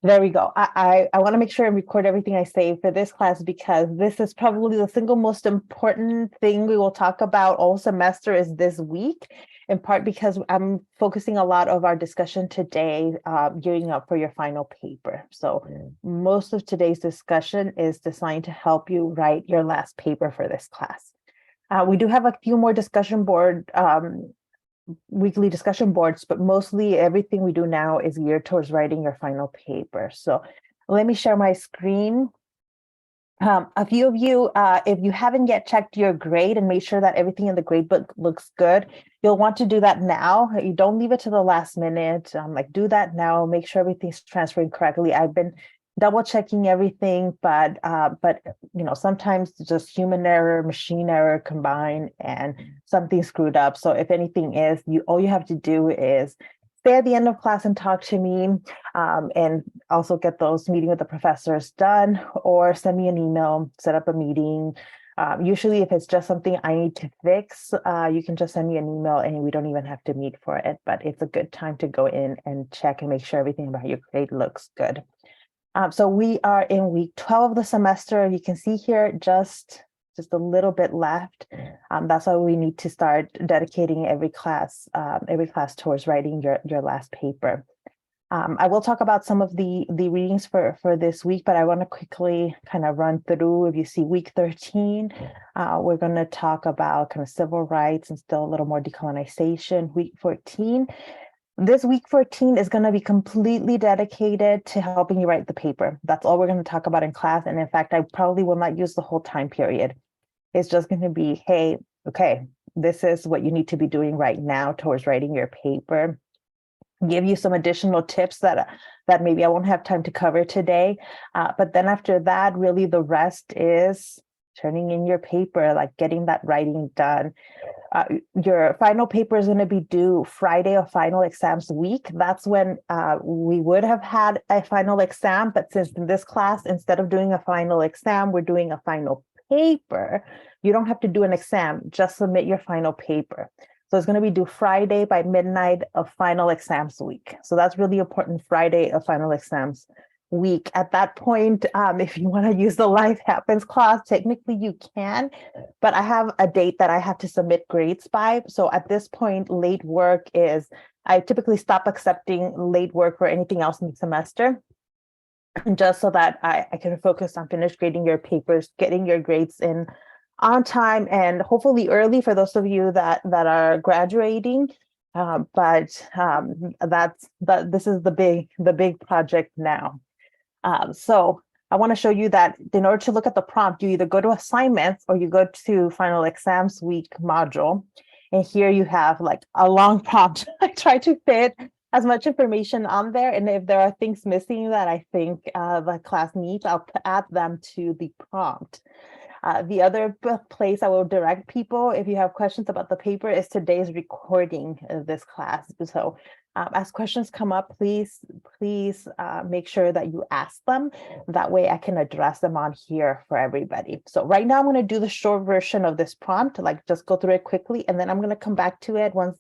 There we go. I want to make sure and record everything I say for this class because this is probably the single most important thing we will talk about all semester is this week, in part because I'm focusing a lot of our discussion today gearing up for your final paper. So most of today's discussion is designed to help you write your last paper for this class. We do have a few more weekly discussion boards, but mostly everything we do now is geared towards writing your final paper. So let me share my screen. A few of you, if you haven't yet checked your grade and made sure that everything in the grade book looks good, you'll want to do that now. You don't leave it to the last minute. Like do that now, make sure everything's transferring correctly. I've been double checking everything, but sometimes just human error, machine error combine and something screwed up. So if anything is, all you have to do is stay at the end of class and talk to me, and also get those meeting with the professors done, or send me an email, set up a meeting. Usually if it's just something I need to fix, you can just send me an email and we don't even have to meet for it, but it's a good time to go in and check and make sure everything about your grade looks good. So we are in week 12 of the semester. You can see here just a little bit left. That's why we need to start dedicating every class towards writing your last paper. I will talk about some of the readings for this week, but I want to quickly kind of run through. If you see week 13, we're going to talk about kind of civil rights and still a little more decolonization. Week 14. This week 14 is going to be completely dedicated to helping you write the paper. That's all we're going to talk about in class. And in fact, I probably will not use the whole time period. It's just going to be, hey, okay, this is what you need to be doing right now towards writing your paper. Give you some additional tips that maybe I won't have time to cover today. But then after that, really the rest is turning in your paper, like getting that writing done. Your final paper is going to be due Friday of final exams week. That's when we would have had a final exam, but since in this class, instead of doing a final exam, we're doing a final paper. You don't have to do an exam, just submit your final paper. So it's going to be due Friday by midnight of final exams week. So that's really important, Friday of final exams week. At that point, if you want to use the Life Happens clause, technically you can, but I have a date that I have to submit grades by. So at this point, late work is, I typically stop accepting late work or anything else in the semester, just so that I can focus on finish grading your papers, getting your grades in on time and hopefully early for those of you that are graduating. This is the big project now. So I want to show you that in order to look at the prompt, you either go to assignments or you go to final exams week module. And here you have like a long prompt. I try to fit as much information on there. And if there are things missing that I think the class needs, I'll add them to the prompt. The other place I will direct people, if you have questions about the paper, is today's recording of this class. So as questions come up, please make sure that you ask them. That way I can address them on here for everybody. So right now I'm going to do the short version of this prompt, like just go through it quickly, and then I'm going to come back to it once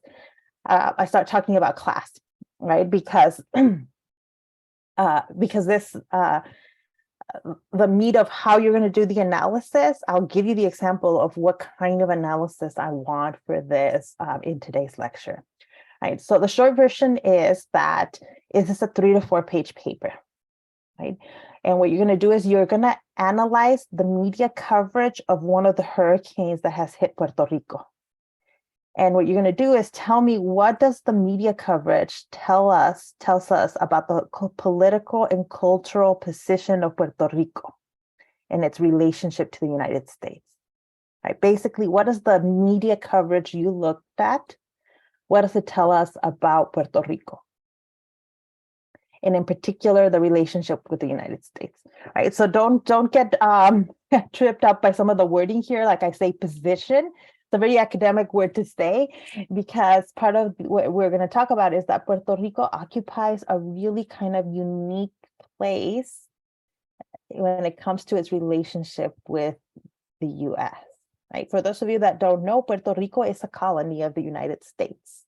I start talking about class, right? Because this the meat of how you're going to do the analysis, I'll give you the example of what kind of analysis I want for this in today's lecture. Right. So the short version is that is this a 3 to 4 page paper, right? And what you're going to do is you're going to analyze the media coverage of one of the hurricanes that has hit Puerto Rico. And what you're going to do is tell me, what does the media coverage tells us about the political and cultural position of Puerto Rico and its relationship to the United States? Right? Basically, what is the media coverage you looked at? What does it tell us about Puerto Rico? And in particular, the relationship with the United States, right? So don't get tripped up by some of the wording here. Like I say, position. It's a very academic word to say, because part of what we're going to talk about is that Puerto Rico occupies a really kind of unique place when it comes to its relationship with the US, right? For those of you that don't know, Puerto Rico is a colony of the United States,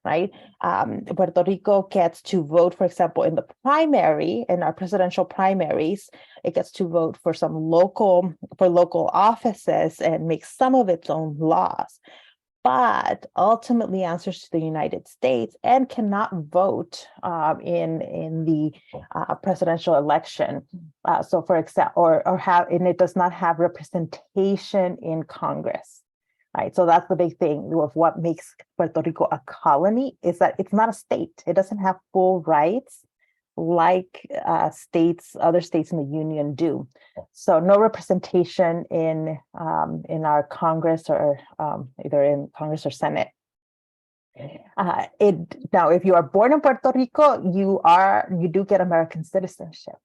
right? Puerto Rico gets to vote, for example, in the primary, in our presidential primaries, it gets to vote for local offices and make some of its own laws, but ultimately answers to the United States and cannot vote in the presidential election. So, for example, and it does not have representation in Congress. Right, so that's the big thing of what makes Puerto Rico a colony, is that it's not a state. It doesn't have full rights like other states in the union do. So no representation in our Congress, or either in Congress or Senate. Now, if you are born in Puerto Rico, you do get American citizenship.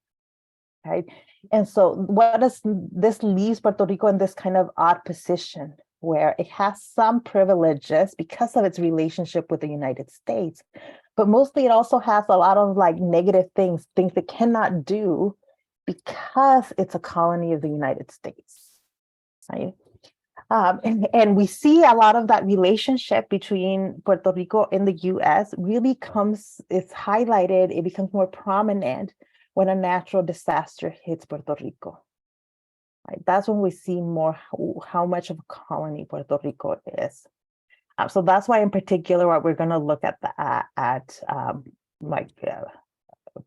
Right, and so this leaves Puerto Rico in this kind of odd position, where it has some privileges because of its relationship with the United States, but mostly it also has a lot of like negative things it cannot do because it's a colony of the United States, right? And we see a lot of that relationship between Puerto Rico and the US really it's highlighted, it becomes more prominent when a natural disaster hits Puerto Rico. Right? That's when we see more how much of a colony Puerto Rico is. So that's why, in particular, what we're going to look at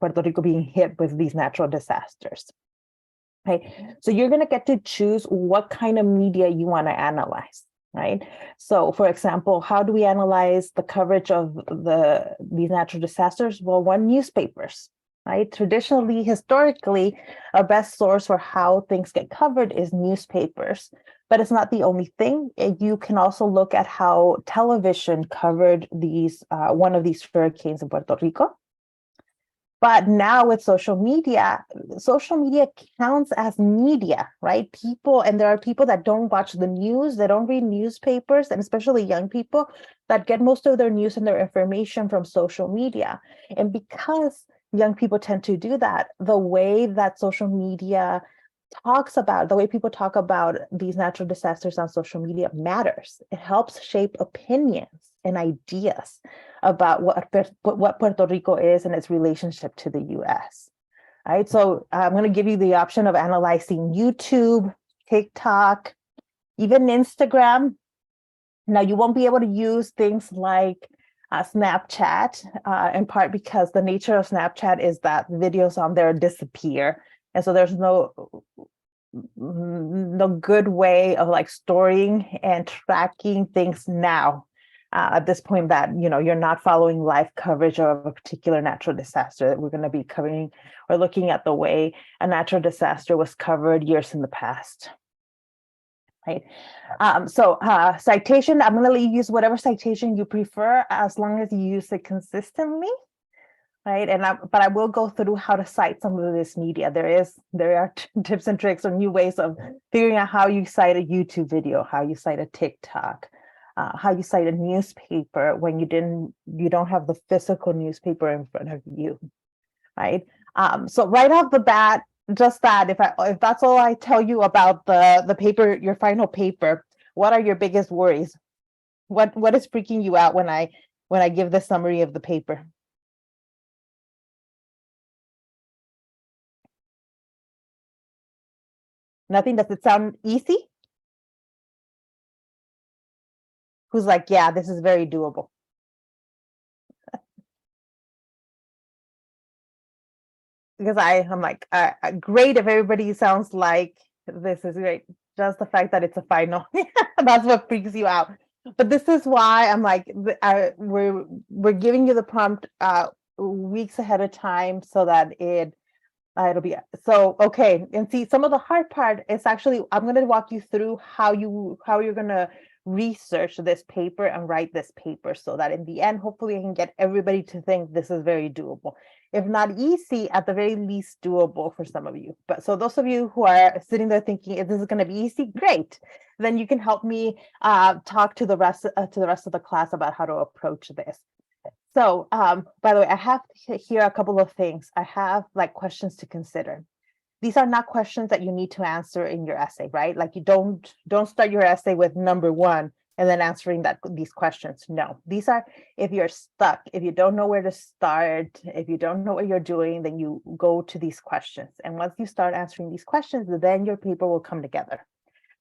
Puerto Rico being hit with these natural disasters. Okay, so you're going to get to choose what kind of media you want to analyze. Right. So, for example, how do we analyze the coverage of these natural disasters? Well, newspapers. Right. Traditionally, historically, our best source for how things get covered is newspapers, but it's not the only thing. You can also look at how television covered one of these hurricanes in Puerto Rico. But now with social media counts as media, right? There are people that don't watch the news, they don't read newspapers, and especially young people that get most of their news and their information from social media. And because young people tend to do that, the way that social media the way people talk about these natural disasters on social media matters. It helps shape opinions and ideas about what Puerto Rico is and its relationship to the US. Right, so I'm going to give you the option of analyzing YouTube, TikTok, even Instagram. Now, you won't be able to use things like Snapchat, in part because the nature of Snapchat is that videos on there disappear. And so there's no good way of like storing and tracking things now at this point that, you're not following live coverage of a particular natural disaster. We're going to be covering or looking at the way a natural disaster was covered years in the past. Right. So citation, I'm going to use whatever citation you prefer as long as you use it consistently. Right. But I will go through how to cite some of this media. There are tips and tricks or new ways of figuring out how you cite a YouTube video, how you cite a TikTok, how you cite a newspaper when you don't have the physical newspaper in front of you. Right. So right off the bat, just that, if that's all I tell you about the paper, your final paper, what are your biggest worries? What is freaking you out when I give the summary of the paper? Nothing? Does it sound easy? Who's like, yeah, this is very doable? Because I'm like, great if everybody sounds like this is great. Just the fact that it's a final, that's what freaks you out. But this is why I'm like, we're giving you the prompt weeks ahead of time so that it'll be so okay. And see, some of the hard part is actually I'm going to walk you through how you're going to research this paper and write this paper so that in the end, hopefully I can get everybody to think this is very doable. If not easy, at the very least doable for some of you. But so those of you who are sitting there thinking, if this is going to be easy, great. Then you can help me talk to the rest of the class about how to approach this. So, by the way, I have here a couple of things. I have like questions to consider. These are not questions that you need to answer in your essay, right? Like you don't start your essay with number 1. and then answering these questions. No, these are if you're stuck, if you don't know where to start, if you don't know what you're doing, then you go to these questions. And once you start answering these questions, then your paper will come together.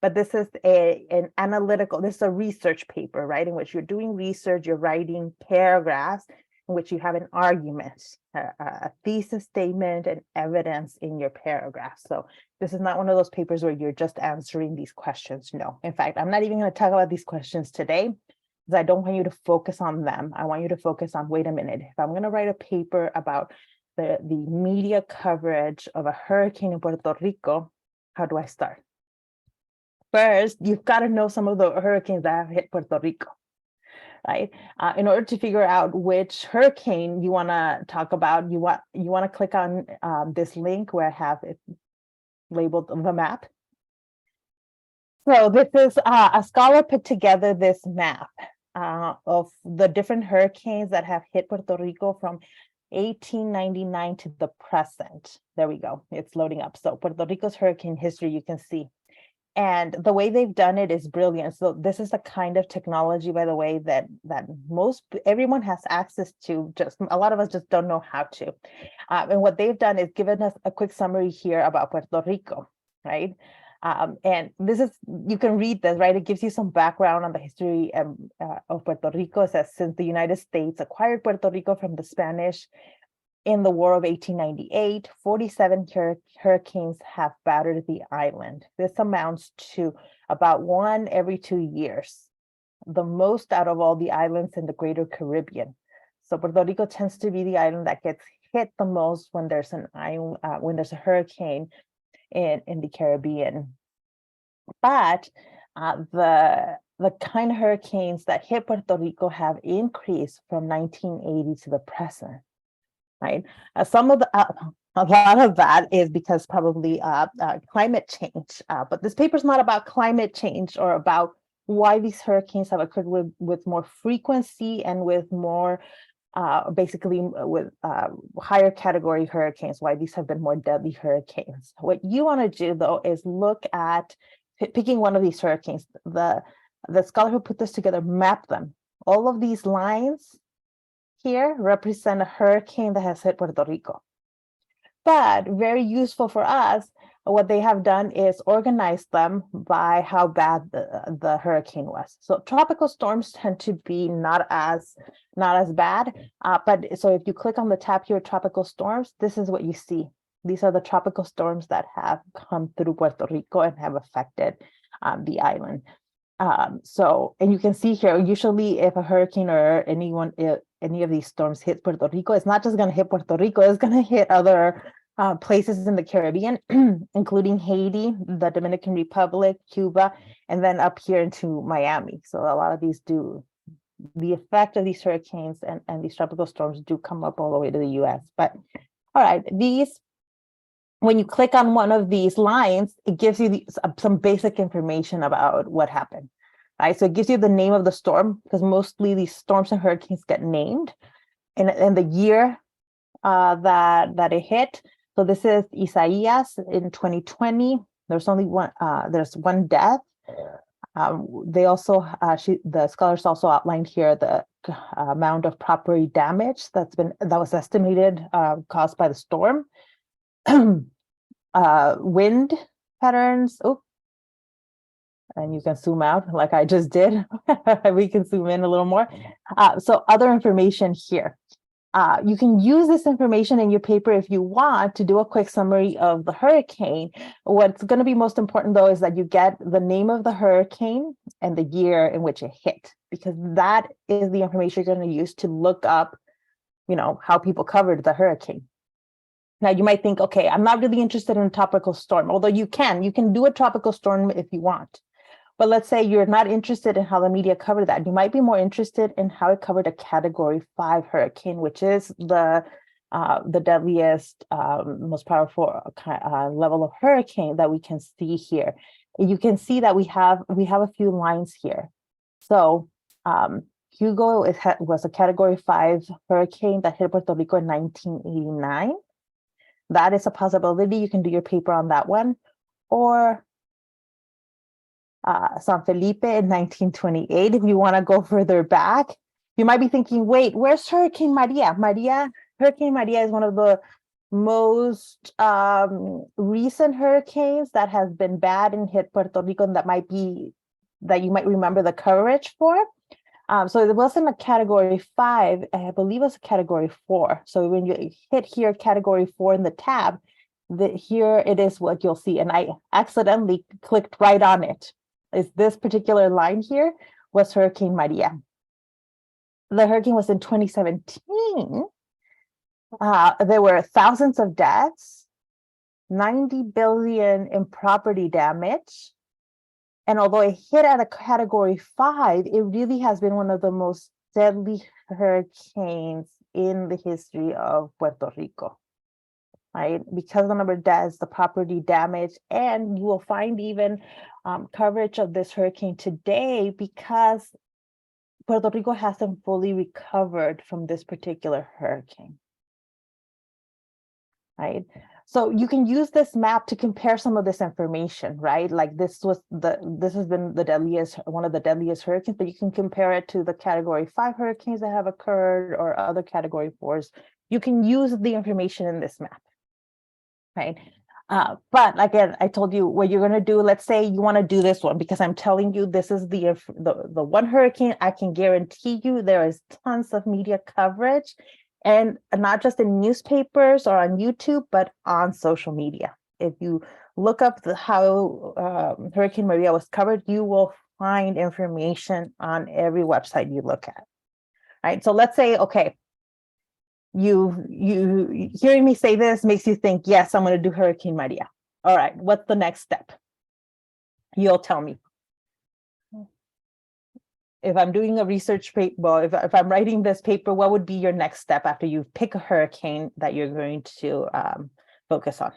But this is an analytical, this is a research paper, right? In which you're doing research, you're writing paragraphs in which you have an argument, a thesis statement, and evidence in your paragraph. So this is not one of those papers where you're just answering these questions. No, in fact, I'm not even going to talk about these questions today because I don't want you to focus on them. I want you to focus on, wait a minute, if I'm going to write a paper about the media coverage of a hurricane in Puerto Rico, how do I start? First, you've got to know some of the hurricanes that have hit Puerto Rico, right? In order to figure out which hurricane you want to talk about, you want to click on this link where I have it labeled the map. So this is a scholar put together this map of the different hurricanes that have hit Puerto Rico from 1899 to the present. There we go. It's loading up. So Puerto Rico's hurricane history, you can see. And the way they've done it is brilliant. So this is the kind of technology, by the way, that everyone has access to. Just a lot of us just don't know how to. And what they've done is given us a quick summary here about Puerto Rico, right? And this is, you can read this, right? It gives you some background on the history of Puerto Rico. It says, since the United States acquired Puerto Rico from the Spanish in the War of 1898, 47 hurricanes have battered the island. This amounts to about 1 every 2 years, the most out of all the islands in the greater Caribbean. So Puerto Rico tends to be the island that gets hit the most when there's an island, when there's a hurricane in the Caribbean. But the kind of hurricanes that hit Puerto Rico have increased from 1980 to the present. Right. Some of the a lot of that is because probably climate change. But this paper is not about climate change or about why these hurricanes have occurred with more frequency and with more basically with higher category hurricanes, why these have been more deadly hurricanes. What you want to do, though, is look at picking one of these hurricanes. The scholar who put this together mapped them. All of these lines here represent a hurricane that has hit Puerto Rico. But very useful for us, what they have done is organize them by how bad the hurricane was. So tropical storms tend to be not as bad. But so if you click on the tab here, tropical storms, this is what you see. These are the tropical storms that have come through Puerto Rico and have affected the island. So, and you can see here, usually if a hurricane or any of these storms hit Puerto Rico, it's not just going to hit Puerto Rico, it's going to hit other places in the Caribbean, including Haiti, the Dominican Republic, Cuba, and then up here into Miami. So a lot of these the effect of these hurricanes and these tropical storms do come up all the way to the US. But all right, when you click on one of these lines, it gives you some basic information about what happened, right? So it gives you the name of the storm, because mostly these storms and hurricanes get named, and the year that it hit. So this is Isaias in 2020. There's only one. There's one death. They also, the scholars also outlined here the amount of property damage that was estimated caused by the storm. Wind patterns. Oh, and you can zoom out like I just did. We can zoom in a little more. So other information here. You can use this information in your paper if you want to do a quick summary of the hurricane. What's going to be most important, though, is that you get the name of the hurricane and the year in which it hit, because that is the information you're going to use to look up, how people covered the hurricane. Now, you might think, okay, I'm not really interested in a tropical storm, although you can do a tropical storm if you want. But let's say you're not interested in how the media covered that. You might be more interested in how it covered a Category 5 hurricane, which is the deadliest, most powerful level of hurricane that we can see here. You can see that we have a few lines here. So Hugo was a Category 5 hurricane that hit Puerto Rico in 1989. That is a possibility. You can do your paper on that one. Or San Felipe in 1928. If you want to go further back, you might be thinking, wait, where's Hurricane Maria? Hurricane Maria is one of the most recent hurricanes that has been bad and hit Puerto Rico, and that you might remember the coverage for. So it wasn't a category 5, I believe it was a category 4. So when you hit here category 4 in the tab, here it is what you'll see. And I accidentally clicked right on it. Is this particular line here was Hurricane Maria. The hurricane was in 2017. There were thousands of deaths, 90 billion in property damage. And although it hit at a category 5, it really has been one of the most deadly hurricanes in the history of Puerto Rico, right? Because of the number of deaths, the property damage, and you will find even coverage of this hurricane today because Puerto Rico hasn't fully recovered from this particular hurricane, right? So you can use this map to compare some of this information, right? Like this has been one of the deadliest hurricanes, but you can compare it to the category 5 hurricanes that have occurred or other category 4s. You can use the information in this map, right? But again, I told you what you're going to do. Let's say you want to do this one because I'm telling you this is the one hurricane. I can guarantee you there is tons of media coverage, and not just in newspapers or on YouTube, but on social media. If you look up how Hurricane Maria was covered, you will find information on every website you look at, right? So let's say, okay, you hearing me say this makes you think, yes, I'm going to do Hurricane Maria. All right, what's the next step? You'll tell me. If I'm doing a research paper, well, if I'm writing this paper, what would be your next step after you pick a hurricane that you're going to focus on?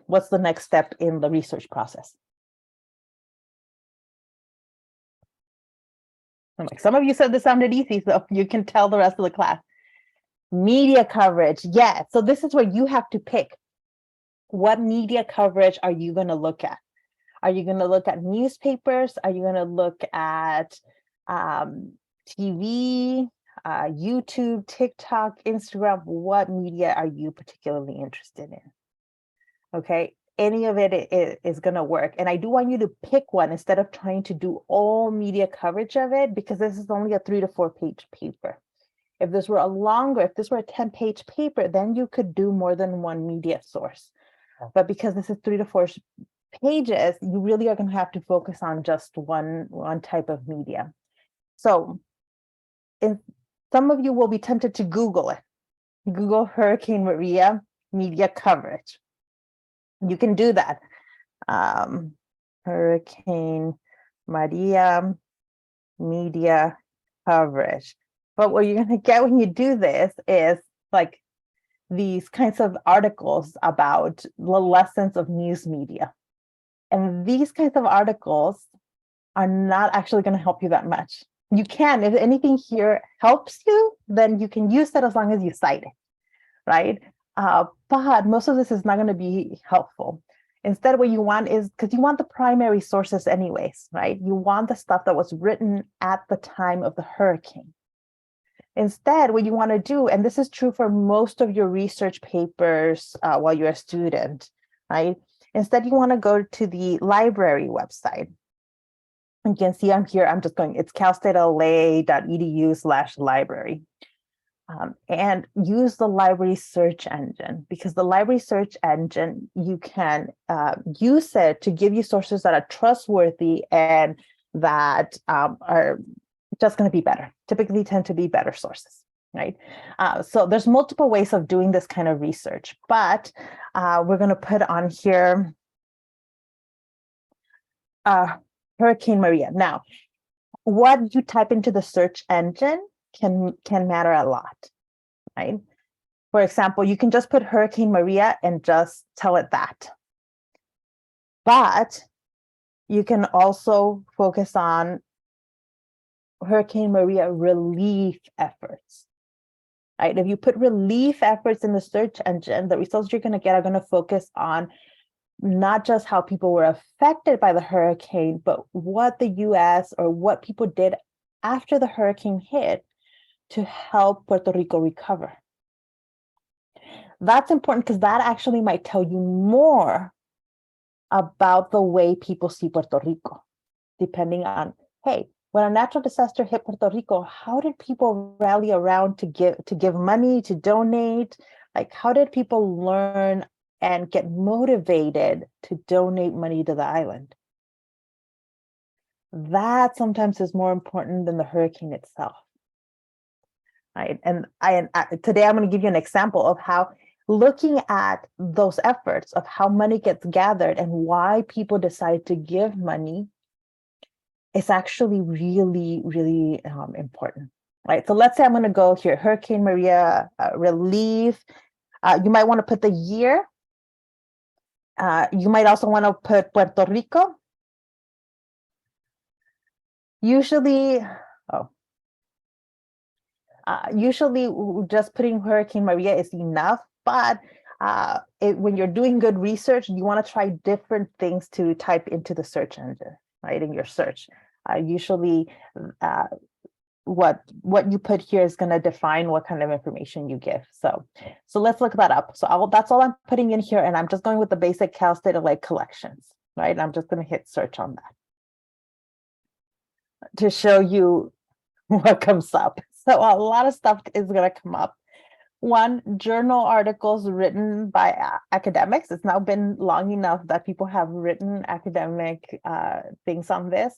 What's the next step in the research process? Like, some of you said this sounded easy, so you can tell the rest of the class. Media coverage, yeah. So this is where you have to pick. What media coverage are you going to look at? Are you going to look at newspapers? Are you going to look at TV, YouTube, TikTok, Instagram? What media are you particularly interested in? Okay, any of it is going to work. And I do want you to pick one instead of trying to do all media coverage of it, because this is only a 3 to 4 page paper. If this were a 10-page paper, then you could do more than one media source. But because this is 3 to 4 pages, you really are going to have to focus on just one type of media. So some of you will be tempted to Google it. Google Hurricane Maria media coverage. You can do that. Hurricane Maria media coverage. But what you're going to get when you do this is like these kinds of articles about the lessons of news media. And these kinds of articles are not actually going to help you that much. You can, if anything here helps you, then you can use that as long as you cite it, right? But most of this is not going to be helpful. Instead, what you want is, because you want the primary sources anyways, right? You want the stuff that was written at the time of the hurricane. Instead, what you want to do, and this is true for most of your research papers while you're a student, right? Instead, you want to go to the library website. You can see I'm here, it's calstatela.edu/library. And use the library search engine, because the library search engine, you can use it to give you sources that are trustworthy and that are just going to be better, typically tend to be better sources, right? So there's multiple ways of doing this kind of research, but we're going to put on here Hurricane Maria. Now, what you type into the search engine can matter a lot, right? For example, you can just put Hurricane Maria and just tell it that. But you can also focus on Hurricane Maria relief efforts. right? If you put relief efforts in the search engine, the results you're going to get are going to focus on not just how people were affected by the hurricane, but what the US or what people did after the hurricane hit to help Puerto Rico recover. That's important because that actually might tell you more about the way people see Puerto Rico, depending on, hey, when a natural disaster hit Puerto Rico, how did people rally around to give money, to donate? Like, how did people learn and get motivated to donate money to the island? That sometimes is more important than the hurricane itself. Right? And today I'm going to give you an example of how looking at those efforts of how money gets gathered and why people decide to give money is actually really, really important. Right? So let's say I'm going to go here, Hurricane Maria relief. You might want to put the year. You might also want to put Puerto Rico. Usually just putting Hurricane Maria is enough, but when you're doing good research, you want to try different things to type into the search engine, right, in your search. Usually what you put here is going to define what kind of information you give. So let's look that up. So that's all I'm putting in here, and I'm just going with the basic Cal State Lake collections, right? I'm just going to hit search on that to show you what comes up. So a lot of stuff is going to come up. One, journal articles written by academics. It's now been long enough that people have written academic things on this.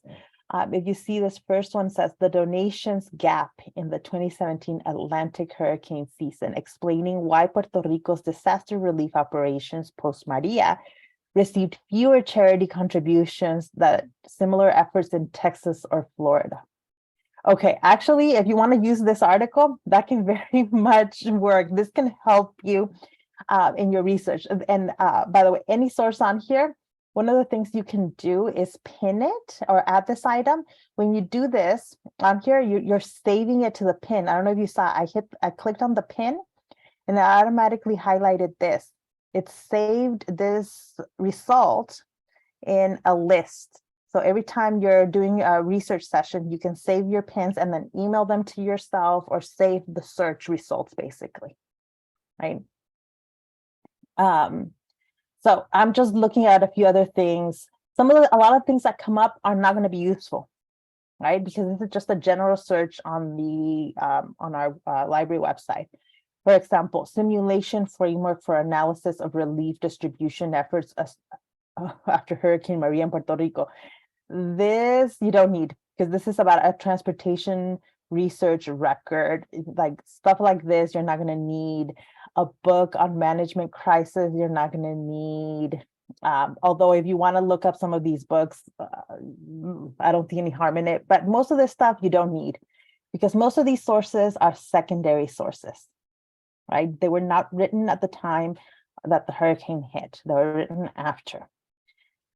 If you see, this first one says the donations gap in the 2017 Atlantic hurricane season, explaining why Puerto Rico's disaster relief operations post Maria received fewer charity contributions than similar efforts in Texas or Florida. Okay, actually, if you want to use this article, that can very much work. This can help you in your research. And by the way, any source on here, one of the things you can do is pin it or add this item. When you do this on here, you're saving it to the pin. I don't know if you saw, I clicked on the pin and it automatically highlighted this. It saved this result in a list. So every time you're doing a research session, you can save your pins and then email them to yourself or save the search results, basically, right? So I'm just looking at a few other things. A lot of things that come up are not going to be useful, right? Because this is just a general search on the on our library website. For example, simulation framework for analysis of relief distribution efforts after Hurricane Maria in Puerto Rico. This you don't need, because this is about a transportation research record. Like stuff like this, you're not going to need. A book on management crisis, you're not going to need. Although if you want to look up some of these books, I don't see any harm in it. But most of this stuff you don't need, because most of these sources are secondary sources, right? They were not written at the time that the hurricane hit. They were written after.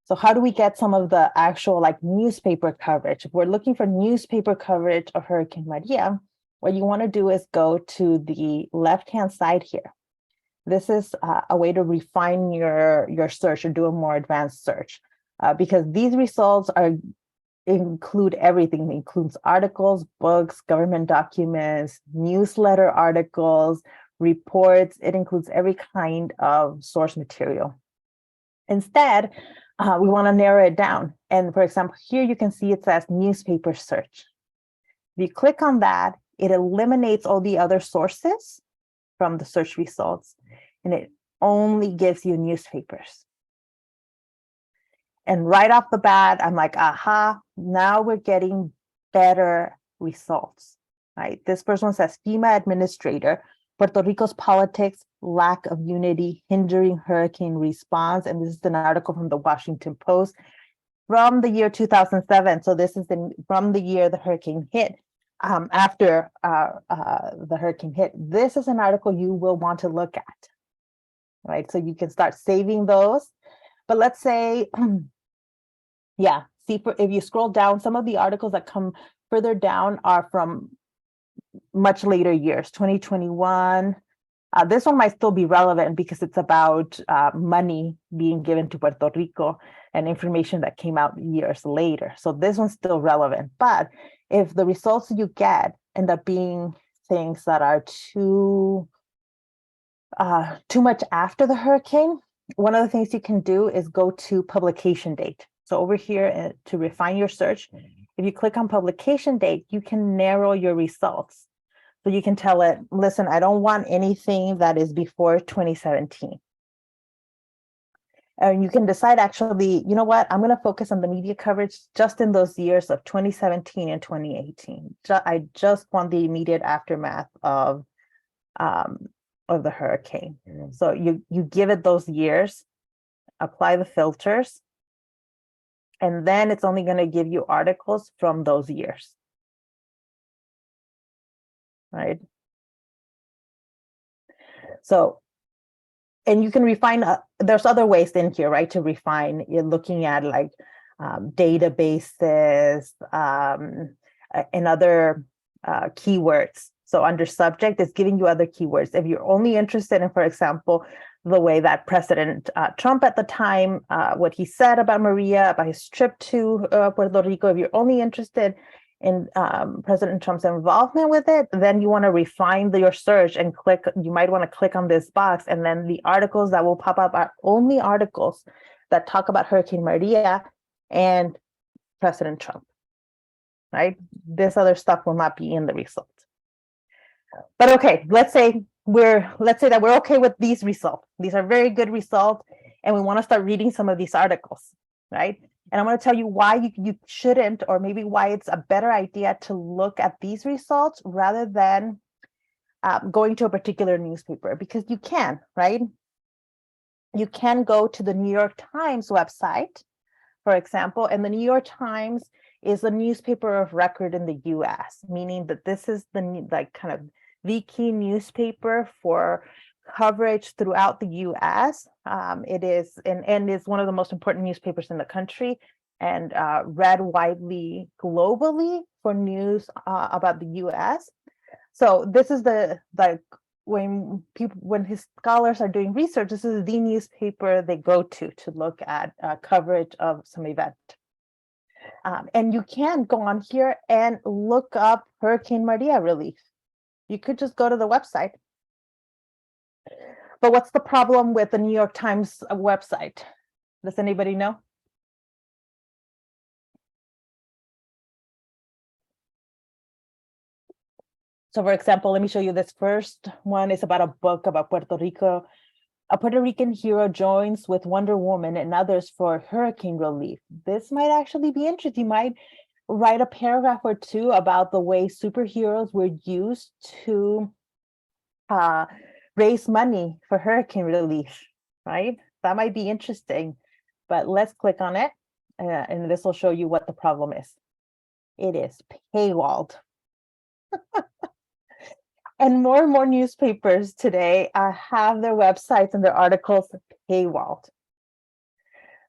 So how do we get some of the actual like newspaper coverage? If we're looking for newspaper coverage of Hurricane Maria, what you want to do is go to the left-hand side here. This is a way to refine your search or do a more advanced search, because these results include everything. It includes articles, books, government documents, newsletter articles, reports. It includes every kind of source material. Instead, we want to narrow it down. And for example, here you can see it says newspaper search. If you click on that, it eliminates all the other sources from the search results, and it only gives you newspapers. And right off the bat, I'm like, aha, now we're getting better results, right? This first one says FEMA administrator, Puerto Rico's politics, lack of unity, hindering hurricane response. And this is an article from the Washington Post from the year 2007. So this is from the year the hurricane hit. After the hurricane hit, this is an article you will want to look at, right? So you can start saving those. But let's say, yeah, see, if you scroll down, some of the articles that come further down are from much later years, 2021. This one might still be relevant because it's about money being given to Puerto Rico and information that came out years later. So this one's still relevant. But if the results you get end up being things that are too much after the hurricane, one of the things you can do is go to publication date. So over here to refine your search, if you click on publication date, you can narrow your results. So you can tell it, listen, I don't want anything that is before 2017. And you can decide actually, you know what, I'm going to focus on the media coverage just in those years of 2017 and 2018. I just want the immediate aftermath of the hurricane. So you give it those years, apply the filters, and then it's only going to give you articles from those years. Right? So, and you can refine, there's other ways in here, right, to refine. You're looking at like databases and other keywords. So under subject, it's giving you other keywords. If you're only interested in, for example, the way that President Trump at the time, what he said about Maria, about his trip to Puerto Rico, if you're only interested in President Trump's involvement with it, then you want to refine your search and click, you might want to click on this box, and then the articles that will pop up are only articles that talk about Hurricane Maria and President Trump, right? This other stuff will not be in the results. But okay, let's say that we're okay with these results. These are very good results, and we want to start reading some of these articles, right? And I'm going to tell you why you shouldn't, or maybe why it's a better idea to look at these results rather than going to a particular newspaper, because you can, right? You can go to the New York Times website, for example, and the New York Times is the newspaper of record in the US, meaning that this is the key newspaper for coverage throughout the US. It is and is one of the most important newspapers in the country, and read widely globally for news about the US. So this is when his scholars are doing research, this is the newspaper they go to look at coverage of some event. And you can go on here and look up Hurricane Maria relief. You could just go to the website. But what's the problem with the New York Times website? Does anybody know? So for example, let me show you this first one. Is about a book about Puerto Rico. A Puerto Rican hero joins with Wonder Woman and others for hurricane relief. This might actually be interesting. You might write a paragraph or two about the way superheroes were used to raise money for hurricane relief, right? That might be interesting, but let's click on it, and this will show you what the problem is. It is paywalled. And more newspapers today have their websites and their articles paywalled.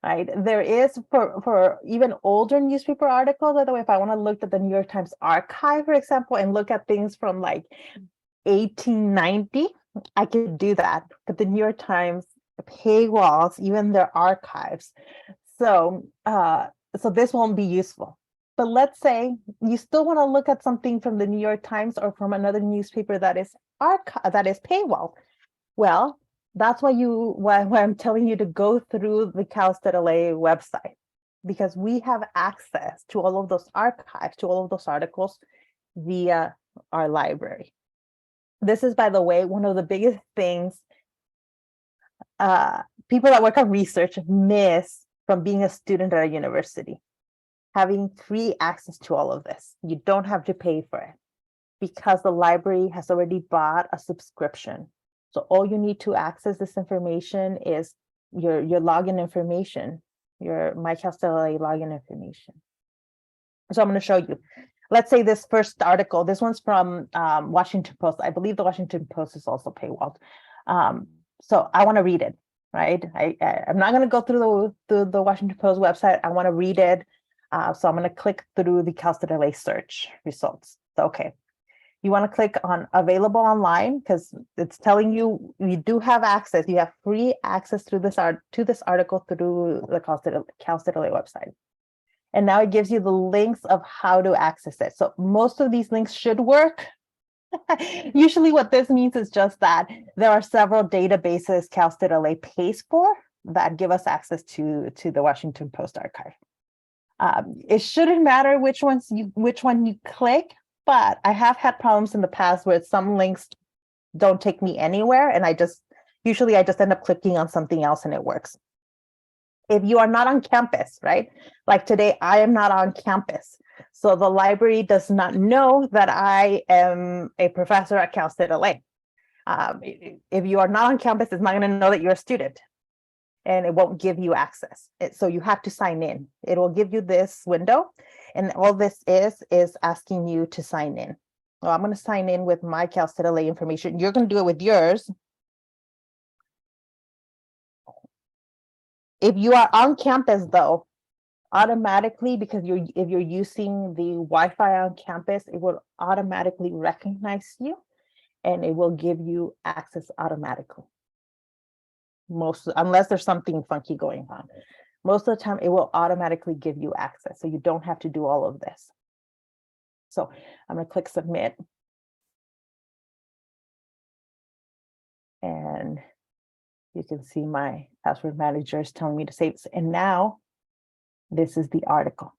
Right? There is for even older newspaper articles, by the way, if I want to look at the New York Times archive, for example, and look at things from like 1890, I could do that. But the New York Times paywalls even their archives. So this won't be useful. But let's say you still want to look at something from the New York Times or from another newspaper that is paywall. Well, that's why I'm telling you to go through the CalStatLA website, because we have access to all of those archives, to all of those articles via our library. This is, by the way, one of the biggest things people that work on research miss from being a student at a university. Having free access to all of this. You don't have to pay for it because the library has already bought a subscription. So all you need to access this information is your login information, your MyCalStatLA login information. So I'm going to show you. Let's say this first article, this one's from Washington Post. I believe the Washington Post is also paywalled. So I want to read it, right? I'm not going to go through the Washington Post website. I want to read it. So I'm going to click through the CalStatLA search results. So, okay. You want to click on available online because it's telling you you do have access. You have free access to this article through the Cal State LA website. And now it gives you the links of how to access it. So most of these links should work. Usually what this means is just that there are several databases Cal State LA pays for that give us access to the Washington Post archive. It shouldn't matter which one you click, but I have had problems in the past where some links don't take me anywhere, and usually I just end up clicking on something else and it works. If you are not on campus, right? Like today, I am not on campus. So the library does not know that I am a professor at Cal State LA. If you are not on campus, it's not going to know that you're a student, and it won't give you access. So you have to sign in. It will give you this window, and all this is asking you to sign in. Well, I'm going to sign in with my Cal State LA information. You're going to do it with yours. If you are on campus, though, automatically, because if you're using the Wi-Fi on campus, it will automatically recognize you, and it will give you access automatically. Unless there's something funky going on. Most of the time, it will automatically give you access, so you don't have to do all of this. So I'm going to click submit. And you can see my password manager is telling me to save this. And now this is the article.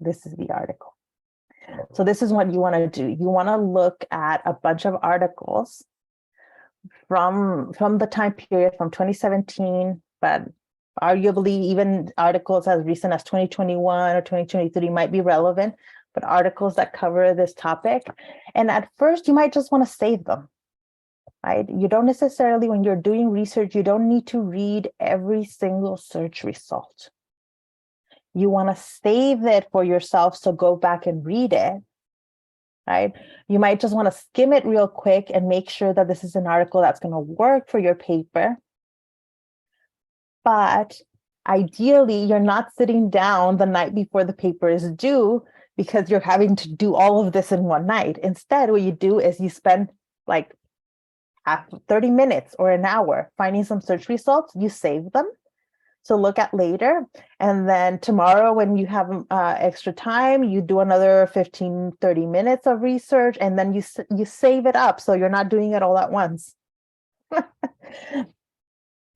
This is the article. So this is what you want to do. You want to look at a bunch of articles from the time period from 2017, but arguably even articles as recent as 2021 or 2023 might be relevant, but articles that cover this topic. And at first you might just want to save them. Right? You don't necessarily, when you're doing research, you don't need to read every single search result. You want to save it for yourself, so go back and read it, right? You might just want to skim it real quick and make sure that this is an article that's going to work for your paper. But ideally, you're not sitting down the night before the paper is due because you're having to do all of this in one night. Instead, what you do is you spend like 30 minutes or an hour finding some search results, you save them to look at later. And then tomorrow, when you have extra time, you do another 15, 30 minutes of research, and then you save it up so you're not doing it all at once.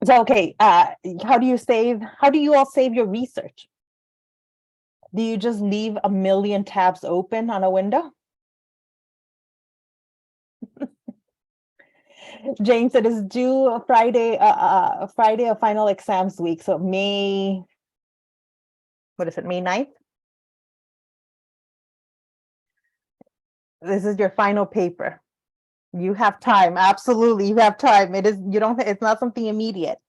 So, okay, how do you all save your research? Do you just leave a million tabs open on a window? James, it is due Friday of final exams week. So May 9th? This is your final paper. You have time. Absolutely, you have time. It's not something immediate.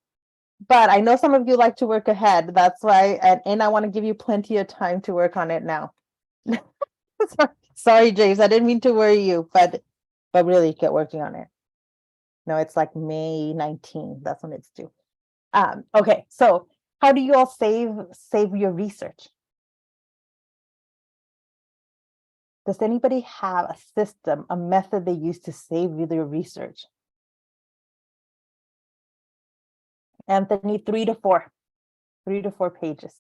But I know some of you like to work ahead. That's why, and I want to give you plenty of time to work on it now. Sorry, James, I didn't mean to worry you, but really get working on it. No, it's like May 19th. That's when it's due. Okay, so how do you all save your research? Does anybody have a system, a method they use to save their research? Anthony, 3 to 4 pages.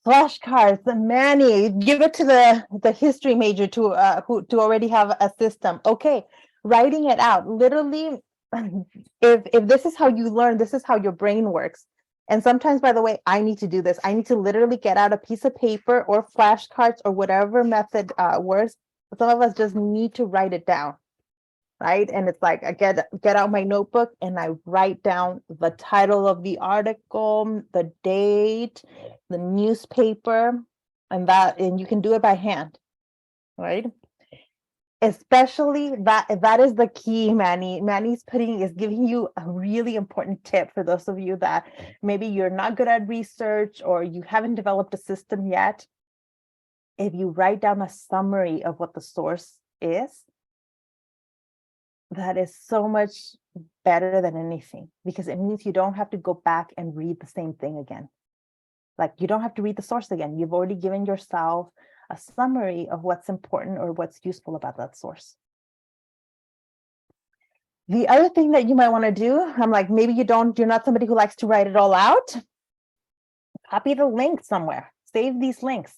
Flashcards, Manny, give it to the history major to already have a system. Okay, writing it out. Literally, if this is how you learn, this is how your brain works. And sometimes, by the way, I need to do this. I need to literally get out a piece of paper or flashcards or whatever method works. Some of us just need to write it down. Right? And it's like I get out my notebook and I write down the title of the article, the date, the newspaper, and you can do it by hand, right? Especially that is the key, Manny. Manny's giving you a really important tip for those of you that maybe you're not good at research or you haven't developed a system yet. If you write down a summary of what the source is, that is so much better than anything, because it means you don't have to go back and read the same thing again. Like, you don't have to read the source again. You've already given yourself a summary of what's important or what's useful about that source. The other thing that you might want to do, I'm like, maybe you're not somebody who likes to write it all out. Copy the link somewhere. Save these links.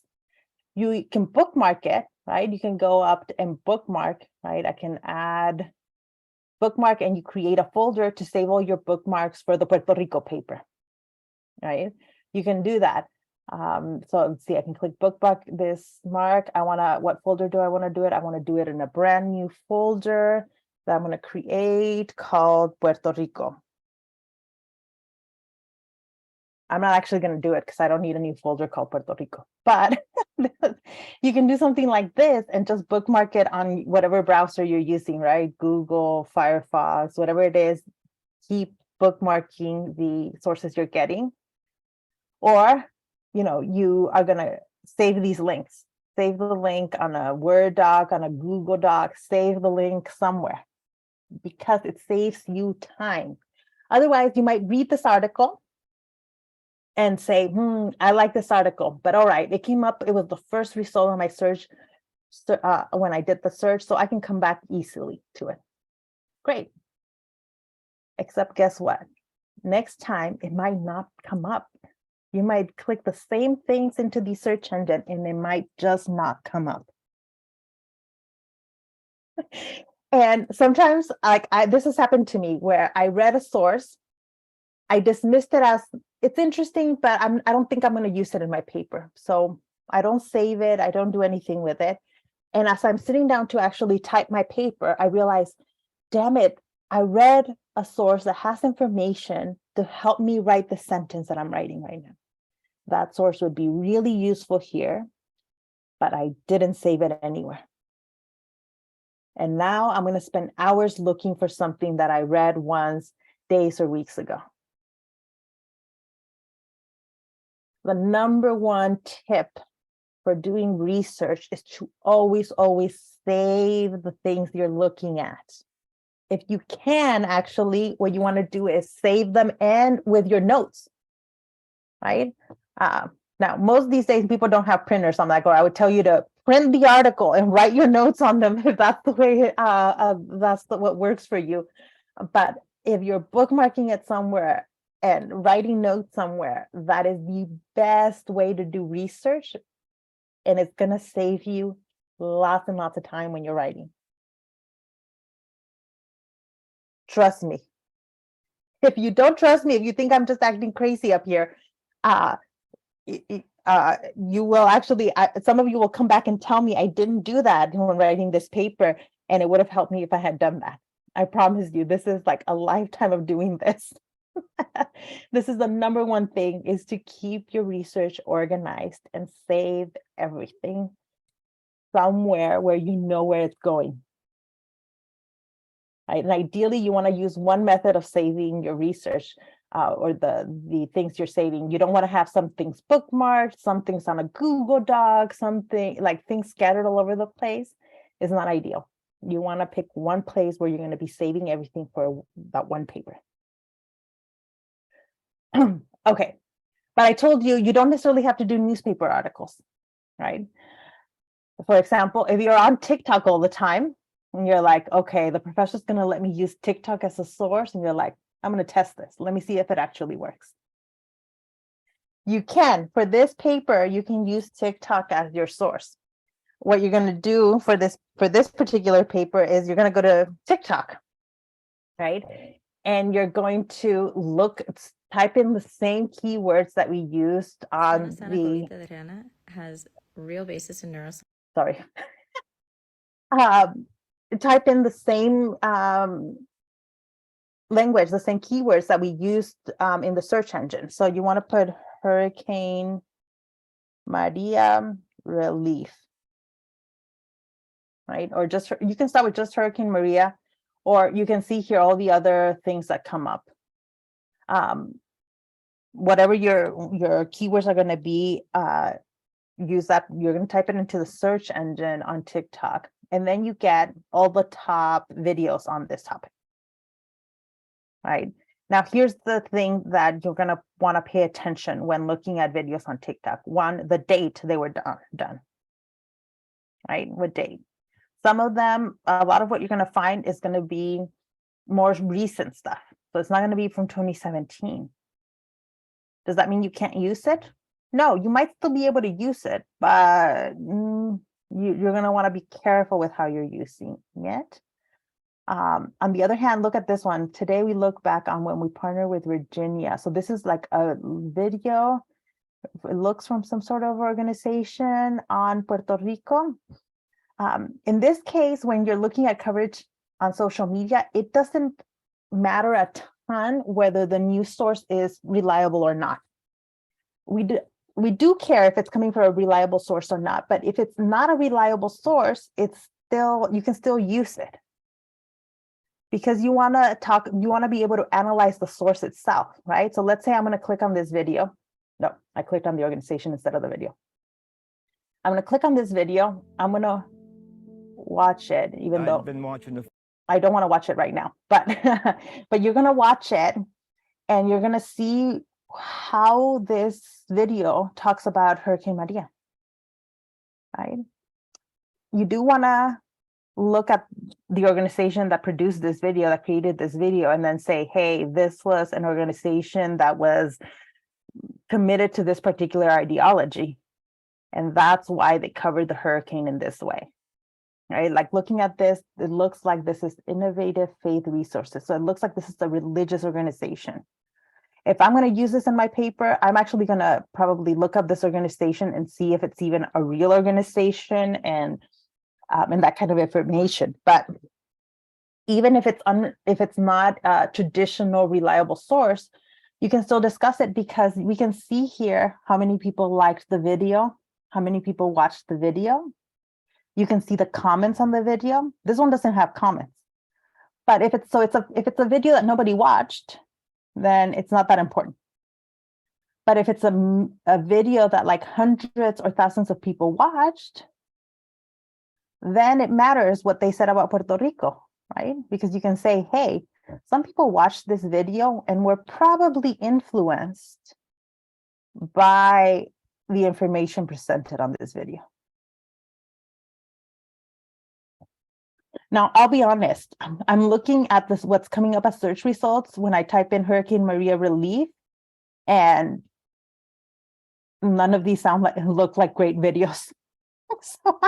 You can bookmark it, right? You can go up and bookmark, right? I can add bookmark, and you create a folder to save all your bookmarks for the Puerto Rico paper, right? You can do that. So let's see, I can click bookmark this mark. What folder do I want to do it? I want to do it in a brand new folder that I'm going to create called Puerto Rico. I'm not actually going to do it because I don't need a new folder called Puerto Rico, but you can do something like this and just bookmark it on whatever browser you're using, right? Google, Firefox, whatever it is, keep bookmarking the sources you're getting. Or, you are going to save these links. Save the link on a Word doc, on a Google doc, save the link somewhere because it saves you time. Otherwise, you might read this article and say, I like this article, but all right, it came up, it was the first result on my search when I did the search, so I can come back easily to it. Great. Except guess what? Next time, it might not come up. You might click the same things into the search engine and it might just not come up. And sometimes, this has happened to me where I read a source, I dismissed it as, it's interesting, but I don't think I'm going to use it in my paper. So I don't save it. I don't do anything with it. And as I'm sitting down to actually type my paper, I realize, damn it, I read a source that has information to help me write the sentence that I'm writing right now. That source would be really useful here, but I didn't save it anywhere. And now I'm going to spend hours looking for something that I read once, days or weeks ago. The number one tip for doing research is to always save the things you're looking at. If you can, actually, what you want to do is save them and with your notes, right? Now, most these days, people don't have printers. I'm like, I would tell you to print the article and write your notes on them if that's the way, what works for you. But if you're bookmarking it somewhere and writing notes somewhere, that is the best way to do research. And it's going to save you lots and lots of time when you're writing. Trust me. If you don't trust me, if you think I'm just acting crazy up here, you will actually, some of you will come back and tell me I didn't do that when writing this paper, and it would have helped me if I had done that. I promise you, this is like a lifetime of doing this. This is the number one thing, is to keep your research organized and save everything somewhere where you know where it's going. Right? And ideally, you want to use one method of saving your research or the things you're saving. You don't want to have some things bookmarked, some things on a Google Doc, something like things scattered all over the place. Is not ideal. You want to pick one place where you're going to be saving everything for that one paper. Okay, but I told you, you don't necessarily have to do newspaper articles, right? For example, if you're on TikTok all the time and you're like, okay, the professor's going to let me use TikTok as a source, and you're like, I'm going to test this. Let me see if it actually works. You can, for this paper, you can use TikTok as your source. What you're going to do for this particular paper is you're going to go to TikTok, right? And you're going to type in the same keywords that we used on the has real basis in neuroscience. Sorry. Type in the same language, the same keywords that we used in the search engine. So you want to put Hurricane Maria relief, right? Or just, you can start with just Hurricane Maria, or you can see here all the other things that come up. Whatever your keywords are going to be, use that. You're going to type it into the search engine on TikTok, and then you get all the top videos on this topic, right? Now, here's the thing that you're going to want to pay attention when looking at videos on TikTok. One, the date they were done, right? What date? Some of them, a lot of what you're going to find is going to be more recent stuff. So it's not going to be from 2017. Does that mean you can't use it? No, you might still be able to use it, but you're going to want to be careful with how you're using it. On the other hand, look at this one. Today we look back on when we partner with Virginia. So this is like a video. It looks from some sort of organization on Puerto Rico. In this case, when you're looking at coverage on social media, it doesn't matter a ton whether the news source is reliable or not. We do care if it's coming from a reliable source or not, but if it's not a reliable source, you can still use it. Because you want to be able to analyze the source itself, right? So let's say I'm going to click on this video. No, I clicked on the organization instead of the video. I'm going to click on this video. I'm going to watch it, even though I don't want to watch it right now, but but you're going to watch it and you're going to see how this video talks about Hurricane Maria, right? You do want to look at the organization that produced this video, that created this video, and then say, hey, this was an organization that was committed to this particular ideology. And that's why they covered the hurricane in this way, right? Like looking at this, it looks like this is Innovative Faith Resources. So it looks like this is a religious organization. If I'm going to use this in my paper, I'm actually going to probably look up this organization and see if it's even a real organization and that kind of information. But even if it's not a traditional reliable source, you can still discuss it because we can see here how many people liked the video, how many people watched the video. You can see the comments on the video. This one doesn't have comments, but if it's a video that nobody watched, then it's not that important. But if it's a video that like hundreds or thousands of people watched, then it matters what they said about Puerto Rico, right? Because you can say, hey, some people watched this video and were probably influenced by the information presented on this video. Now, I'll be honest, I'm looking at this, what's coming up as search results when I type in Hurricane Maria relief, and none of these look like great videos. So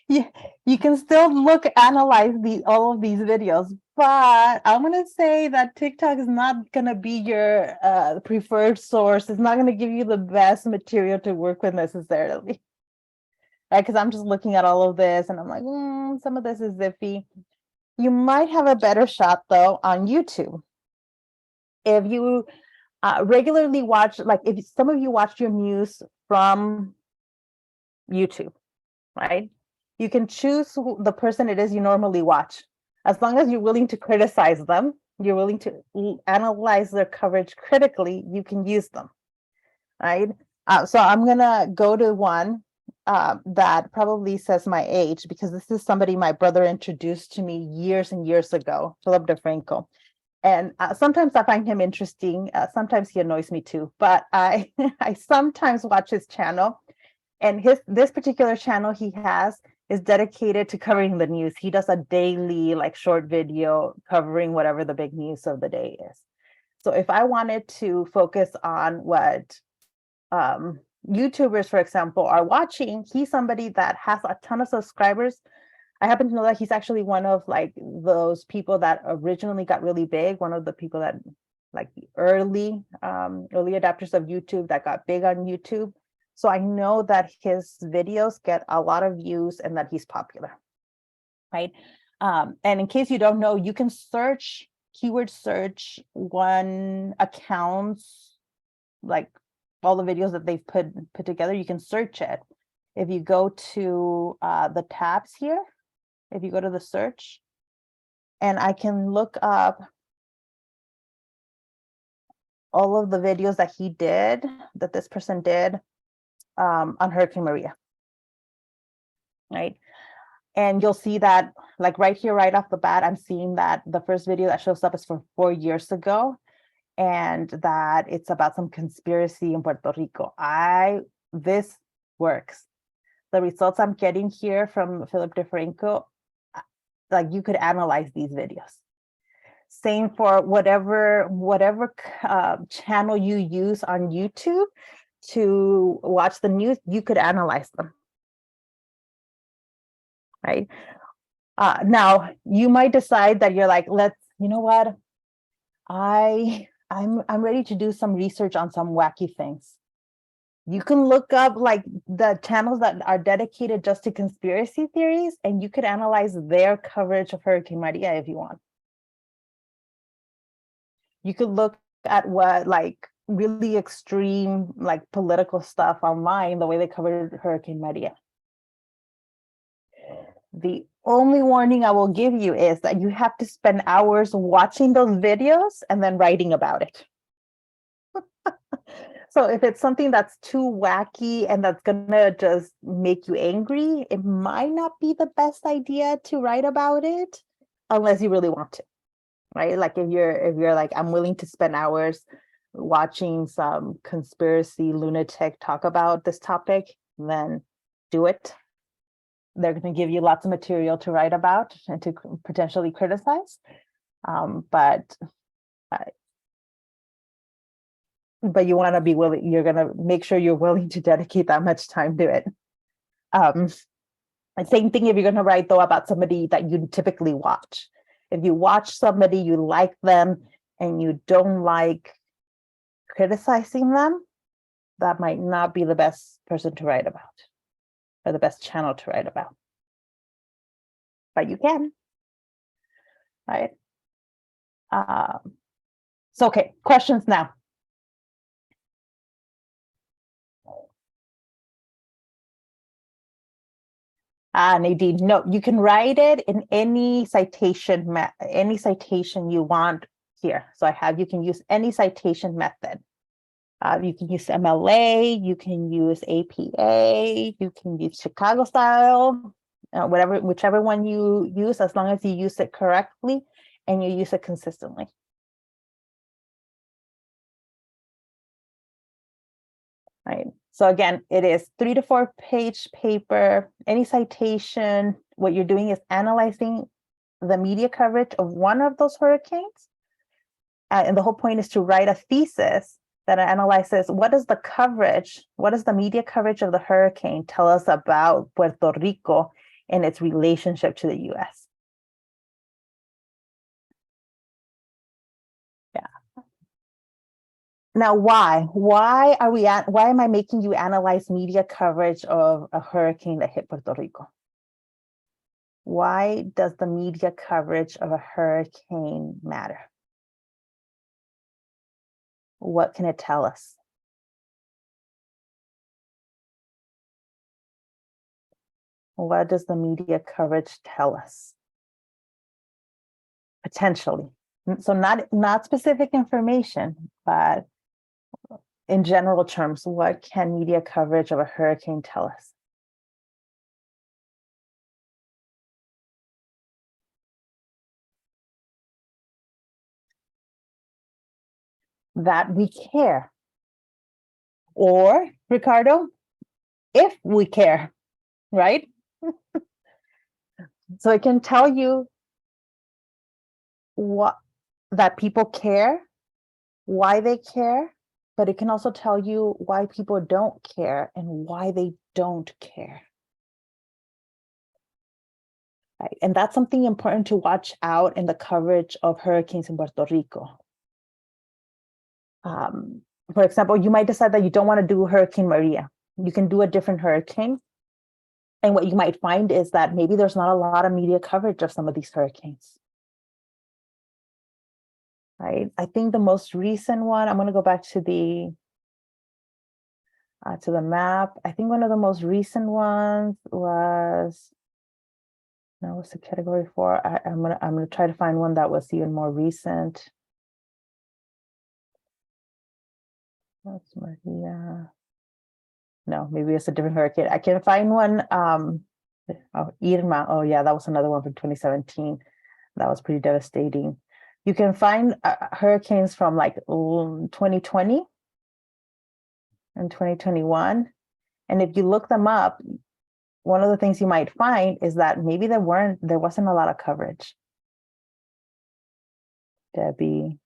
you can still analyze all of these videos, but I'm gonna say that TikTok is not gonna be your preferred source. It's not gonna give you the best material to work with necessarily, right? Because I'm just looking at all of this and I'm like, some of this is iffy. You might have a better shot though on YouTube. If you regularly watch, like if some of you watch your news from YouTube, right? You can choose the person it is you normally watch. As long as you're willing to criticize them, you're willing to analyze their coverage critically, you can use them, right? So I'm gonna go to one that probably says my age, because this is somebody my brother introduced to me years and years ago, Philip DeFranco. And sometimes I find him interesting. Sometimes he annoys me too, but I sometimes watch his channel. And this particular channel he has is dedicated to covering the news. He does a daily like short video covering whatever the big news of the day is. So if I wanted to focus on what YouTubers, for example, are watching, he's somebody that has a ton of subscribers. I happen to know that he's actually one of like those people that originally got really big, one of the people that like the early adapters of YouTube that got big on YouTube. So I know that his videos get a lot of views and that he's popular, right? And in case you don't know, you can keyword search one account's, like all the videos that they've put together, you can search it. If you go to the tabs here, if you go to the search, and I can look up all of the videos that this person did on Hurricane Maria, right? And you'll see that like right here, right off the bat, I'm seeing that the first video that shows up is from 4 years ago, and that it's about some conspiracy in Puerto Rico. This works. The results I'm getting here from Philip DeFranco, like you could analyze these videos. Same for whatever channel you use on YouTube to watch the news, you could analyze them, right? Now you might decide that you're like, you know what? I'm ready to do some research on some wacky things. You can look up like the channels that are dedicated just to conspiracy theories, and you could analyze their coverage of Hurricane Maria if you want. You could look at what like really extreme like political stuff online, the way they covered Hurricane Maria. The only warning I will give you is that you have to spend hours watching those videos and then writing about it. So if it's something that's too wacky and that's gonna just make you angry, it might not be the best idea to write about it unless you really want to, right? Like if you're like, I'm willing to spend hours watching some conspiracy lunatic talk about this topic, then do it. They're going to give you lots of material to write about and to potentially criticize. But you want to be willing, you're going to make sure you're willing to dedicate that much time to it. Same thing if you're going to write though about somebody that you typically watch. If you watch somebody, you like them, and you don't like criticizing them, that might not be the best person to write about or the best channel to write about. But you can, right? So, okay, questions now. Nadine, no, you can write it in any citation you want here. So you can use any citation method. You can use MLA, you can use APA, you can use Chicago style, whichever one you use, as long as you use it correctly and you use it consistently. Right. So again, it is 3 to 4 page paper, any citation. What you're doing is analyzing the media coverage of one of those hurricanes. And the whole point is to write a thesis that analyzes what does the media coverage of the hurricane tell us about Puerto Rico and its relationship to the US. Yeah. Now, why am I making you analyze media coverage of a hurricane that hit Puerto Rico? Why does the media coverage of a hurricane matter? What can it tell us? What does the media coverage tell us? Potentially. So not specific information, but in general terms, what can media coverage of a hurricane tell us? That we care. Or, Ricardo, if we care, right? So it can tell you that people care, why they care, but it can also tell you why people don't care and why they don't care. Right? And that's something important to watch out in the coverage of hurricanes in Puerto Rico. For example, you might decide that you don't want to do Hurricane Maria. You can do a different hurricane. And what you might find is that maybe there's not a lot of media coverage of some of these hurricanes. Right? I think the most recent one, I'm going to go back to the map. I think one of the most recent ones was, no, what's the category 4? I'm gonna try to find one that was even more recent. That's Maria. No, maybe it's a different hurricane. I can find one. Oh, Irma. Oh, yeah, that was another one from 2017. That was pretty devastating. You can find hurricanes from like 2020 and 2021. And if you look them up, one of the things you might find is that maybe there wasn't a lot of coverage. Debbie,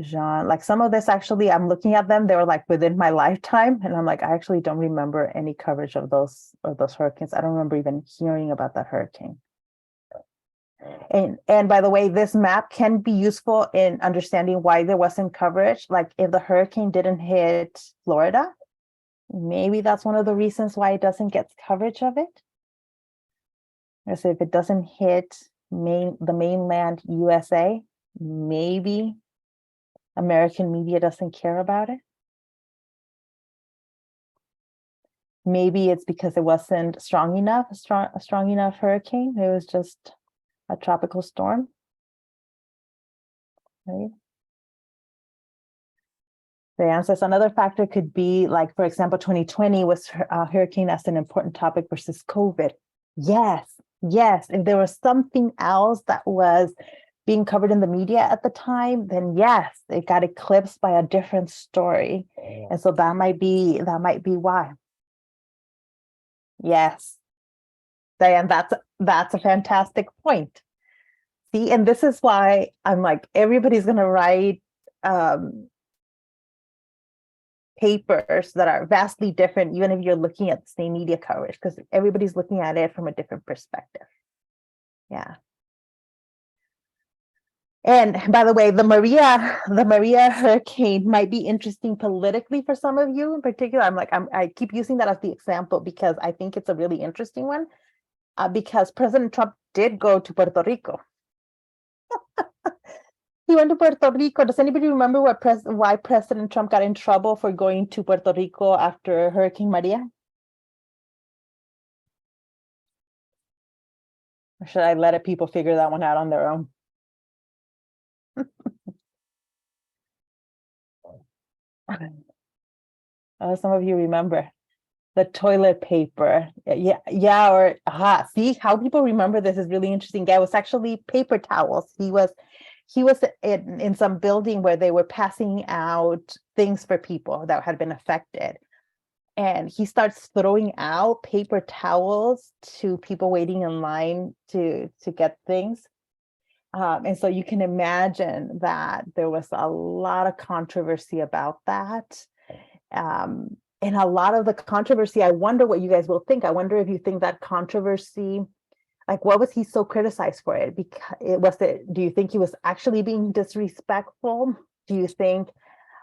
Jean, like some of this actually, I'm looking at them, they were like within my lifetime. And I'm like, I actually don't remember any coverage of those hurricanes. I don't remember even hearing about that hurricane. And by the way, this map can be useful in understanding why there wasn't coverage. Like if the hurricane didn't hit Florida, maybe that's one of the reasons why it doesn't get coverage of it. So if it doesn't hit the mainland USA, maybe American media doesn't care about it. Maybe it's because it wasn't strong enough, a strong enough hurricane. It was just a tropical storm, right? The answers, another factor could be like, for example, 2020 was hurricane as an important topic versus COVID. Yes. If there was something else that was being covered in the media at the time, then yes, it got eclipsed by a different story. And so that might be why. Yes. Diane, that's a fantastic point. See, and this is why I'm like, everybody's gonna write papers that are vastly different, even if you're looking at the same media coverage, because everybody's looking at it from a different perspective. Yeah. And by the way, the Maria hurricane might be interesting politically for some of you in particular. I keep using that as the example because I think it's a really interesting one. Because President Trump did go to Puerto Rico. He went to Puerto Rico. Does anybody remember why President Trump got in trouble for going to Puerto Rico after Hurricane Maria? Or should I let people figure that one out on their own? Some of you remember the toilet paper. Yeah, or see how people remember this is really interesting. Yeah, it was actually paper towels. He was in some building where they were passing out things for people that had been affected. And he starts throwing out paper towels to people waiting in line to get things. And so you can imagine that there was a lot of controversy about that. And a lot of the controversy, I wonder what you guys will think. I wonder if you think that controversy, like what was he so criticized for it? Because do you think he was actually being disrespectful? Do you think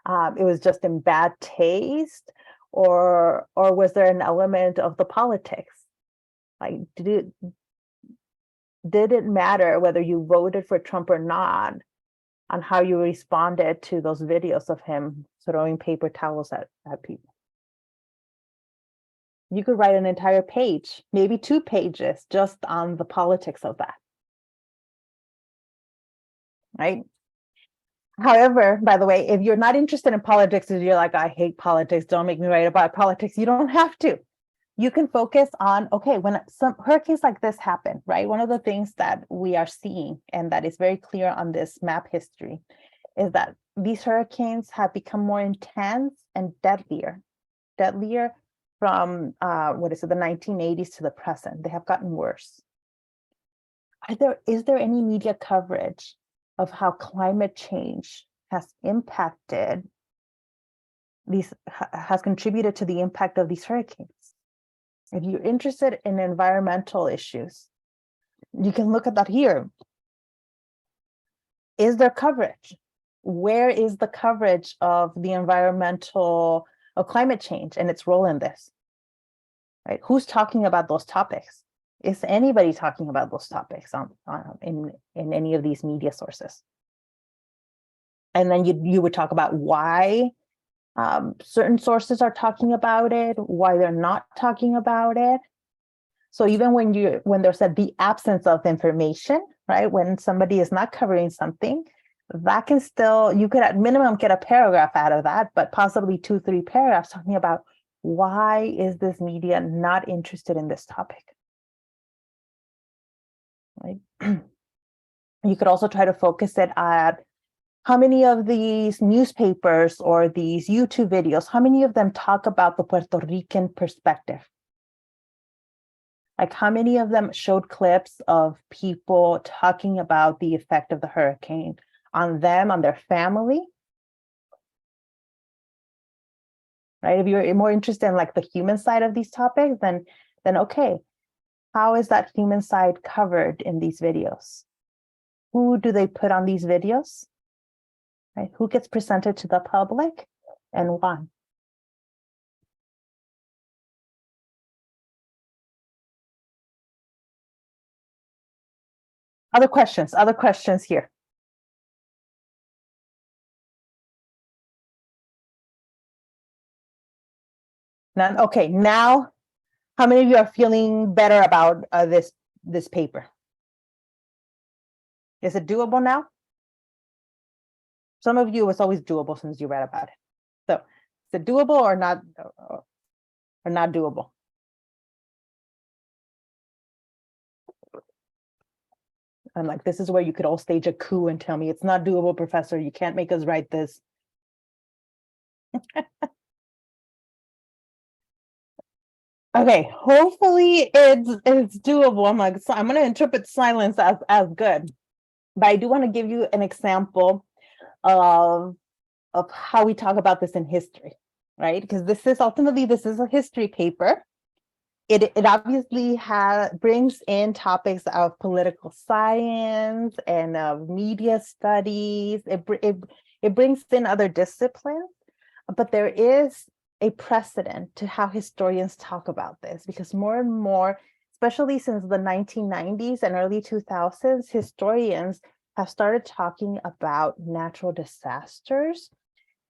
it was just in bad taste? Or was there an element of the politics? Like, did it matter whether you voted for Trump or not on how you responded to those videos of him throwing paper towels at people? You could write an entire page, maybe 2 pages, just on the politics of that. Right? However, by the way, if you're not interested in politics, if you're like, I hate politics, don't make me write about politics, you don't have to. You can focus on, okay, when some hurricanes like this happen, right? One of the things that we are seeing, and that is very clear on this map history, is that these hurricanes have become more intense and deadlier from the 1980s to the present. They have gotten worse. Is there any media coverage of how climate change has impacted has contributed to the impact of these hurricanes? If you're interested in environmental issues, you can look at that here. Is there coverage? Where is the coverage of the of climate change and its role in this? Right? Who's talking about those topics? Is anybody talking about those topics in any of these media sources? And then you would talk about why certain sources are talking about it, why they're not talking about it. So even when there's the absence of information, right? When somebody is not covering something, that can still, you could at minimum get a paragraph out of that, but possibly 2-3 paragraphs talking about why is this media not interested in this topic? right? You could also try to focus it at how many of these newspapers or these YouTube videos, how many of them talk about the Puerto Rican perspective? Like how many of them showed clips of people talking about the effect of the hurricane on them, on their family? Right? If you're more interested in like the human side of these topics, then okay, how is that human side covered in these videos? Who do they put on these videos? Right? Who gets presented to the public and why? Other questions here. None? Okay, now, how many of you are feeling better about this paper? Is it doable now? Some of you, it's always doable since you read about it. So, is it doable or not doable? I'm like, this is where you could all stage a coup and tell me it's not doable, professor. You can't make us write this. Okay, hopefully it's doable. I'm like, so I'm going to interpret silence as good, but I do want to give you an example of how we talk about this in history, right? Because this is a history paper. It obviously brings in topics of political science and of media studies. It brings in other disciplines, but there is a precedent to how historians talk about this, because more and more, especially since the 1990s and early 2000s, historians have started talking about natural disasters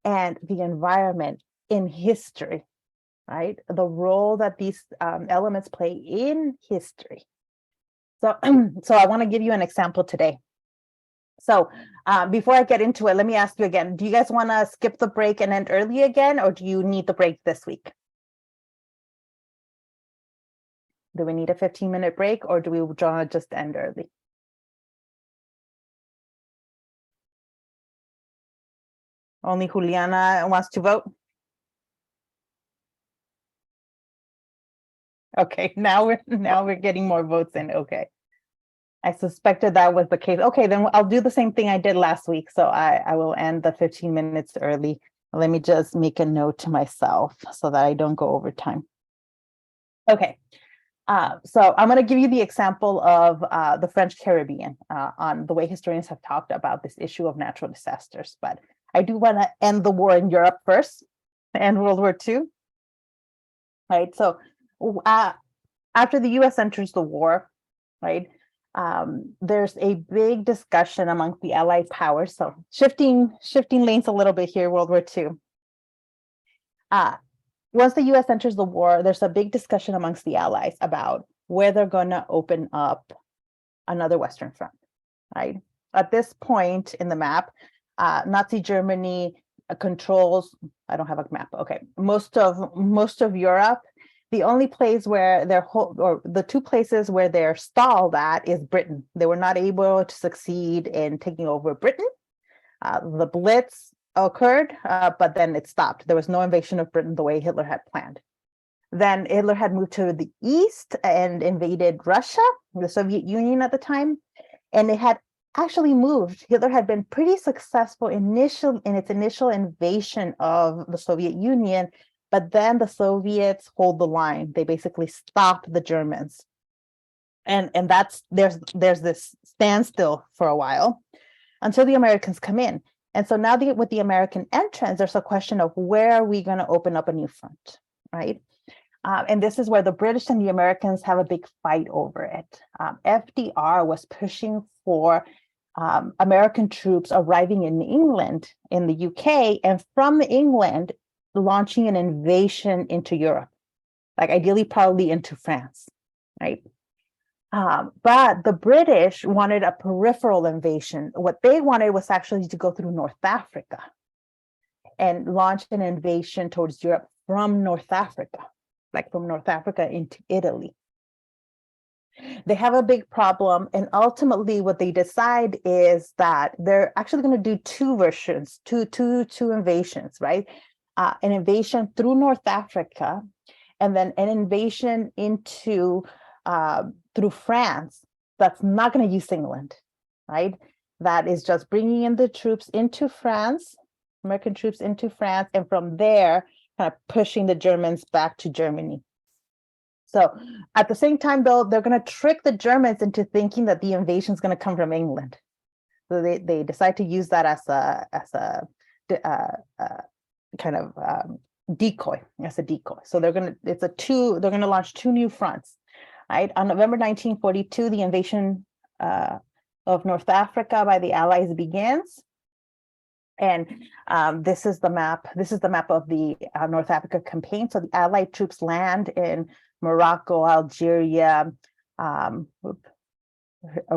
and the environment in history, right? The role that these elements play in history. So, so I want to give you an example today. So before I get into it, let me ask you again, do you guys want to skip the break and end early again, or do you need the break this week? Do we need a 15-minute break, or do we want to just end early? Only Juliana wants to vote? Okay, now we're getting more votes in. Okay. I suspected that was the case. Okay, then I'll do the same thing I did last week. So I will end the 15 minutes early. Let me just make a note to myself so that I don't go over time. Okay, so I'm going to give you the example of the French Caribbean on the way historians have talked about this issue of natural disasters. But I do want to end the war in Europe first, and World War II. Right, so after the US enters the war, right, there's a big discussion among the Allied powers. So shifting lanes a little bit here, World War II. Once the US enters the war, there's a big discussion amongst the Allies about where they're going to open up another Western front, right? At this point in the map, Nazi Germany controls, I don't have a map, okay, most of Europe. The only place where the two places where they're stalled at is Britain. They were not able to succeed in taking over Britain. The Blitz occurred, but then it stopped. There was no invasion of Britain the way Hitler had planned. Then Hitler had moved to the east and invaded Russia, the Soviet Union at the time, and it had actually moved. Hitler had been pretty successful in its initial invasion of the Soviet Union, but then the Soviets hold the line. They basically stopped the Germans. And there's this standstill for a while until the Americans come in. And so now with the American entrance, there's a question of where are we going to open up a new front, right? And this is where the British and the Americans have a big fight over it. FDR was pushing for American troops arriving in England, in the UK, and from England, launching an invasion into Europe, like ideally probably into France, right? But the British wanted a peripheral invasion. What they wanted was actually to go through North Africa and launch an invasion towards Europe from North Africa, like from North Africa into Italy. They have a big problem, and ultimately what they decide is that they're actually going to do two versions, two invasions, right? An invasion through North Africa, and then an invasion into through France. That's not going to use England, right? That is just bringing in the troops into France, American troops into France, and from there, kind of pushing the Germans back to Germany. So at the same time, though, they're going to trick the Germans into thinking that the invasion is going to come from England. So they decide to use that as a kind of decoy, as a decoy. So they're going to launch two new fronts, right? On November 1942, the invasion of North Africa by the Allies begins. And this is the map. This is the map of the North Africa campaign. So the Allied troops land in Morocco, Algeria, over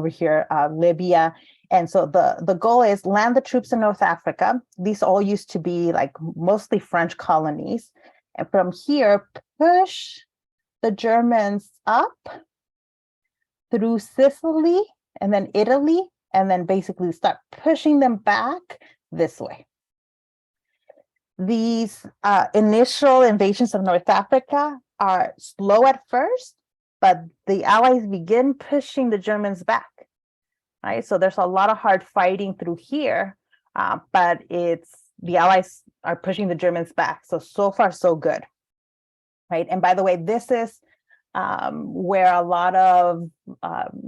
here, Libya. And so the goal is land the troops in North Africa. These all used to be like mostly French colonies. And from here, push the Germans up through Sicily and then Italy, and then basically start pushing them back this way. These initial invasions of North Africa are slow at first, but the Allies begin pushing the Germans back, right? So there's a lot of hard fighting through here, but the Allies are pushing the Germans back. So far, so good, right? And by the way, this is where a lot of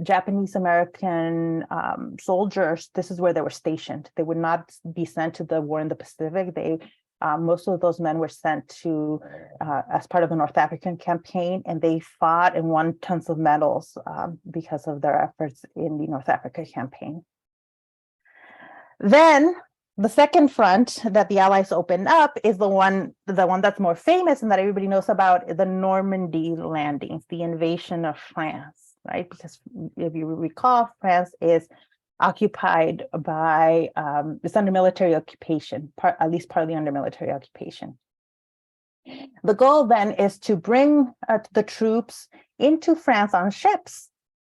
Japanese American soldiers, this is where they were stationed. They would not be sent to the war in the Pacific. Most of those men were sent to as part of the North African campaign, and they fought and won tons of medals because of their efforts in the North Africa campaign. Then the second front that the Allies opened up is the one that's more famous and that everybody knows about, the Normandy landings, the invasion of France, right? Because if you recall, France is occupied by, it's under military occupation, at least partly under military occupation. The goal then is to bring the troops into France on ships,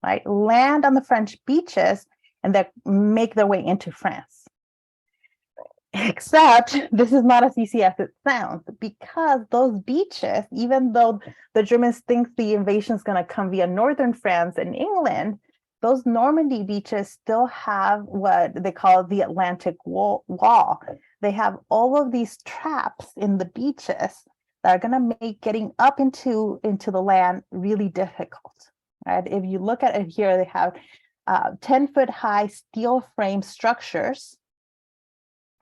right? Land on the French beaches and then make their way into France. Except this is not as easy as it sounds, because those beaches, even though the Germans think the invasion is going to come via northern France and England, those Normandy beaches still have what they call the Atlantic wall. They have all of these traps in the beaches that are going to make getting up into the land really difficult. Right? If you look at it here, they have 10-foot high steel frame structures.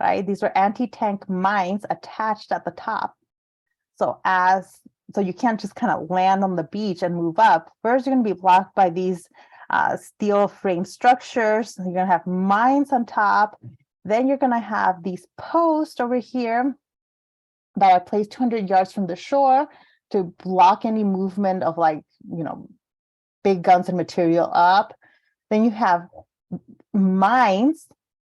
Right? These are anti-tank mines attached at the top. So you can't just kind of land on the beach and move up. First, you're going to be blocked by these steel frame structures. You're going to have mines on top. Then you're going to have these posts over here that are placed 200 yards from the shore to block any movement of big guns and material up. Then you have mines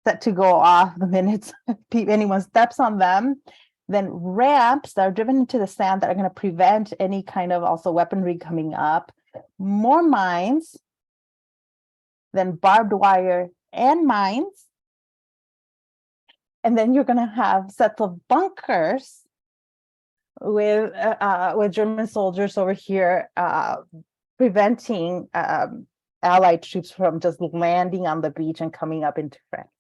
set to go off the minute anyone steps on them. Then ramps that are driven into the sand that are going to prevent any kind of also weaponry coming up. More mines, then barbed wire and mines. And then you're going to have sets of bunkers with German soldiers over here preventing Allied troops from just landing on the beach and coming up into France.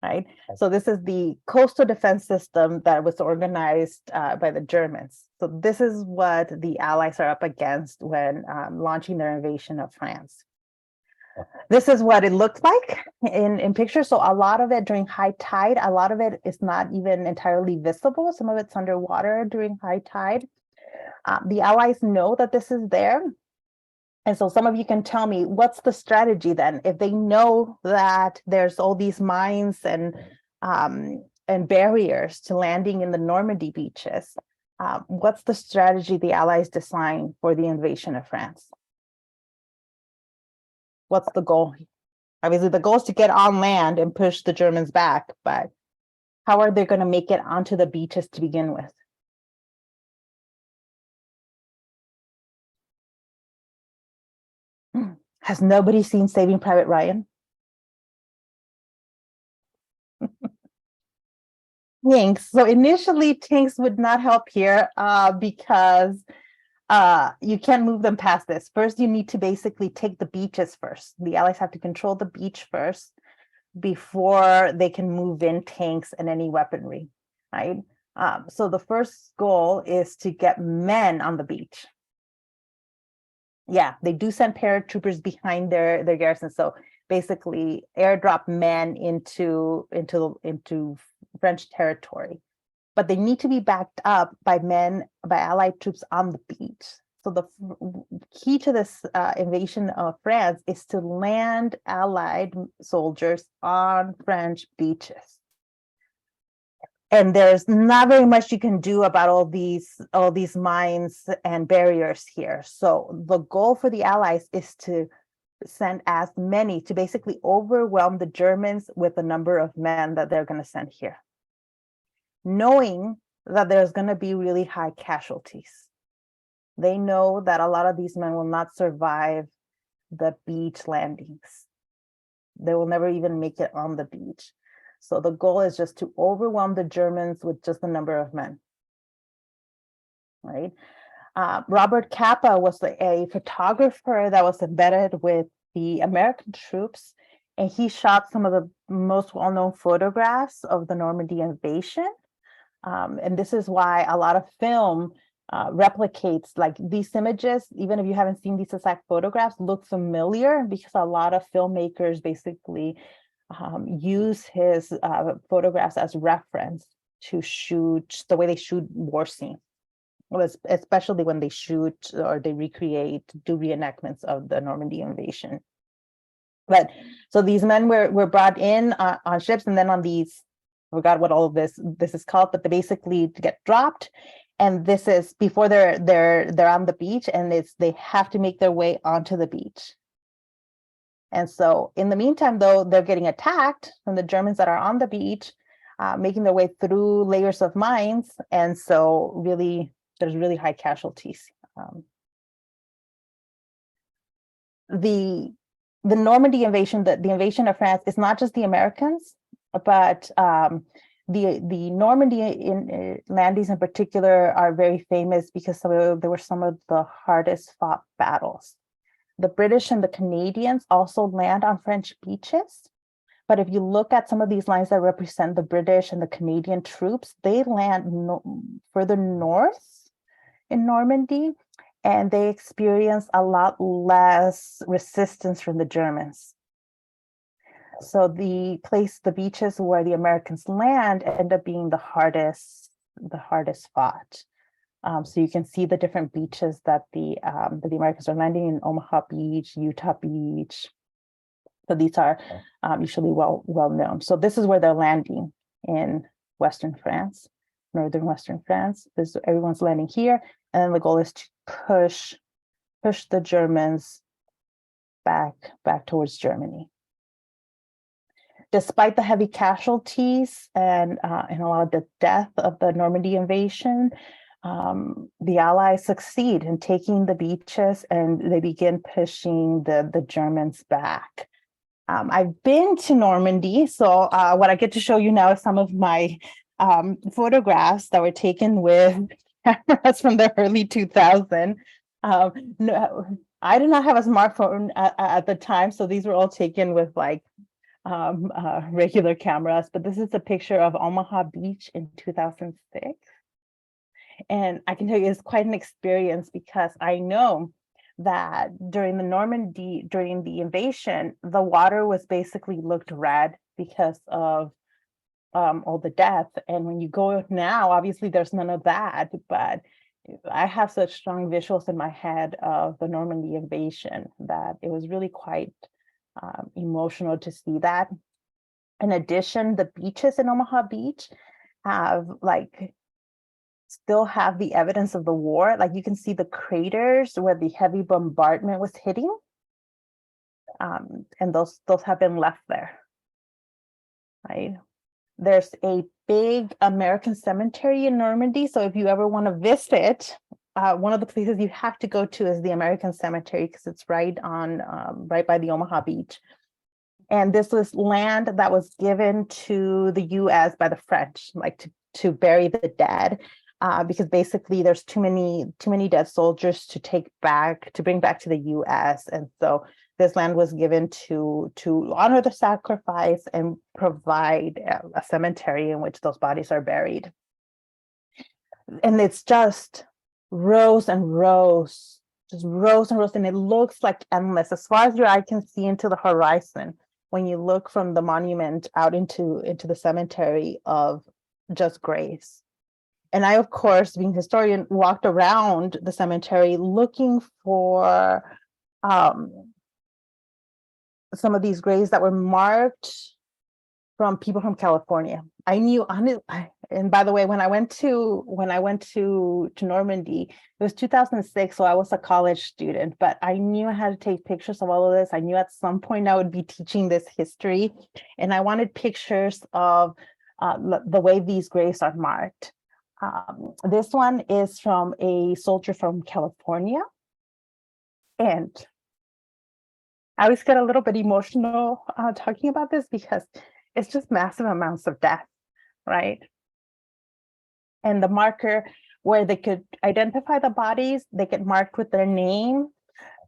Right. So this is the coastal defense system that was organized by the Germans. So this is what the Allies are up against when launching their invasion of France. This is what it looks like in pictures. So a lot of it during high tide, a lot of it is not even entirely visible. Some of it's underwater during high tide. The Allies know that this is there. And so some of you can tell me, what's the strategy then? If they know that there's all these mines and barriers to landing in the Normandy beaches, what's the strategy the Allies design for the invasion of France? What's the goal? Obviously, the goal is to get on land and push the Germans back, but how are they going to make it onto the beaches to begin with? Has nobody seen Saving Private Ryan? Tanks. So initially, tanks would not help here because you can't move them past this. First, you need to basically take the beaches first. The Allies have to control the beach first before they can move in tanks and any weaponry, right? So the first goal is to get men on the beach. Yeah, they do send paratroopers behind their garrison. So basically, airdrop men into French territory, but they need to be backed up by Allied troops on the beach. So the key to this invasion of France is to land Allied soldiers on French beaches. And there's not very much you can do about all these mines and barriers here. So the goal for the Allies is to send as many, to basically overwhelm the Germans with the number of men that they're going to send here, knowing that there's going to be really high casualties. They know that a lot of these men will not survive the beach landings. They will never even make it on the beach. So the goal is just to overwhelm the Germans with just the number of men, right? Robert Capa was a photographer that was embedded with the American troops, and he shot some of the most well-known photographs of the Normandy invasion. And this is why a lot of film replicates like these images, even if you haven't seen these exact photographs, look familiar because a lot of filmmakers basically use his photographs as reference to shoot the way they shoot war scenes, especially when they shoot or they do reenactments of the Normandy invasion. But so these men were brought in on ships, and then on these, I forgot what all of this is called, but they basically get dropped. And this is before they're on the beach, and they have to make their way onto the beach. And so in the meantime, though, they're getting attacked from the Germans that are on the beach, making their way through layers of mines. And so really, there's really high casualties. The Normandy invasion, the invasion of France, is not just the Americans, but the Normandy landings in particular are very famous because they were some of the hardest fought battles. The British and the Canadians also land on French beaches. But if you look at some of these lines that represent the British and the Canadian troops, they land further north in Normandy, and they experience a lot less resistance from the Germans. So the beaches where the Americans land end up being the hardest fought. So you can see the different beaches that the Americans are landing in: Omaha Beach, Utah Beach. So these are usually well known. So this is where they're landing in Western France, northern Western France. Everyone's landing here, and then the goal is to push the Germans back towards Germany. Despite the heavy casualties and a lot of the death of the Normandy invasion, the Allies succeed in taking the beaches, and they begin pushing the Germans back. I've been to Normandy, so what I get to show you now is some of my photographs that were taken with cameras from the early 2000s. No, I did not have a smartphone at the time, so these were all taken with like regular cameras. But this is a picture of Omaha Beach in 2006. And I can tell you it's quite an experience because I know that during the invasion, the water was basically looked red because of all the death. And when you go now, obviously there's none of that, but I have such strong visuals in my head of the Normandy invasion that it was really quite emotional to see that. In addition, the beaches in Omaha Beach still have the evidence of the war. Like you can see the craters where the heavy bombardment was hitting, and those have been left there, right? There's a big American cemetery in Normandy, so if you ever want to visit, one of the places you have to go to is the American Cemetery, because it's right by the Omaha Beach. And this was land that was given to the U.S. by the French, like to bury the dead, because basically there's too many dead soldiers to bring back to the U.S. And so this land was given to honor the sacrifice and provide a cemetery in which those bodies are buried. And it's just rows and rows, and it looks like endless as far as your eye can see into the horizon when you look from the monument out into the cemetery of just graves. And I, of course, being a historian, walked around the cemetery looking for some of these graves that were marked from people from California. I knew, and by the way, when I went to Normandy, it was 2006, so I was a college student, but I knew I had to take pictures of all of this. I knew at some point I would be teaching this history, and I wanted pictures of the way these graves are marked. This one is from a soldier from California, and I always get a little bit emotional talking about this because it's just massive amounts of death, right? And the marker where they could identify the bodies, they get marked with their name,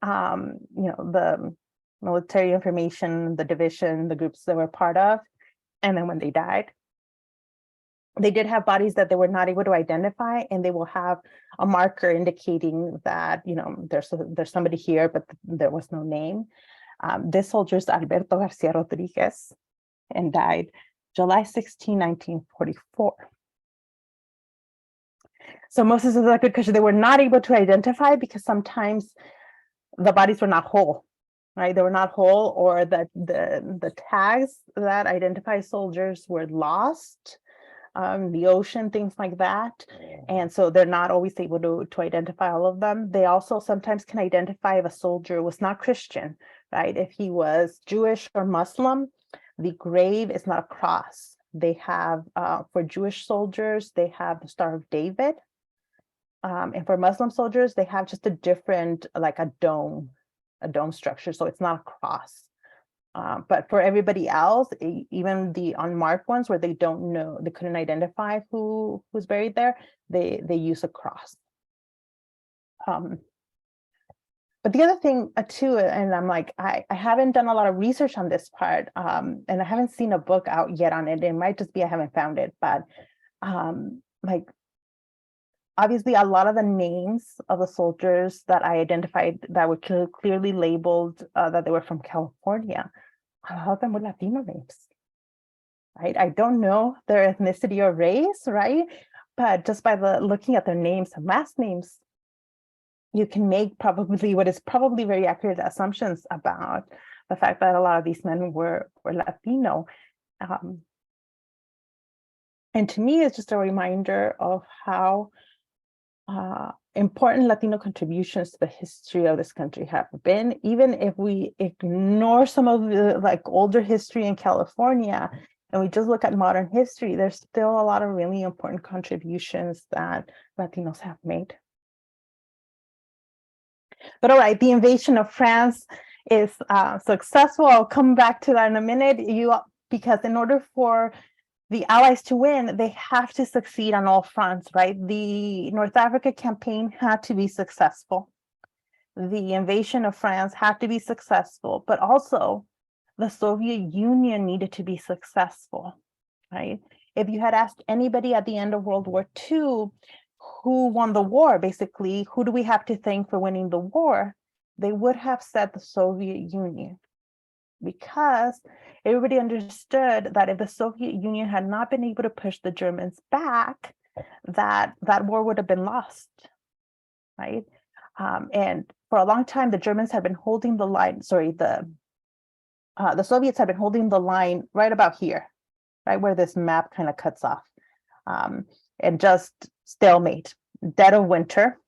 the military information, the division, the groups they were part of, and then when they died. They did have bodies that they were not able to identify, and they will have a marker indicating that, there's somebody here, but there was no name. This soldier is Alberto Garcia Rodriguez, and died July 16, 1944. So Moses is a good question. They were not able to identify because sometimes the bodies were not whole, right? They were not whole, or that the tags that identify soldiers were lost, the ocean, things like that. And so they're not always able to identify all of them. They also sometimes can identify if a soldier was not Christian, right? If he was Jewish or Muslim, the grave is not a cross. They have, for Jewish soldiers, they have the Star of David. And for Muslim soldiers, they have just a different, like a dome structure. So it's not a cross. But for everybody else, even the unmarked ones where they don't know, they couldn't identify who's buried there, they use a cross. But the other thing too, and I'm like, I haven't done a lot of research on this part, and I haven't seen a book out yet on it. It might just be I haven't found it, but like obviously a lot of the names of the soldiers that I identified that were clearly labeled that they were from California, a lot of them were Latino names, right? I don't know their ethnicity or race, right? But just by looking at their names and last names, you can make probably what is probably very accurate assumptions about the fact that a lot of these men were Latino. And to me, it's just a reminder of how important Latino contributions to the history of this country have been. Even if we ignore some of the older history in California and we just look at modern history, there's still a lot of really important contributions that Latinos have made. But all right, the invasion of France is successful. I'll come back to that in a minute. Because in order for the Allies to win, they have to succeed on all fronts, right? The North Africa campaign had to be successful. The invasion of France had to be successful, but also the Soviet Union needed to be successful, right? If you had asked anybody at the end of World War II, who won the war, basically, who do we have to thank for winning the war? They would have said the Soviet Union, because everybody understood that if the Soviet Union had not been able to push the Germans back, that war would have been lost, right? And for a long time, the Germans had been holding the line, the Soviets had been holding the line right about here, right where this map kind of cuts off, and just stalemate, dead of winter.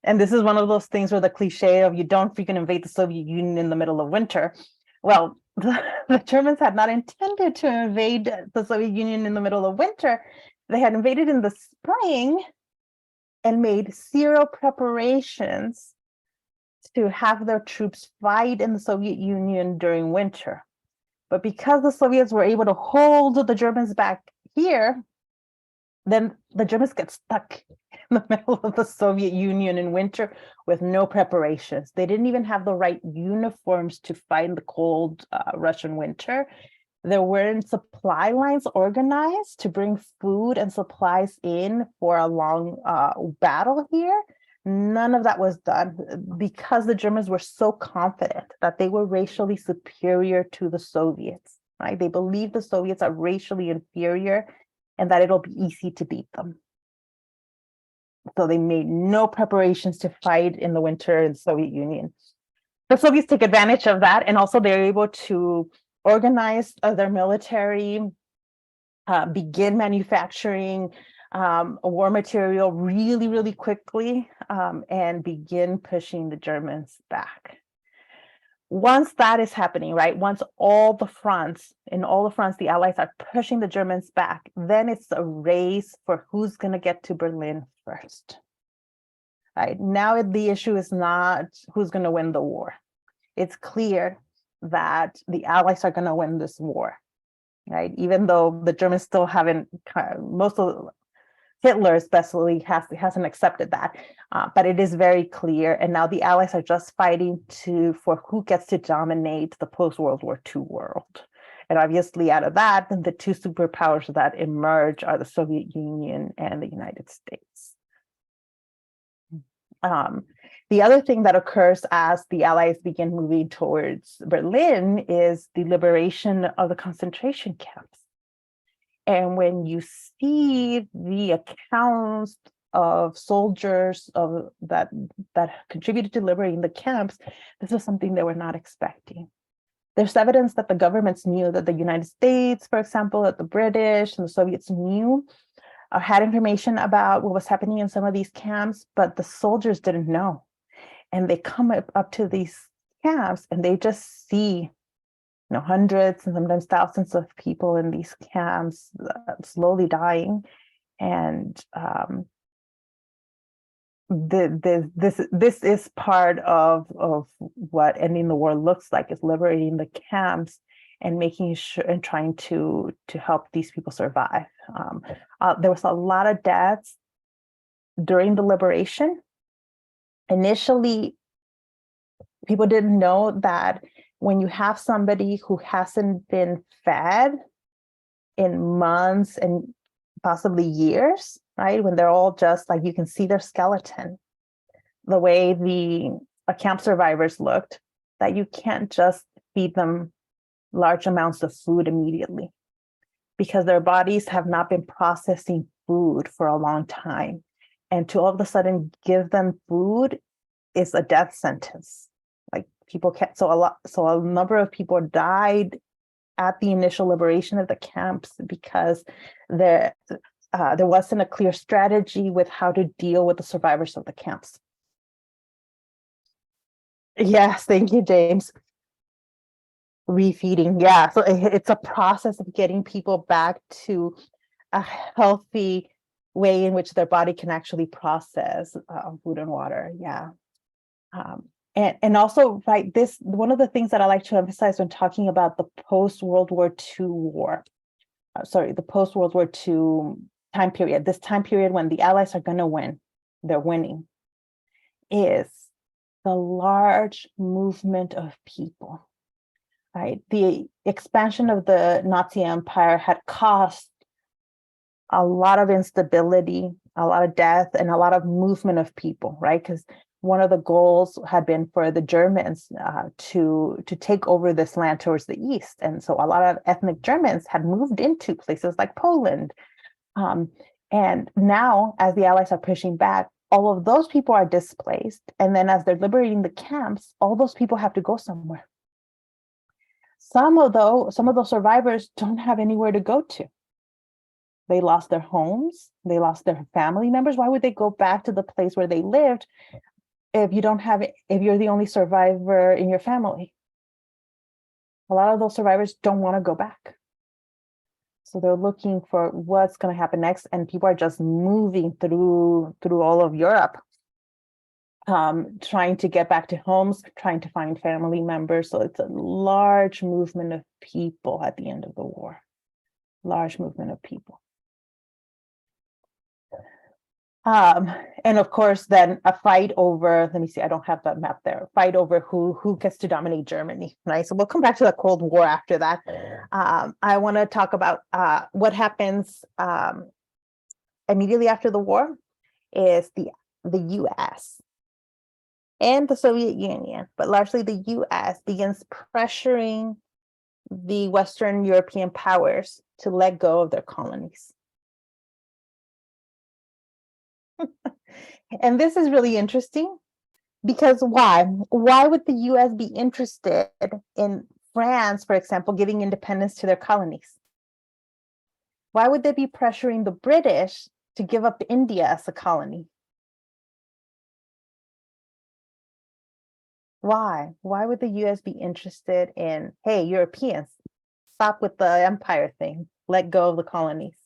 And this is one of those things where the cliche of you don't freaking invade the Soviet Union in the middle of winter. Well, the Germans had not intended to invade the Soviet Union in the middle of winter. They had invaded in the spring, and made zero preparations to have their troops fight in the Soviet Union during winter. But because the Soviets were able to hold the Germans back here, then the Germans get stuck in the middle of the Soviet Union in winter with no preparations. They didn't even have the right uniforms to fight in the cold Russian winter. There weren't supply lines organized to bring food and supplies in for a long battle here. None of that was done because the Germans were so confident that they were racially superior to the Soviets, right? They believed the Soviets are racially inferior and that it'll be easy to beat them. So they made no preparations to fight in the winter in the Soviet Union. The Soviets took advantage of that, and also they're able to organize their military, begin manufacturing war material really, really quickly, and begin pushing the Germans back. Once that is happening, right, once all the fronts, the Allies are pushing the Germans back, then it's a race for who's going to get to Berlin first. Right now, the issue is not who's going to win the war. It's clear that the Allies are going to win this war, right? Even though the Germans still haven't, most of Hitler especially hasn't accepted that, but it is very clear. And now the Allies are just fighting for who gets to dominate the post-World War II world. And obviously out of that, the two superpowers that emerge are the Soviet Union and the United States. The other thing that occurs as the Allies begin moving towards Berlin is the liberation of the concentration camps. And when you see the accounts of soldiers that contributed to liberating the camps, this is something they were not expecting. There's evidence that the governments knew, that the United States, for example, that the British and the Soviets knew, had information about what was happening in some of these camps, but the soldiers didn't know. And they come up to these camps and they just see hundreds and sometimes thousands of people in these camps slowly dying. And this is part of what ending the war looks like, is liberating the camps and making sure and trying to help these people survive. There was a lot of deaths during the liberation. Initially, people didn't know that when you have somebody who hasn't been fed in months and possibly years, right? When they're all just like, you can see their skeleton, the way the camp survivors looked, that you can't just feed them large amounts of food immediately because their bodies have not been processing food for a long time. And to all of a sudden give them food is a death sentence. Like people can't, so a number of people died at the initial liberation of the camps because there wasn't a clear strategy with how to deal with the survivors of the camps. Yes, thank you, James. Refeeding, yeah. So it's a process of getting people back to a healthy way in which their body can actually process food and water. Yeah. And also, right, this, one of the things that I like to emphasize when talking about the post-World War II war, the post-World War II time period, this time period when the Allies are going to win, they're winning, is the large movement of people, right? The expansion of the Nazi Empire had caused a lot of instability, a lot of death, and a lot of movement of people, right? Because one of the goals had been for the Germans to take over this land towards the east. And so a lot of ethnic Germans had moved into places like Poland. And now, as the Allies are pushing back, all of those people are displaced. And then as they're liberating the camps, all those people have to go somewhere. Some of those survivors don't have anywhere to go to. They lost their homes, they lost their family members. Why would they go back to the place where they lived if you're the only survivor in your family? A lot of those survivors don't want to go back. So they're looking for what's going to happen next, and people are just moving through all of Europe, trying to get back to homes, trying to find family members. So it's a large movement of people at the end of the war. Large movement of people. And of course, then a fight over, let me see, I don't have that map there, fight over who gets to dominate Germany, right? So we'll come back to the Cold War after that. I want to talk about what happens immediately after the war is the US and the Soviet Union, but largely the US begins pressuring the Western European powers to let go of their colonies. And this is really interesting because why? Why would the US be interested in France, for example, giving independence to their colonies? Why would they be pressuring the British to give up India as a colony? Why? Why would the US be interested in, hey, Europeans, stop with the empire thing, let go of the colonies?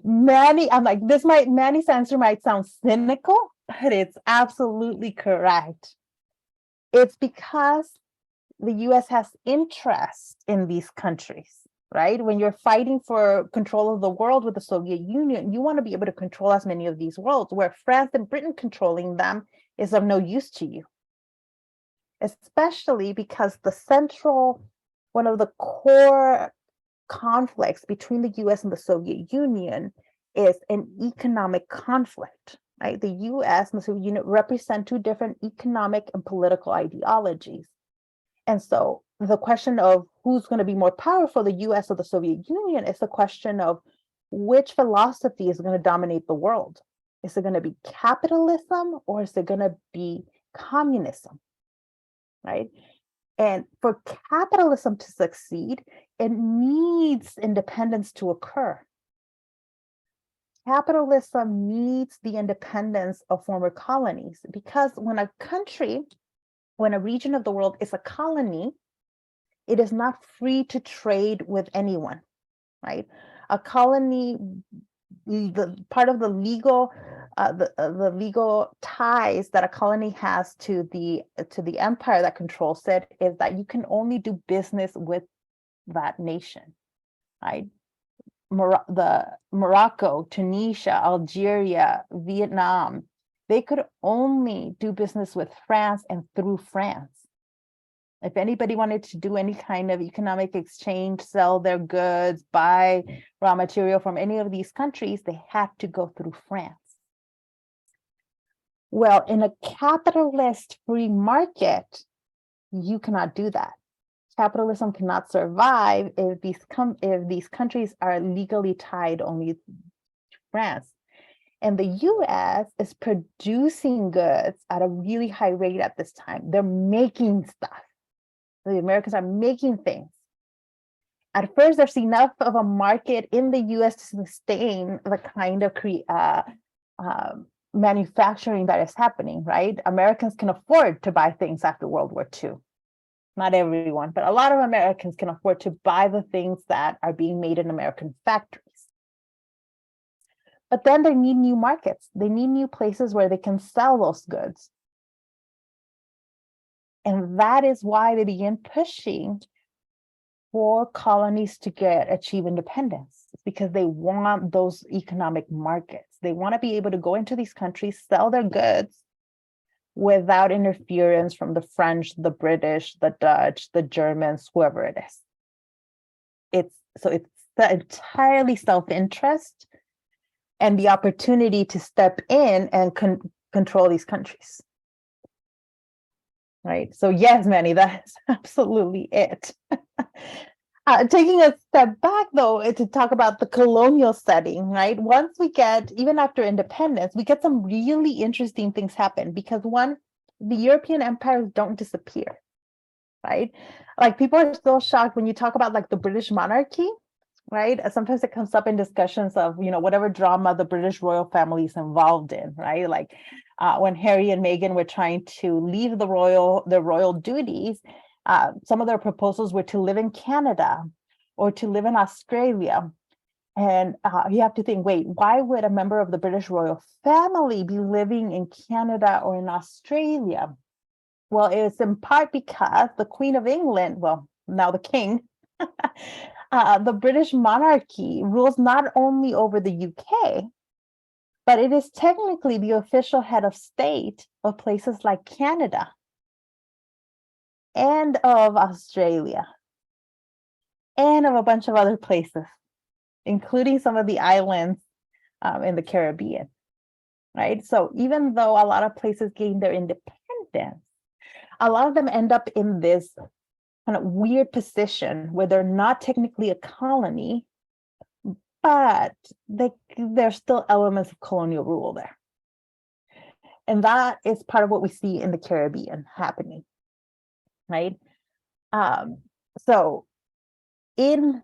Manny's answer might sound cynical, but it's absolutely correct. It's because the US has interest in these countries, right? When you're fighting for control of the world with the Soviet Union, you want to be able to control as many of these worlds, where France and Britain controlling them is of no use to you. Especially because one of the core conflicts between the US and the Soviet Union is an economic conflict, right? The US and the Soviet Union represent two different economic and political ideologies. And so the question of who's going to be more powerful, the US or the Soviet Union, is the question of which philosophy is going to dominate the world. Is it going to be capitalism or is it going to be communism, right? And for capitalism to succeed, it needs independence to occur. Capitalism needs the independence of former colonies, because when a region of the world is a colony, it is not free to trade with anyone, right? A colony, the part of the legal ties that a colony has to the empire that controls it is that you can only do business with that nation, right? Morocco, Tunisia, Algeria, Vietnam, they could only do business with France and through France. If anybody wanted to do any kind of economic exchange, sell their goods, buy raw material from any of these countries, they had to go through France. Well, in a capitalist free market, you cannot do that. Capitalism cannot survive if these countries are legally tied only to France. And the US is producing goods at a really high rate at this time. They're making stuff. The Americans are making things. At first, there's enough of a market in the US to sustain the kind of manufacturing that is happening, right? Americans can afford to buy things after World War II. Not everyone, but a lot of Americans can afford to buy the things that are being made in American factories. But then they need new markets. They need new places where they can sell those goods. And that is why they begin pushing for colonies to achieve independence. It's because they want those economic markets. They want to be able to go into these countries, sell their goods without interference from the French, the British, the Dutch, the Germans, whoever it is. It's entirely self-interest and the opportunity to step in and control these countries. Right. So yes, Manny, that's absolutely it. Taking a step back, though, to talk about the colonial setting, right? Once we get, even after independence, we get some really interesting things happen because one, the European empires don't disappear, right? Like people are still shocked when you talk about like the British monarchy, right? Sometimes it comes up in discussions of, whatever drama the British royal family is involved in, right? Like when Harry and Meghan were trying to leave their royal duties, Some of their proposals were to live in Canada or to live in Australia. And you have to think, wait, why would a member of the British royal family be living in Canada or in Australia? Well, it's in part because the Queen of England, well, now the King, the British monarchy rules not only over the UK, but it is technically the official head of state of places like Canada and of Australia and of a bunch of other places, including some of the islands in the Caribbean, right? So even though a lot of places gain their independence, a lot of them end up in this kind of weird position where they're not technically a colony, but there's still elements of colonial rule there. And that is part of what we see in the Caribbean happening, right? So in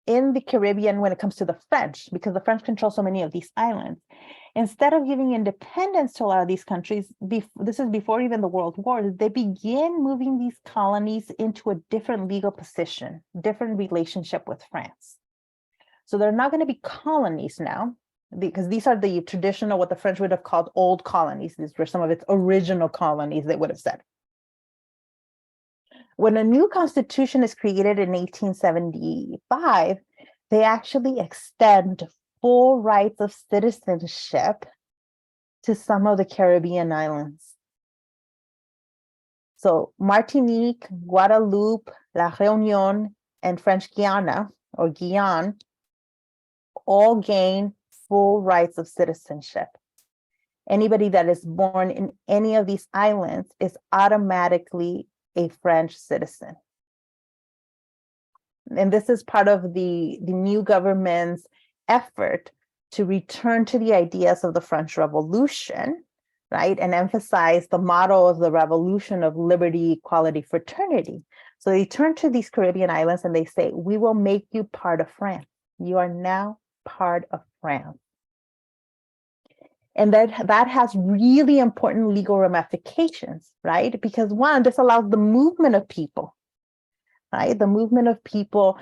the Caribbean, when it comes to the French, because the French control so many of these islands, instead of giving independence to a lot of these countries, this is before even the World Wars, they begin moving these colonies into a different legal position, different relationship with France. So they're not going to be colonies now, because these are the traditional, what the French would have called old colonies. These were some of its original colonies, they would have said. When a new constitution is created in 1875, they actually extend full rights of citizenship to some of the Caribbean islands. So Martinique, Guadeloupe, La Réunion, and French Guiana, or Guyane, all gain full rights of citizenship. Anybody that is born in any of these islands is automatically a French citizen. And this is part of the new government's effort to return to the ideas of the French Revolution, right? And emphasize the motto of the revolution of liberty, equality, fraternity. So they turn to these Caribbean islands and they say, we will make you part of France. You are now part of France. And that has really important legal ramifications, right? Because one, this allows the movement of people, right? The movement of people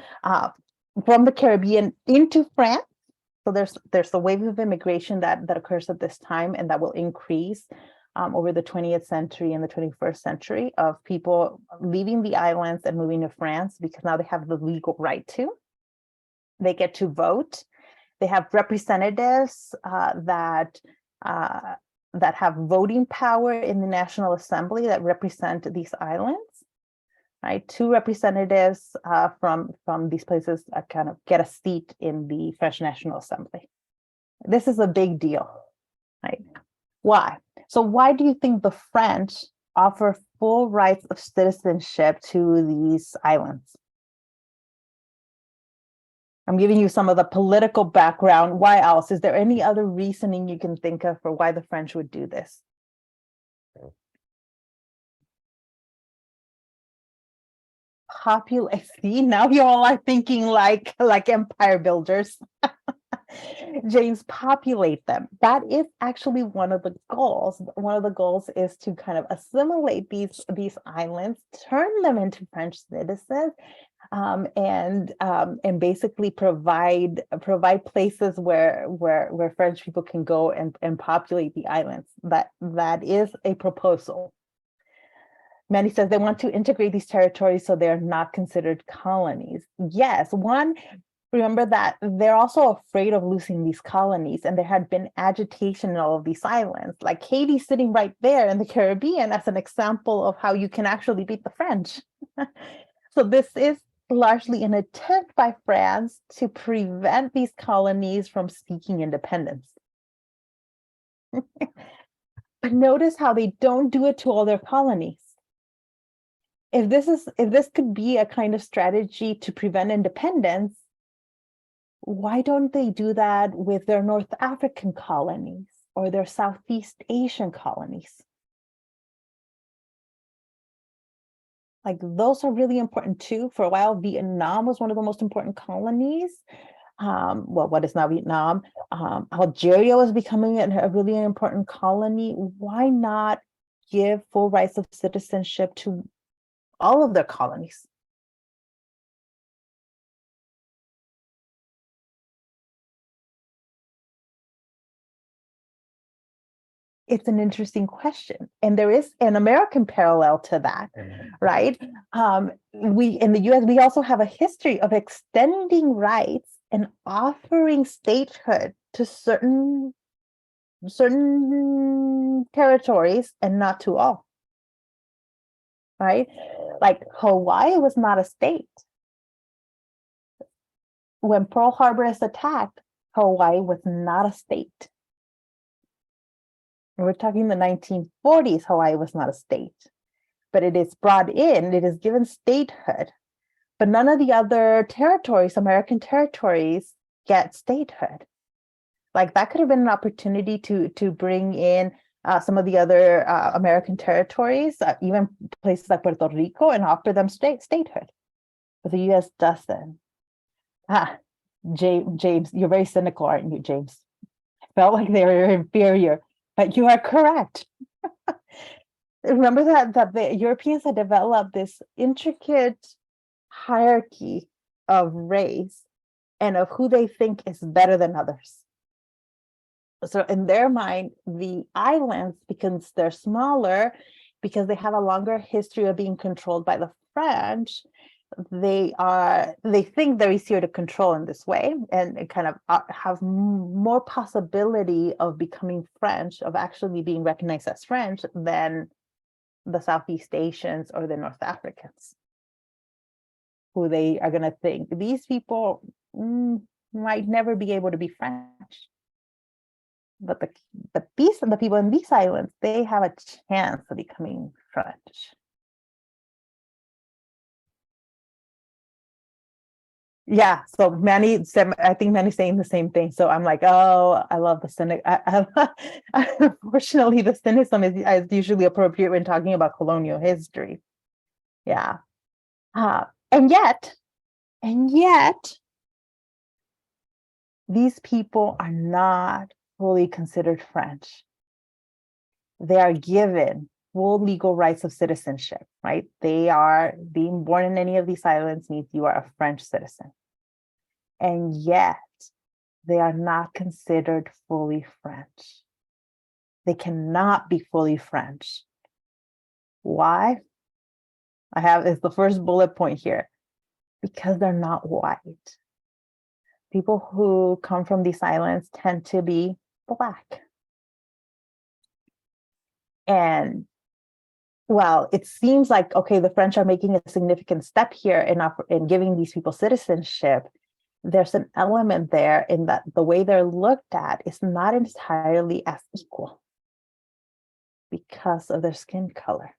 from the Caribbean into France. So there's a wave of immigration that occurs at this time, and that will increase over the 20th century and the 21st century, of people leaving the islands and moving to France, because now they have the legal right to. They get to vote. They have representatives that have voting power in the National Assembly that represent these islands, right? 2 representatives from these places kind of get a seat in the French National Assembly. This is a big deal, right? Why? So why do you think the French offer full rights of citizenship to these islands? I'm giving you some of the political background. Why else? Is there any other reasoning you can think of for why the French would do this? See, now you all are thinking like empire builders. James, populate them. That is actually one of the goals. One of the goals is to kind of assimilate these islands, turn them into French citizens, and basically provide places where French people can go and populate the islands. That is a proposal. Manny says they want to integrate these territories so they're not considered colonies. Yes, one, remember that they're also afraid of losing these colonies, and there had been agitation in all of these islands, like Haiti sitting right there in the Caribbean as an example of how you can actually beat the French. So this is largely an attempt by France to prevent these colonies from seeking independence. But notice how they don't do it to all their colonies. If this could be a kind of strategy to prevent independence, why don't they do that with their North African colonies or their Southeast Asian colonies? Like, those are really important too. For a while, Vietnam was one of the most important colonies. Well, what is now Vietnam? Algeria was becoming a really important colony. Why not give full rights of citizenship to all of their colonies. It's an interesting question. And there is an American parallel to that, right? We in the US, we also have a history of extending rights and offering statehood to certain territories and not to all, right? Like Hawaii was not a state. When Pearl Harbor is attacked, Hawaii was not a state. We're talking the 1940s, Hawaii was not a state, but it is brought in, it is given statehood, but none of the other territories, American territories, get statehood. Like that could have been an opportunity to bring in some of the other American territories, even places like Puerto Rico, and offer them statehood. But the US doesn't. James, you're very cynical, aren't you, James? I felt like they were inferior. But you are correct. Remember that the Europeans had developed this intricate hierarchy of race and of who they think is better than others. So in their mind, the islands, because they're smaller, because they have a longer history of being controlled by the French, they think they're easier to control in this way and kind of have more possibility of becoming French, of actually being recognized as French than the Southeast Asians or the North Africans, who they are going to think these people might never be able to be French. But the people in these islands, they have a chance of becoming French. Yeah, so I think Manny's saying the same thing. So I'm like, oh, I love the cynic. Unfortunately, the cynicism is usually appropriate when talking about colonial history. Yeah. And yet, these people are not fully considered French. They are given full legal rights of citizenship, right? They are being born in any of these islands means you are a French citizen. And yet they are not considered fully French. They cannot be fully French. Why? It's the first bullet point here. Because they're not white. People who come from these islands tend to be Black. And well, it seems like, okay, the French are making a significant step here in giving these people citizenship. There's an element there in that the way they're looked at is not entirely as equal because of their skin color.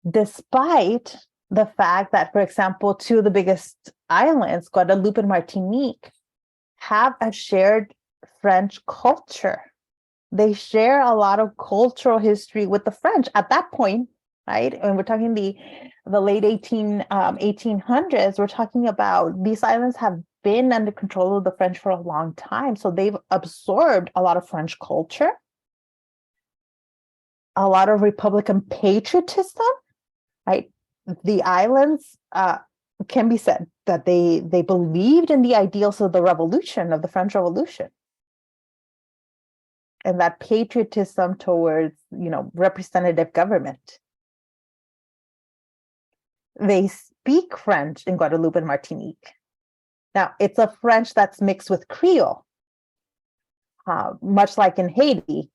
Despite the fact that, for example, two of the biggest islands, Guadeloupe and Martinique, have a shared French culture. They share a lot of cultural history with the French at that point, right? And we're talking the late 1800s, we're talking about these islands have been under control of the French for a long time. So they've absorbed a lot of French culture, a lot of Republican patriotism, right? The islands can be said that they believed in the ideals of the revolution, of the French Revolution. And that patriotism towards, representative government. They speak French in Guadeloupe and Martinique. Now, it's a French that's mixed with Creole, much like in Haiti.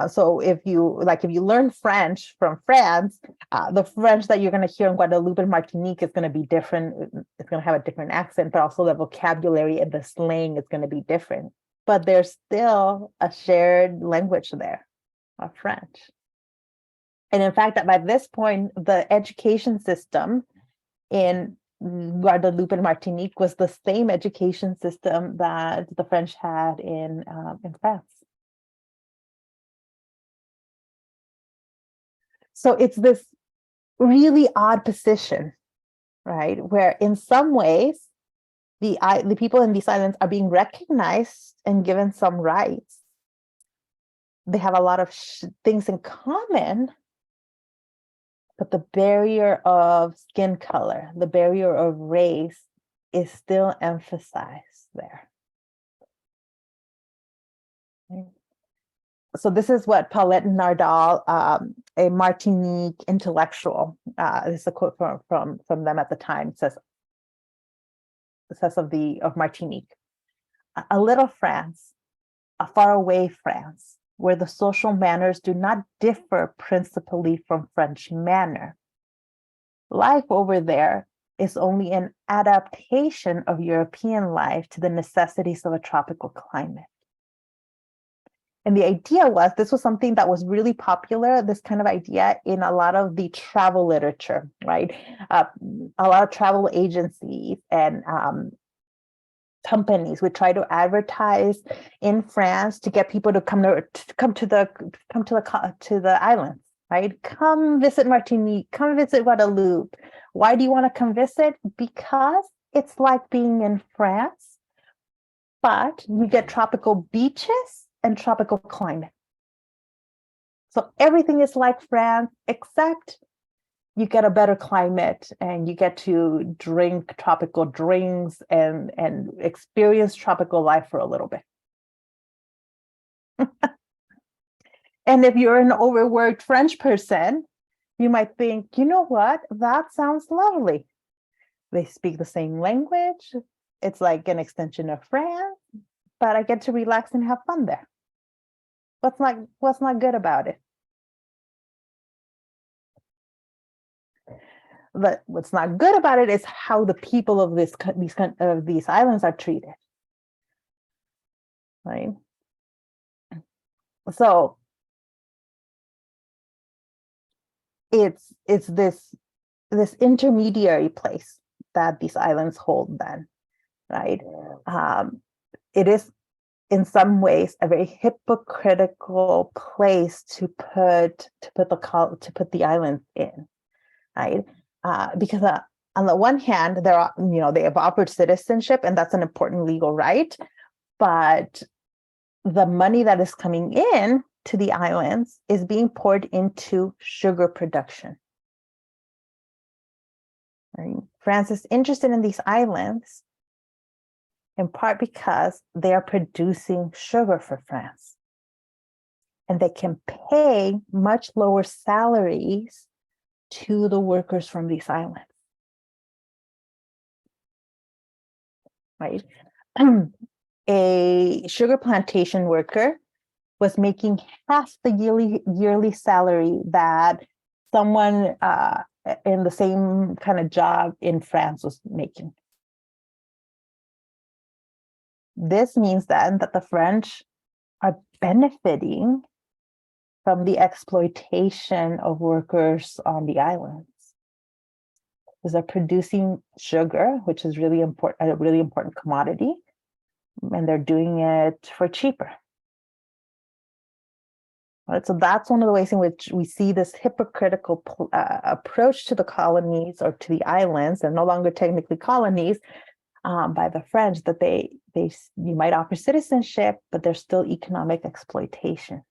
So if you learn French from France, the French that you're going to hear in Guadeloupe and Martinique is going to be different. It's going to have a different accent, but also the vocabulary and the slang is going to be different. But there's still a shared language there of French. And in fact, by this point, the education system in Guadeloupe and Martinique was the same education system that the French had in France. So it's this really odd position, right? Where in some ways, the people in these islands are being recognized and given some rights. They have a lot of things in common, but the barrier of skin color, the barrier of race is still emphasized there. Okay. So this is what Paulette Nardal, a Martinique intellectual, this is a quote from them at the time, says of Martinique. A little France, a faraway France, where the social manners do not differ principally from French manner. Life over there is only an adaptation of European life to the necessities of a tropical climate. And the idea was, this was something that was really popular, this kind of idea in a lot of the travel literature, right? A lot of travel agencies and companies would try to advertise in France to get people to come to the islands, right? Come visit Martinique, come visit Guadeloupe. Why do you want to come visit? Because it's like being in France, but you get tropical beaches and tropical climate. So everything is like France, except you get a better climate and you get to drink tropical drinks and experience tropical life for a little bit. And if you're an overworked French person, you might think, you know what, that sounds lovely. They speak the same language. It's like an extension of France, but I get to relax and have fun there. What's not good about it? But what's not good about it is how the people of these islands are treated, right? So it's this intermediary place that these islands hold then, right? It is in some ways a very hypocritical place to put the islands in, right? Because on the one hand, they have offered citizenship, and that's an important legal right, but the money that is coming in to the islands is being poured into sugar production. Right? France is interested in these islands in part because they are producing sugar for France, and they can pay much lower salaries to the workers from these islands. Right? A sugar plantation worker was making half the yearly salary that someone in the same kind of job in France was making. This means then that the French are benefiting from the exploitation of workers on the islands. Because they're producing sugar, which is a really important commodity, and they're doing it for cheaper. Right, so that's one of the ways in which we see this hypocritical approach to the colonies or to the islands. They're no longer technically colonies by the French, that you might offer citizenship, but there's still economic exploitation.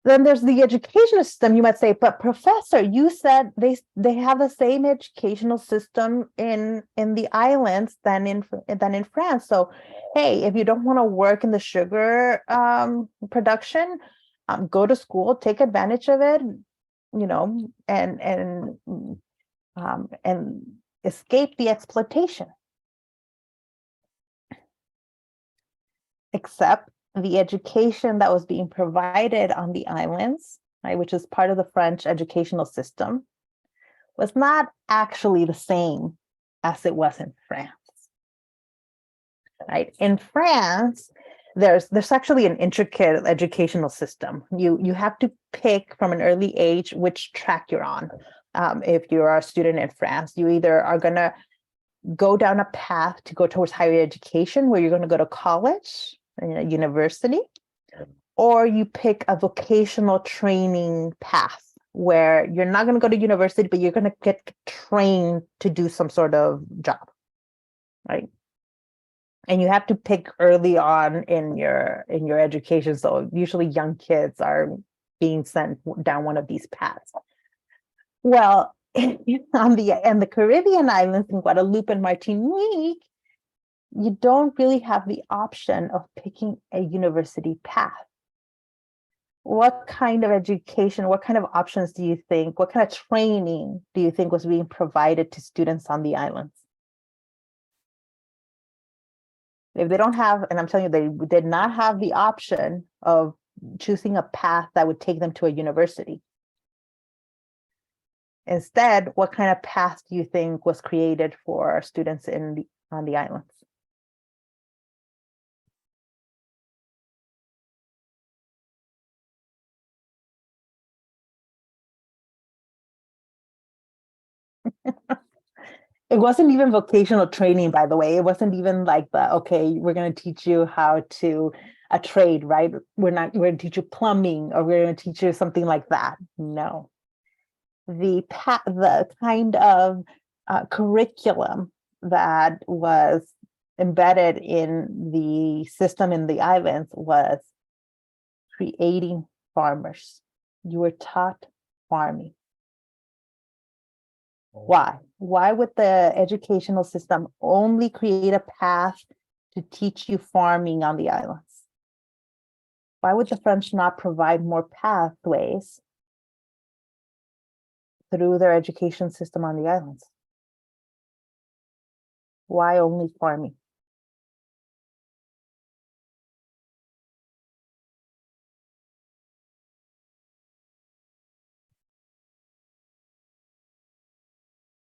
Then there's the educational system. You might say, but professor, you said they have the same educational system in the islands than in France. So, hey, if you don't want to work in the sugar production, go to school, take advantage of it, and escape the exploitation. Except the education that was being provided on the islands, right, which is part of the French educational system, was not actually the same as it was in France. Right? In France, there's actually an intricate educational system. You have to pick from an early age which track you're on. If you're a student in France, you either are going to go down a path to go towards higher education, where you're going to go to college, university, or you pick a vocational training path where you're not going to go to university, but you're going to get trained to do some sort of job, right? And you have to pick early on in your education. So usually young kids are being sent down one of these paths. Well, on the Caribbean islands in Guadeloupe and Martinique, you don't really have the option of picking a university path. What kind of education, what kind of options do you think, what kind of training do you think was being provided to students on the islands? If they don't have, and I'm telling you, they did not have the option of choosing a path that would take them to a university. Instead, what kind of path do you think was created for students on the islands? It wasn't even vocational training, by the way. It wasn't even like okay, we're going to teach you how to a trade, right? We're going to teach you plumbing, or we're going to teach you something like that. No. The kind of curriculum that was embedded in the system in the islands was creating farmers. You were taught farming. Why? Why would the educational system only create a path to teach you farming on the islands? Why would the French not provide more pathways through their education system on the islands? Why only farming?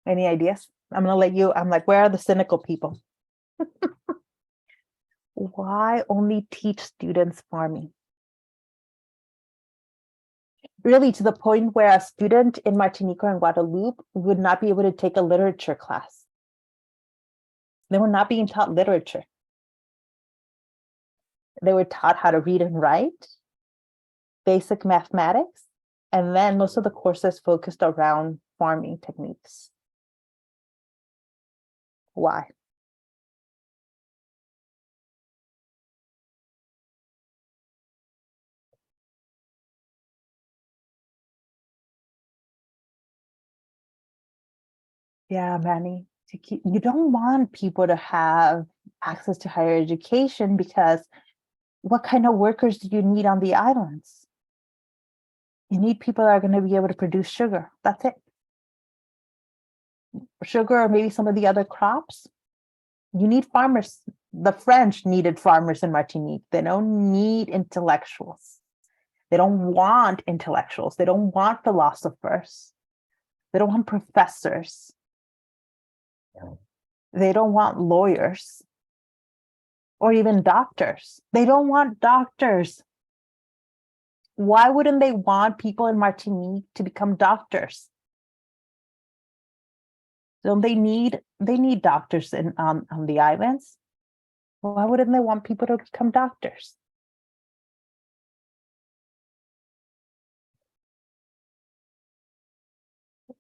Any ideas? I'm going to let you, I'm like, where are the cynical people? Why only teach students farming? Really, to the point where a student in Martinique and Guadeloupe would not be able to take a literature class. They were not being taught literature. They were taught how to read and write, basic mathematics, and then most of the courses focused around farming techniques. Why? Yeah, Manny, you don't want people to have access to higher education, because what kind of workers do you need on the islands? You need people that are going to be able to produce sugar. That's it. Sugar, or maybe some of the other crops. You need farmers. The French needed farmers in Martinique. They don't need intellectuals. They don't want intellectuals. They don't want philosophers. They don't want professors. They don't want lawyers or even doctors. They don't want doctors. Why wouldn't they want people in Martinique to become doctors? Don't they need doctors on the islands? Why wouldn't they want people to become doctors?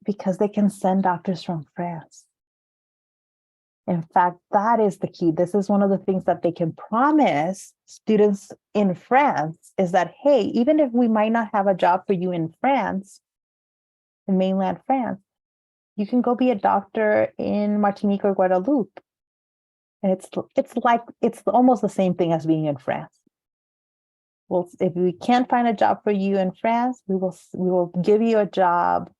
Because they can send doctors from France. In fact, that is the key. This is one of the things that they can promise students in France, is that, hey, even if we might not have a job for you in France, in mainland France, you can go be a doctor in Martinique or Guadeloupe. And it's almost the same thing as being in France. Well, if we can't find a job for you in France, we will give you a job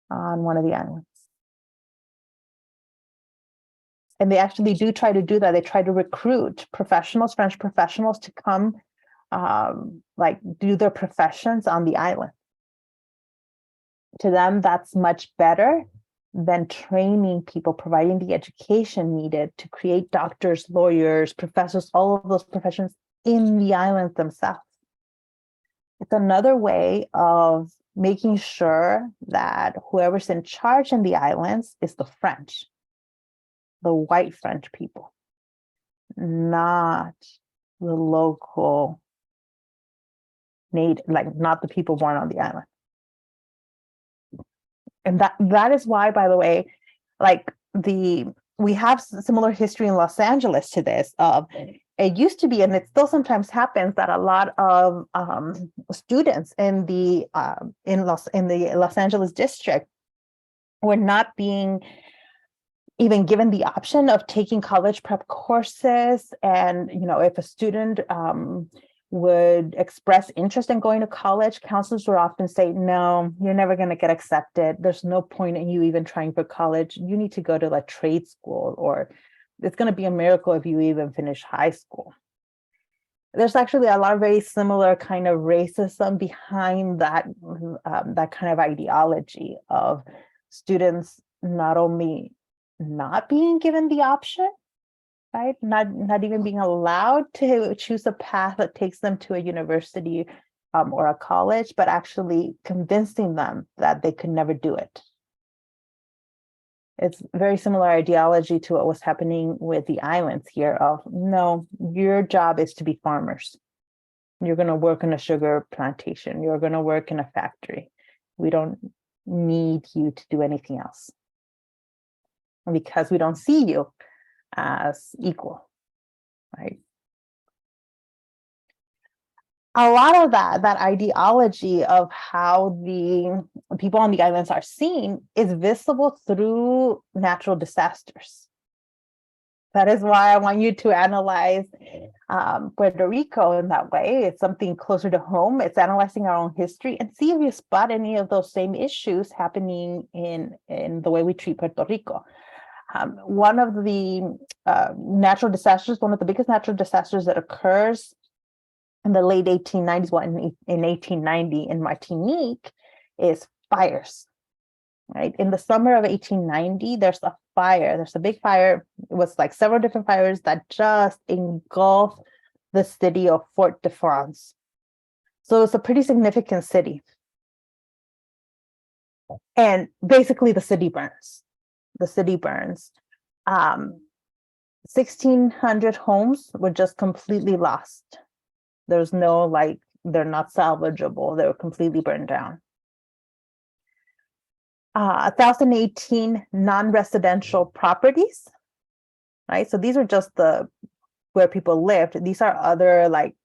on one of the islands. And they actually do try to do that. They try to recruit professionals, French professionals, to come do their professions on the island. To them, that's much better than training people, providing the education needed to create doctors, lawyers, professors, all of those professions in the islands themselves. It's another way of making sure that whoever's in charge in the islands is the French, the white French people, not the local native, not the people born on the island. And that is why, by the way, we have similar history in Los Angeles to this, of it used to be, and it still sometimes happens, that a lot of students in the Los Angeles district were not being even given the option of taking college prep courses. And if a student would express interest in going to college, counselors would often say, no, you're never going to get accepted. There's no point in you even trying for college. You need to go to like trade school, or it's going to be a miracle if you even finish high school. There's actually a lot of very similar kind of racism behind that kind of ideology of students not only not being given the option, right? Not even being allowed to choose a path that takes them to a university or a college, but actually convincing them that they could never do it. It's very similar ideology to what was happening with the islands here of, no, your job is to be farmers. You're going to work in a sugar plantation. You're going to work in a factory. We don't need you to do anything else, because we don't see you as equal, right? A lot of that ideology of how the people on the islands are seen is visible through natural disasters. That is why I want you to analyze Puerto Rico in that way. It's something closer to home. It's analyzing our own history and see if you spot any of those same issues happening in the way we treat Puerto Rico. One of the natural disasters, one of the biggest natural disasters that occurs in the late 1890s, in 1890 in Martinique, is fires, right? In the summer of 1890, there's a fire. There's a big fire. It was like several different fires that just engulfed the city of Fort-de-France. So it's a pretty significant city. And basically the city burns. The city burns. 1,600 homes were just completely lost. There's no, like, they're not salvageable. They were completely burned down. 1,018 non-residential properties, right? So these are just where people lived. These are other like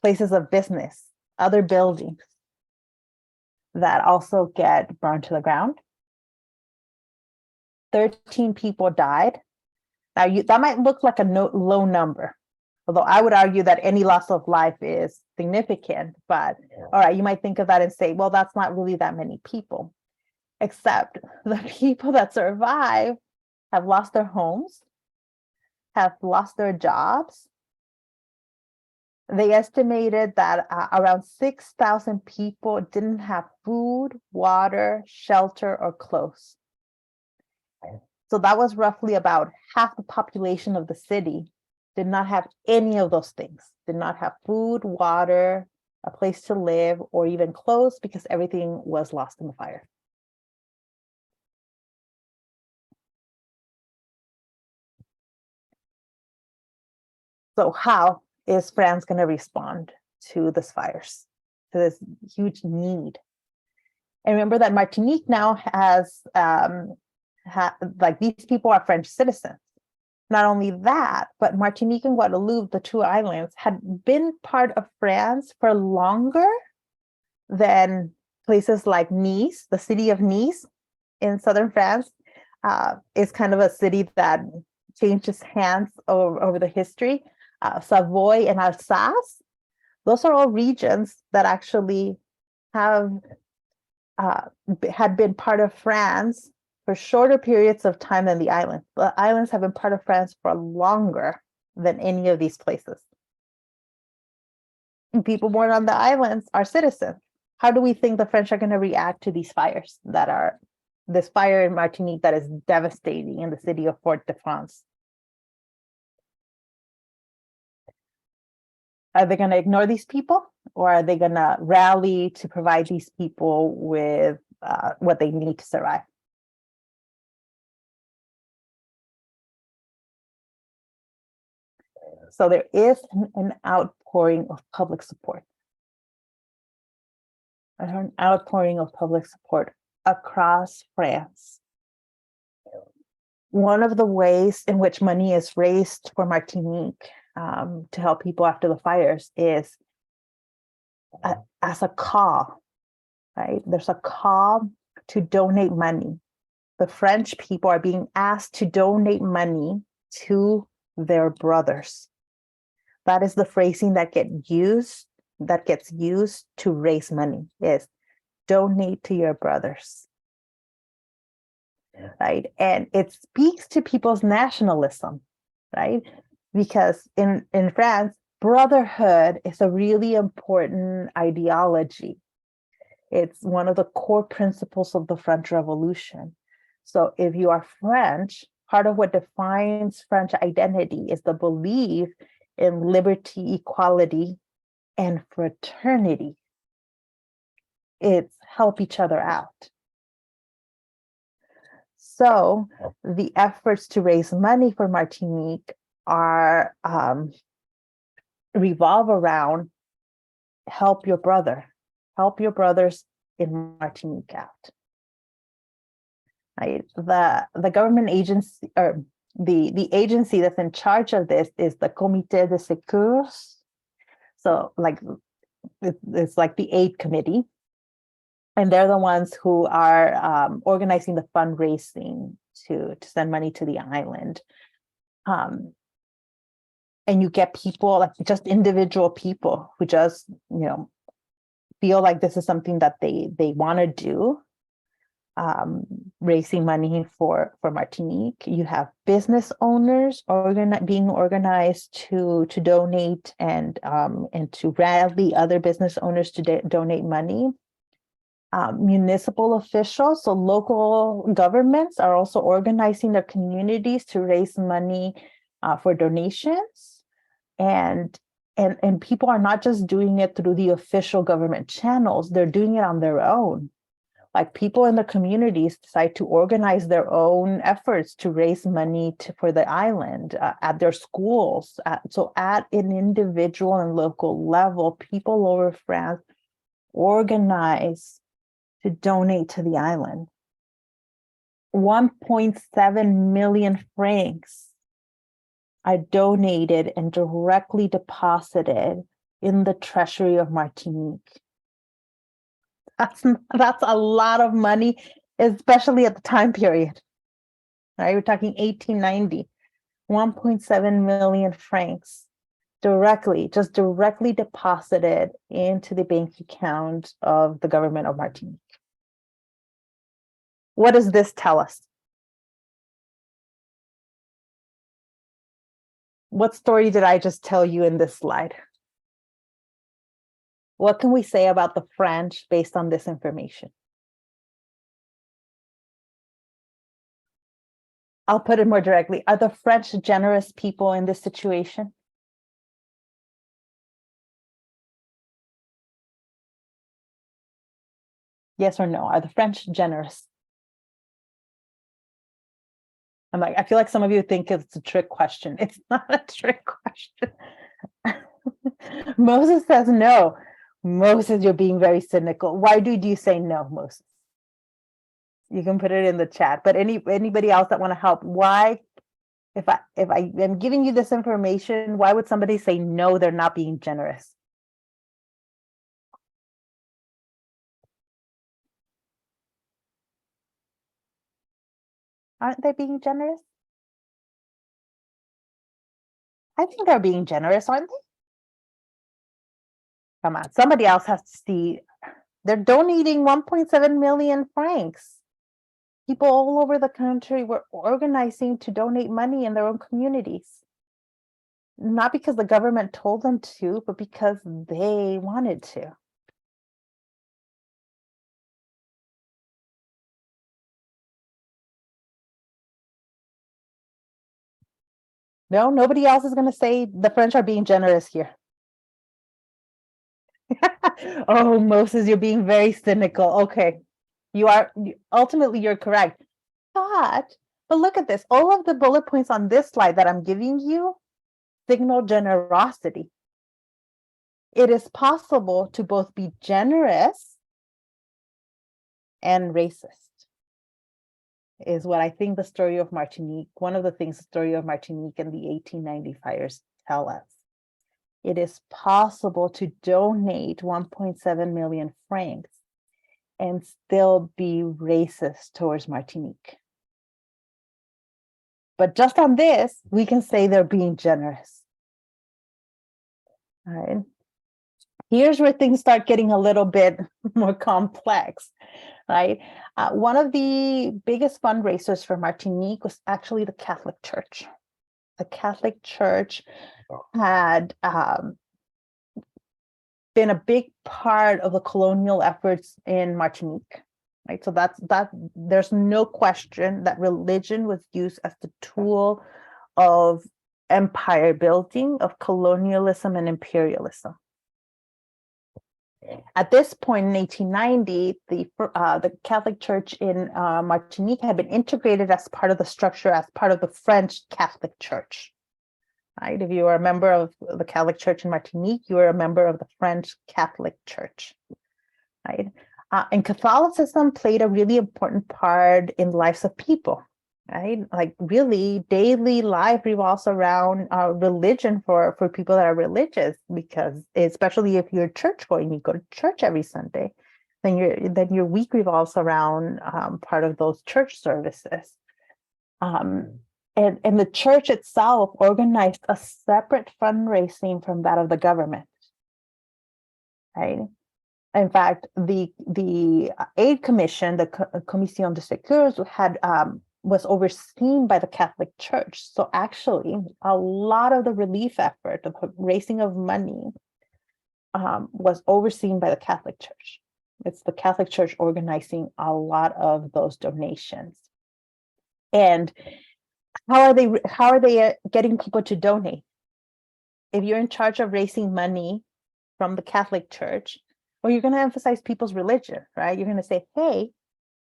places of business, other buildings that also get burned to the ground. 13 people died. Now, that might look like a low number, although I would argue that any loss of life is significant. But all right, you might think of that and say, well, that's not really that many people. Except the people that survive have lost their homes, have lost their jobs. They estimated that around 6,000 people didn't have food, water, shelter, or clothes. So that was roughly about half the population of the city did not have any of those things, did not have food, water, a place to live, or even clothes, because everything was lost in the fire. So how is France going to respond to this fires, to this huge need? And remember that Martinique now has, like, these people are French citizens. Not only that, but Martinique and Guadeloupe, the two islands, had been part of France for longer than places like Nice. The city of Nice in southern France is kind of a city that changes hands over the history. Savoy and Alsace, those are all regions that actually have had been part of France for shorter periods of time than the islands. The islands have been part of France for longer than any of these places. And people born on the islands are citizens. How do we think the French are going to react to these fires this fire in Martinique that is devastating in the city of Fort-de-France? Are they going to ignore these people, or are they going to rally to provide these people with what they need to survive? So there is an outpouring of public support. An outpouring of public support across France. One of the ways in which money is raised for Martinique to help people after the fires is as a call, right? There's a call to donate money. The French people are being asked to donate money to their brothers. That is the phrasing that gets used to raise money, is donate to your brothers. Right. And it speaks to people's nationalism, right? Because in France, brotherhood is a really important ideology. It's one of the core principles of the French Revolution. So if you are French, part of what defines French identity is the belief in liberty, equality, and fraternity. It's help each other out. So the efforts to raise money for Martinique are revolve around help your brothers in Martinique out. Right? The government agency, or the agency that's in charge of this, is the Comité de Secours. So like it's like the aid committee. And they're the ones who are organizing the fundraising to send money to the island. And you get people, like just individual people who just, feel like this is something that they want to do, raising money for Martinique. You have business owners being organized to donate and to rally other business owners to donate money. Municipal officials, so local governments, are also organizing their communities to raise money for donations, and people are not just doing it through the official government channels; they're doing it on their own. Like people in the communities decide to organize their own efforts to raise money for the island at their schools. So at an individual and local level, people over France organize to donate to the island. 1.7 million francs are donated and directly deposited in the treasury of Martinique. That's a lot of money, especially at the time period. Right? We're talking 1890, 1.7 million francs directly deposited into the bank account of the government of Martinique. What does this tell us? What story did I just tell you in this slide? What can we say about the French based on this information? I'll put it more directly. Are the French generous people in this situation? Yes or no? Are the French generous? I feel like some of you think it's a trick question. It's not a trick question. Moses says no. Moses, you're being very cynical. Why do you say no, Moses? You can put it in the chat. But anybody else that want to help, why, if I am giving you this information, why would somebody say no, they're not being generous? Aren't they being generous? I think they're being generous, aren't they? Come on, somebody else has to see. They're donating 1.7 million francs. People all over the country were organizing to donate money in their own communities. Not because the government told them to, but because they wanted to. No, nobody else is going to say the French are being generous here. Oh, Moses, you're being very cynical. Okay, ultimately you're correct. But look at this. All of the bullet points on this slide that I'm giving you signal generosity. It is possible to both be generous and racist, is what I think the story of Martinique, one of the things the story of Martinique and the 1890 fires tell us it is possible to donate 1.7 million francs and still be racist towards Martinique. But just on this, we can say they're being generous. All right. Here's where things start getting a little bit more complex, right? One of the biggest fundraisers for Martinique was actually the Catholic Church. The Catholic Church had been a big part of the colonial efforts in Martinique, right? So that there's no question that religion was used as the tool of empire building, of colonialism and imperialism. At this point in 1890, the Catholic Church in Martinique had been integrated as part of the structure, as part of the French Catholic Church. Right? If you are a member of the Catholic Church in Martinique, you are a member of the French Catholic Church. Right? And Catholicism played a really important part in the lives of people. Right? Like really, daily life revolves around religion for people that are religious, because especially if you're church going, you go to church every Sunday, then your week revolves around part of those church services. And the church itself organized a separate fundraising from that of the government. Right? In fact, the aid commission, the Commission de Secours, had was overseen by the Catholic Church. So actually, a lot of the relief effort, the raising of money, was overseen by the Catholic Church. It's the Catholic Church organizing a lot of those donations. And how are they getting people to donate? If you're in charge of raising money from the Catholic Church, well, you're going to emphasize people's religion, right? You're going to say, hey,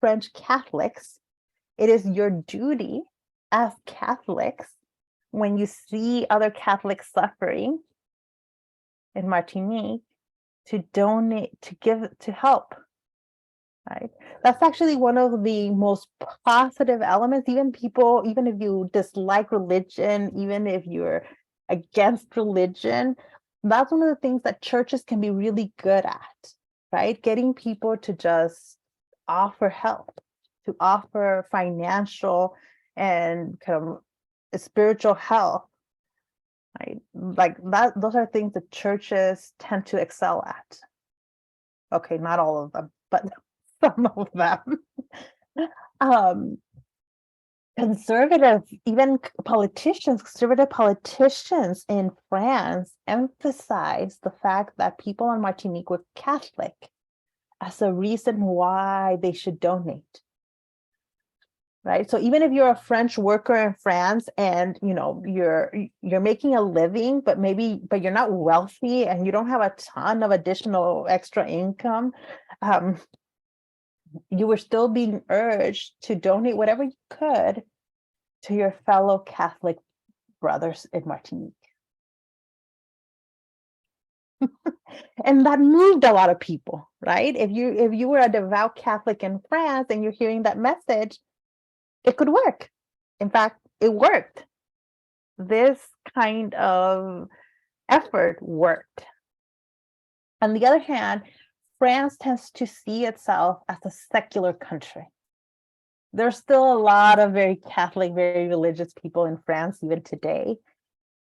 French Catholics, it is your duty as Catholics, when you see other Catholics suffering in Martinique, to donate, to give, to help. Right? That's actually one of the most positive elements. Even if you dislike religion, even if you're against religion, that's one of the things that churches can be really good at, right? Getting people to just offer help, to offer financial and kind of spiritual help, right? Like that, those are things that churches tend to excel at. Okay, not all of them, but some of them. Conservative politicians in France emphasized the fact that people in Martinique were Catholic as a reason why they should donate. Right? So even if you're a French worker in France and you're making a living, but you're not wealthy and you don't have a ton of additional extra income, you were still being urged to donate whatever you could to your fellow Catholic brothers in Martinique. And that moved a lot of people, right? If you were a devout Catholic in France and you're hearing that message, it could work. In fact, it worked. This kind of effort worked. On the other hand, France tends to see itself as a secular country. There's still a lot of very Catholic, very religious people in France even today.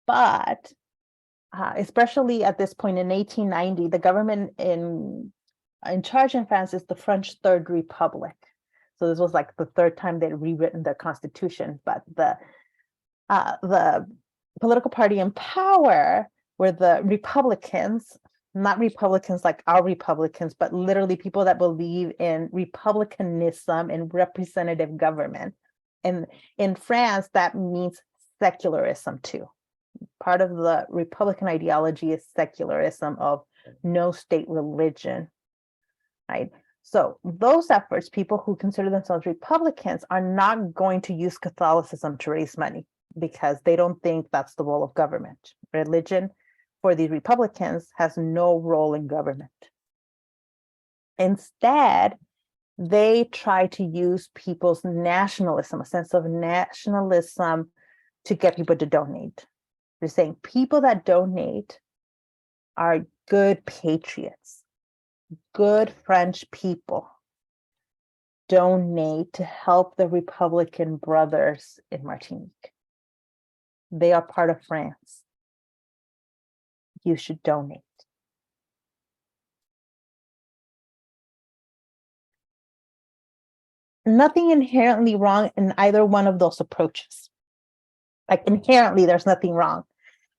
But especially at this point in 1890, the government in charge in France is the French Third Republic. So this was like the third time they'd rewritten their constitution. But the political party in power were the Republicans, not Republicans like our Republicans, but literally people that believe in republicanism and representative government. And in France, that means secularism too. Part of the Republican ideology is secularism of no state religion, right? So those efforts, people who consider themselves Republicans, are not going to use Catholicism to raise money because they don't think that's the role of government. Religion for the Republicans has no role in government. Instead, they try to use people's nationalism, a sense of nationalism, to get people to donate. They're saying people that donate are good patriots, good French people. Donate to help the Republican brothers in Martinique. They are part of France. You should donate. Nothing inherently wrong in either one of those approaches. Like inherently, there's nothing wrong.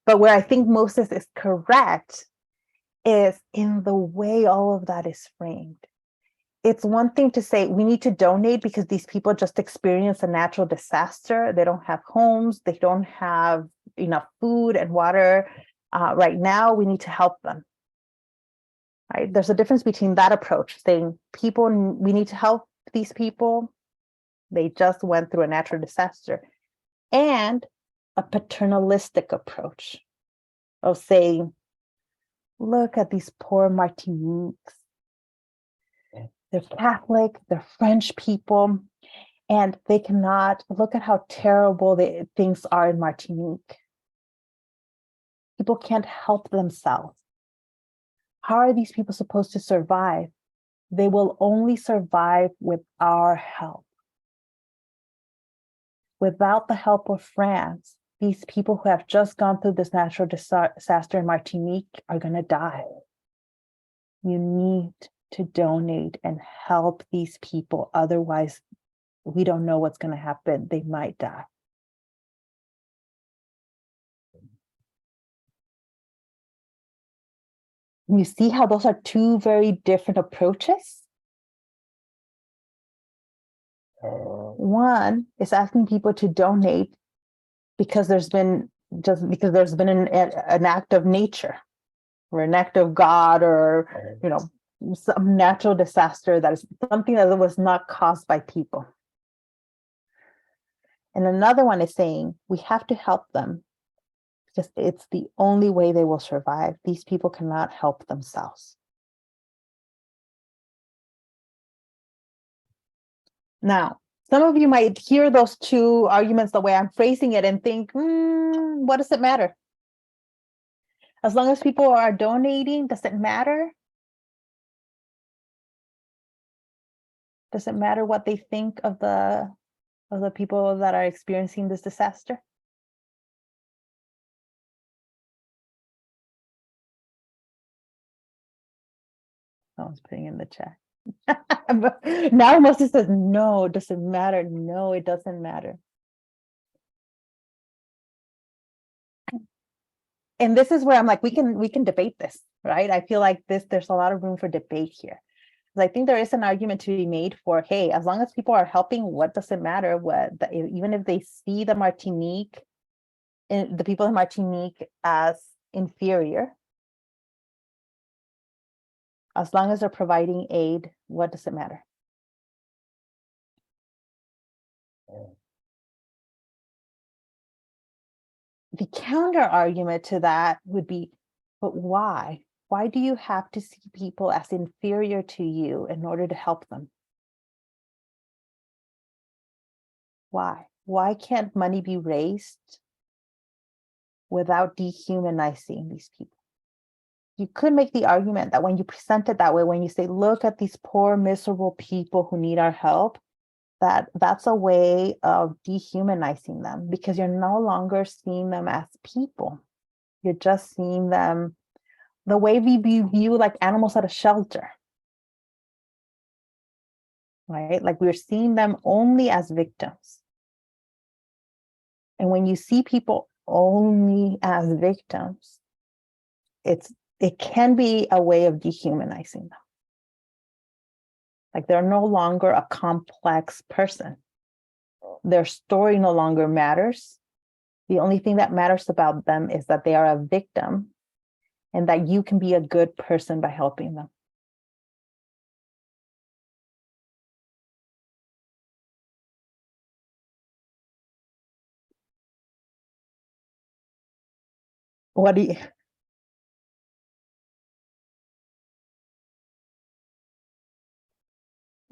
But where I think Moses is correct is in the way all of that is framed. It's one thing to say we need to donate because these people just experienced a natural disaster. They don't have homes. They don't have enough food and water. Right now, we need to help them. Right? There's a difference between that approach, saying we need to help these people. They just went through a natural disaster, and a paternalistic approach of saying, look at these poor Martiniques. They're Catholic, they're French people, and they cannot look at how terrible things are in Martinique. People can't help themselves. How are these people supposed to survive? They will only survive with our help. Without the help of France, these people who have just gone through this natural disaster in Martinique are going to die. You need to donate and help these people. Otherwise, we don't know what's going to happen. They might die. You see how those are two very different approaches? One is asking people to donate because there's been an act of nature or an act of God or some natural disaster that is something that was not caused by people. And another one is saying we have to help them because it's the only way they will survive. These people cannot help themselves. Now, some of you might hear those two arguments the way I'm phrasing it and think, what does it matter? As long as people are donating, does it matter? Does it matter what they think of the people that are experiencing this disaster? Someone's putting in the chat. Now Moses says, no, it doesn't matter. No, it doesn't matter. And this is where I'm like, we can debate this, right? I feel like there's a lot of room for debate here. I think there is an argument to be made for, hey, as long as people are helping, what does it matter? Even if they see the people in Martinique as inferior, as long as they're providing aid, what does it matter? The counter argument to that would be, but why? Why do you have to see people as inferior to you in order to help them? Why? Why can't money be raised without dehumanizing these people? You could make the argument that when you present it that way, when you say, look at these poor, miserable people who need our help, that's a way of dehumanizing them because you're no longer seeing them as people. You're just seeing them the way we view like animals at a shelter, right? Like we're seeing them only as victims. And when you see people only as victims, it can be a way of dehumanizing them. Like they're no longer a complex person. Their story no longer matters. The only thing that matters about them is that they are a victim and that you can be a good person by helping them. What do you?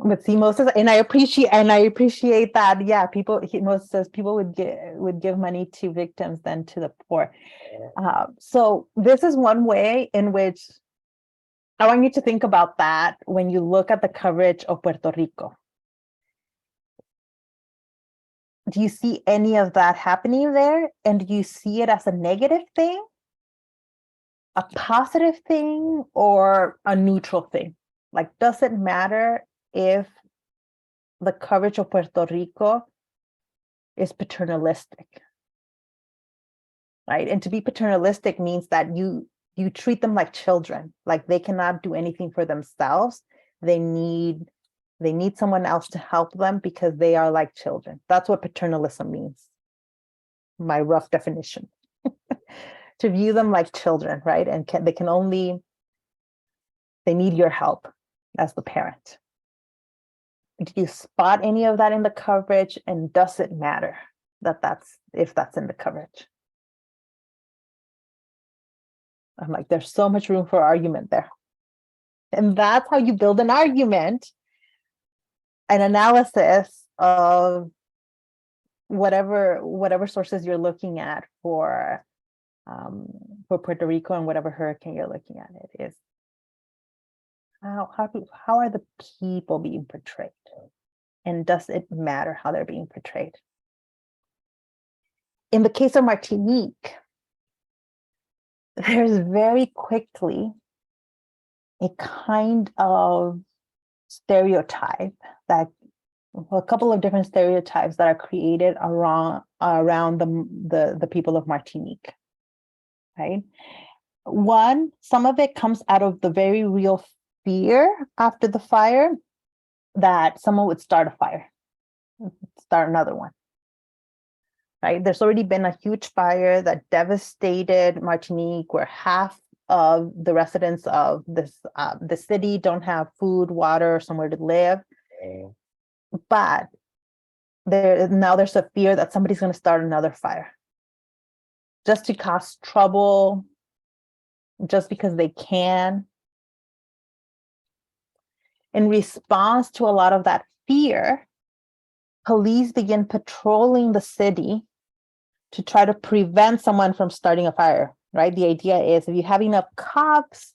But see, Moses, and I appreciate that. Yeah, Moses says people would give money to victims than to the poor. So this is one way in which I want you to think about that when you look at the coverage of Puerto Rico. Do you see any of that happening there? And do you see it as a negative thing, a positive thing, or a neutral thing? Like, does it matter if the coverage of Puerto Rico is paternalistic, right? And to be paternalistic means that you treat them like children, like they cannot do anything for themselves. They need someone else to help them because they are like children. That's what paternalism means. My rough definition. To view them like children, right? And they need your help as the parent. Do you spot any of that in the coverage? And does it matter if that's in the coverage? I'm like, there's so much room for argument there. And that's how you build an argument, an analysis of whatever sources you're looking at for Puerto Rico and whatever hurricane you're looking at. It is how are the people being portrayed, and does it matter how they're being portrayed? In the case of Martinique, there's very quickly a kind of stereotype a couple of different stereotypes that are created around the people of Martinique, right? One, some of it comes out of the very real fear after the fire that someone would start a fire, start another one, right? There's already been a huge fire that devastated Martinique, where half of the residents of the city don't have food, water, somewhere to live. But there's a fear that somebody's going to start another fire just to cause trouble, just because they can. In response to a lot of that fear, police begin patrolling the city to try to prevent someone from starting a fire, right? The idea is if you have enough cops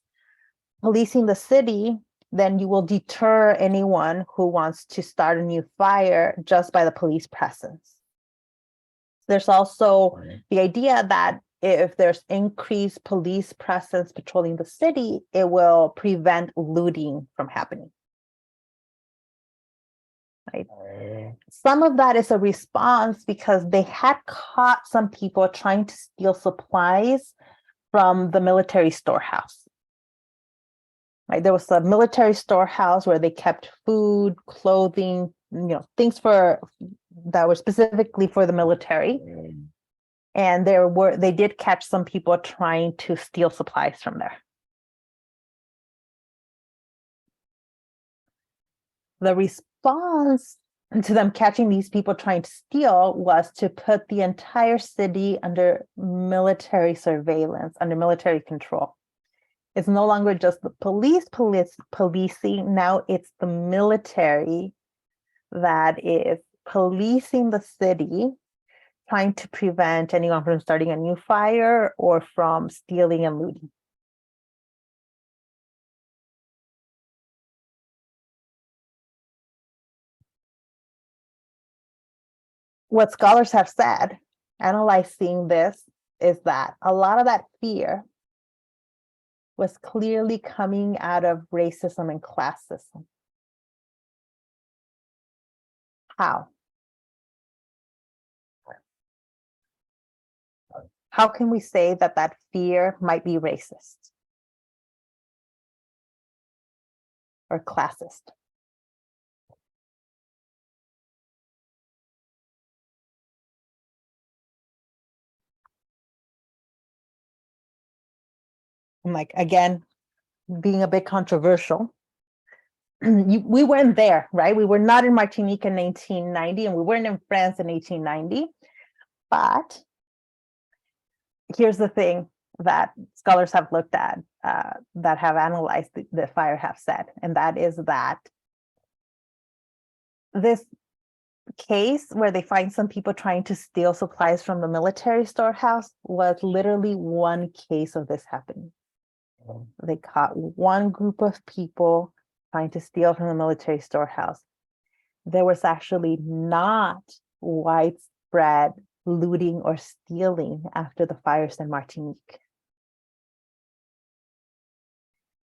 policing the city, then you will deter anyone who wants to start a new fire just by the police presence. There's also the idea that if there's increased police presence patrolling the city, it will prevent looting from happening. Right? Some of that is a response because they had caught some people trying to steal supplies from the military storehouse. Right? There was a military storehouse where they kept food, clothing, things that were specifically for the military. And they did catch some people trying to steal supplies from there. The response to them catching these people trying to steal was to put the entire city under military surveillance, under military control. It's no longer just the police policing. Now it's the military that is policing the city, trying to prevent anyone from starting a new fire or from stealing and looting. What scholars have said, analyzing this, is that a lot of that fear was clearly coming out of racism and classism. How? How can we say that that fear might be racist or classist? I'm like, again, being a bit controversial. We weren't there, right? We were not in Martinique in 1890, and we weren't in France in 1890. But here's the thing that scholars have looked at, that have analyzed the fire, have said, and that is that this case where they find some people trying to steal supplies from the military storehouse was literally one case of this happening. They caught one group of people trying to steal from the military storehouse. There was actually not widespread looting or stealing after the fires in Martinique.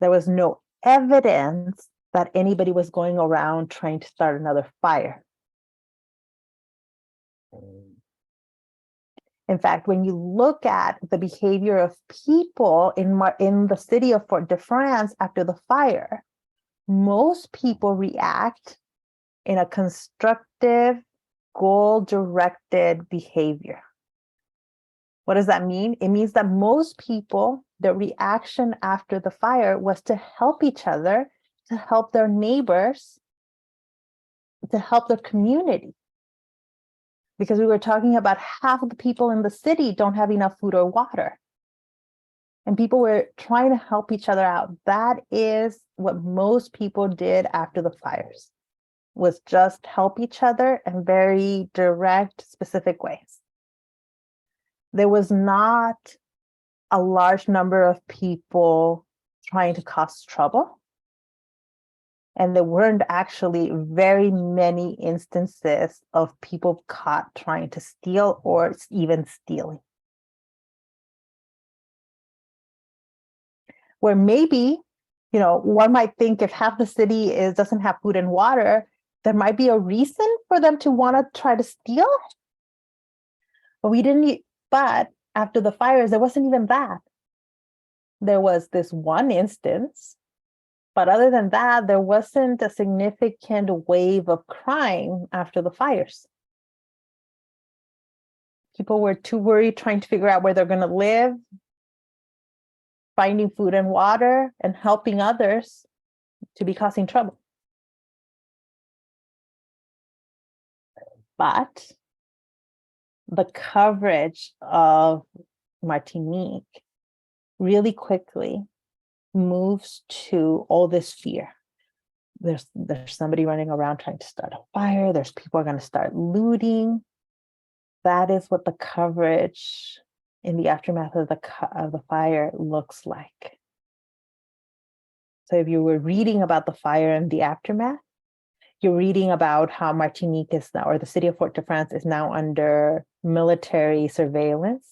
There was no evidence that anybody was going around trying to start another fire. In fact, when you look at the behavior of people in the city of Fort-de-France after the fire, most people react in a constructive, goal-directed behavior. What does that mean? It means that most people, the reaction after the fire was to help each other, to help their neighbors, to help their community. Because we were talking about half of the people in the city don't have enough food or water. And people were trying to help each other out. That is what most people did after the fires, was just help each other in very direct, specific ways. There was not a large number of people trying to cause trouble. And there weren't actually very many instances of people caught trying to steal or even stealing. Where maybe, one might think if half the city doesn't have food and water, there might be a reason for them to want to try to steal. But after the fires, there wasn't even that. There was this one instance. But other than that, there wasn't a significant wave of crime after the fires. People were too worried trying to figure out where they're going to live, finding food and water, and helping others to be causing trouble. But the coverage of Martinique really quickly moves to all this fear. There's somebody running around trying to start a fire. There's people are going to start looting. That is what the coverage in the aftermath of the fire looks like. So if you were reading about the fire and the aftermath, you're reading about how Martinique is now, or the city of Fort-de-France is now under military surveillance.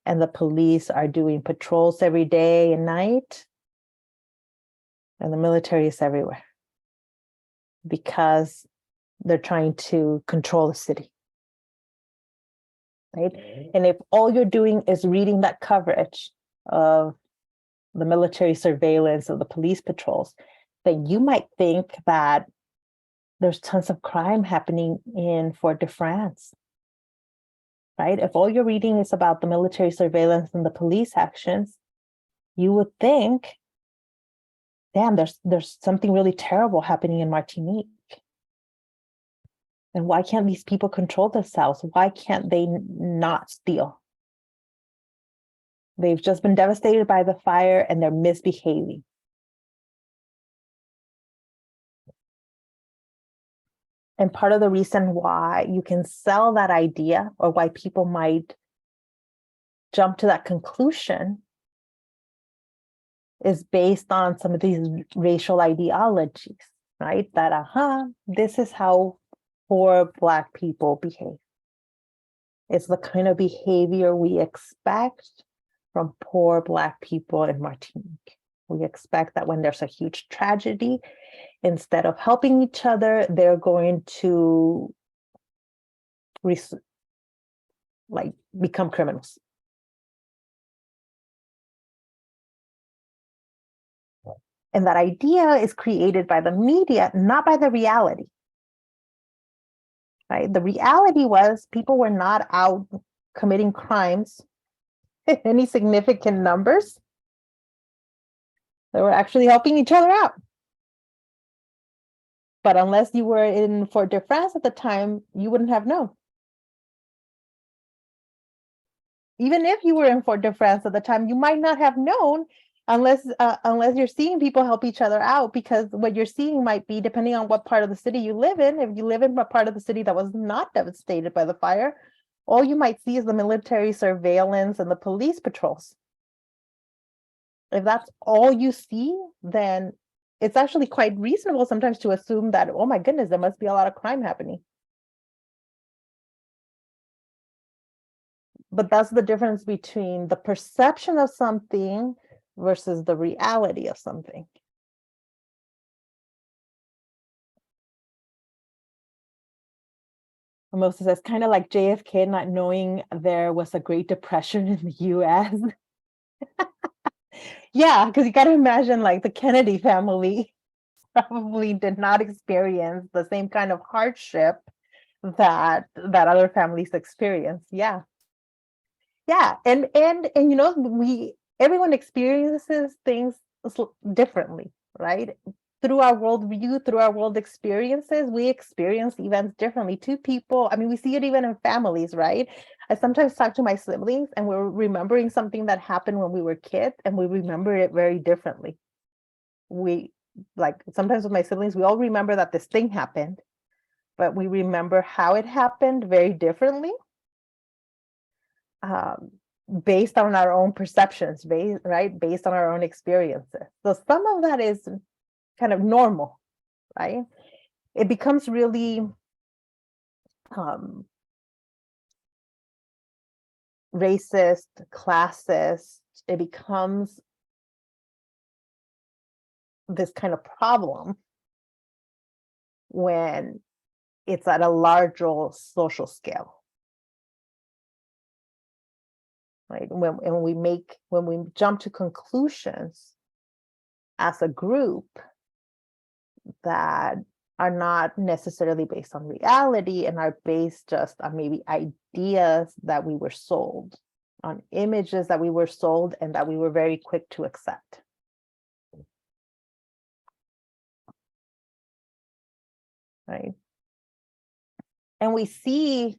And the police are doing patrols every day and night. And the military is everywhere because they're trying to control the city. Right? And if all you're doing is reading that coverage of the military surveillance of the police patrols, then you might think that there's tons of crime happening in Fort-de-France. Right? If all you're reading is about the military surveillance and the police actions, you would think, damn, there's something really terrible happening in Martinique. And why can't these people control themselves? Why can't they not steal? They've just been devastated by the fire and they're misbehaving. And part of the reason why you can sell that idea, or why people might jump to that conclusion, is based on some of these racial ideologies, right? That, this is how poor Black people behave. It's the kind of behavior we expect from poor Black people in Martinique. We expect that when there's a huge tragedy, instead of helping each other, they're going to become criminals. And that idea is created by the media, not by the reality. Right? The reality was people were not out committing crimes in any significant numbers. They were actually helping each other out. But unless you were in Fort-de-France at the time, you wouldn't have known. Even if you were in Fort-de-France at the time, you might not have known unless you're seeing people help each other out, because what you're seeing might be depending on what part of the city you live in. If you live in a part of the city that was not devastated by the fire, all you might see is the military surveillance and the police patrols. If that's all you see, then it's actually quite reasonable sometimes to assume that, oh my goodness, there must be a lot of crime happening. But that's the difference between the perception of something versus the reality of something. Moses says, kind of like JFK not knowing there was a Great Depression in the US. Yeah, because you got to imagine like the Kennedy family probably did not experience the same kind of hardship that other families experience. Yeah. Yeah, and you know, everyone experiences things differently, right? Through our worldview, through our world experiences, we experience events differently. Two people, I mean, we see it even in families, right? I sometimes talk to my siblings and we're remembering something that happened when we were kids, and we remember it very differently. We, like, sometimes with my siblings, we all remember that this thing happened, but we remember how it happened very differently. Based on our own perceptions, based on our own experiences. So some of that is kind of normal, right? It becomes really racist, classist. It becomes this kind of problem when it's at a larger social scale. Right? When we jump to conclusions as a group that are not necessarily based on reality and are based just on maybe ideas that we were sold, on images that we were sold and that we were very quick to accept. Right? And we see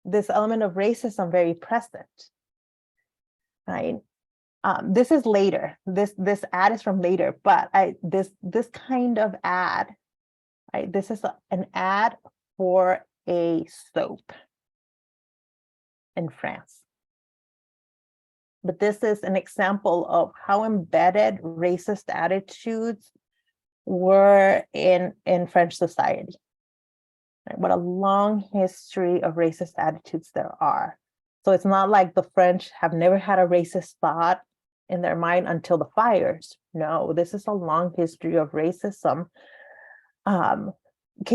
this element of racism very present. Right? This is later. This ad is from later, but this kind of ad, right? This is an ad for a soap in France. But this is an example of how embedded racist attitudes were in French society. Right? What a long history of racist attitudes there are. So it's not like the French have never had a racist thought in their mind until the fires. No, this is a long history of racism. Can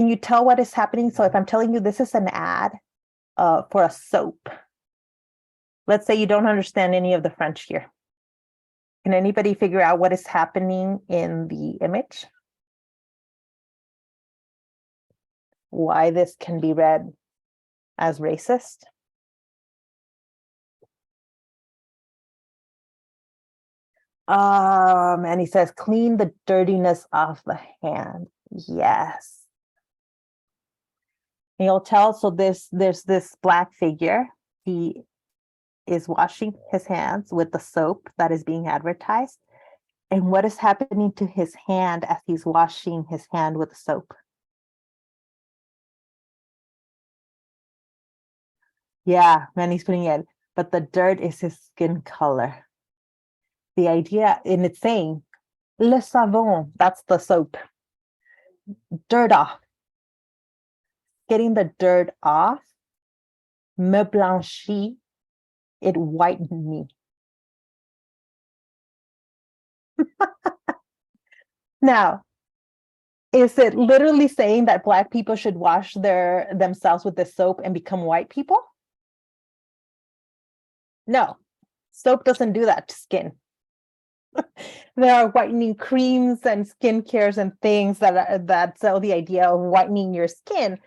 you tell what is happening? So if I'm telling you this is an ad for a soap, let's say you don't understand any of the French here. Can anybody figure out what is happening in the image? Why this can be read as racist? And he says, clean the dirtiness off the hand. Yes. And you'll tell, so there's this Black figure. He is washing his hands with the soap that is being advertised. And what is happening to his hand as he's washing his hand with the soap? Yeah, Manny's putting it, but the dirt is his skin color. The idea, and it's saying, le savon, that's the soap. Dirt off. Getting the dirt off, me blanchit, it whitened me. Now, is it literally saying that Black people should wash themselves with this soap and become white people? No, soap doesn't do that to skin. There are whitening creams and skin cares and things that sell the idea of whitening your skin,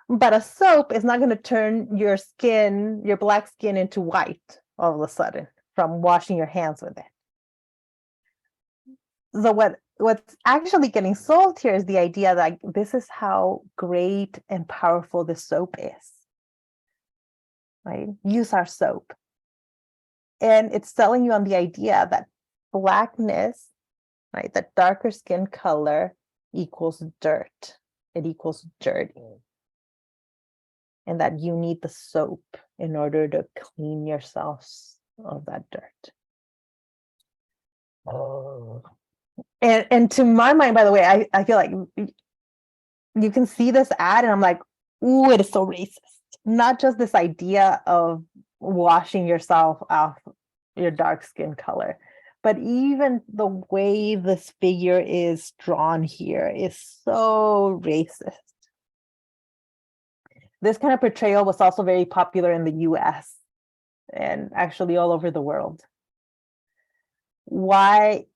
but a soap is not going to turn your skin, your Black skin, into white all of a sudden from washing your hands with it. So what's actually getting sold here is the idea that this is how great and powerful the soap is. Right? Use our soap. And it's selling you on the idea that blackness, right? The darker skin color equals dirt. It equals dirty. And that you need the soap in order to clean yourselves of that dirt. Oh. And to my mind, by the way, I feel like you can see this ad and I'm like, ooh, it is so racist. Not just this idea of washing yourself off your dark skin color, but even the way this figure is drawn here is so racist. This kind of portrayal was also very popular in the US and actually all over the world. Why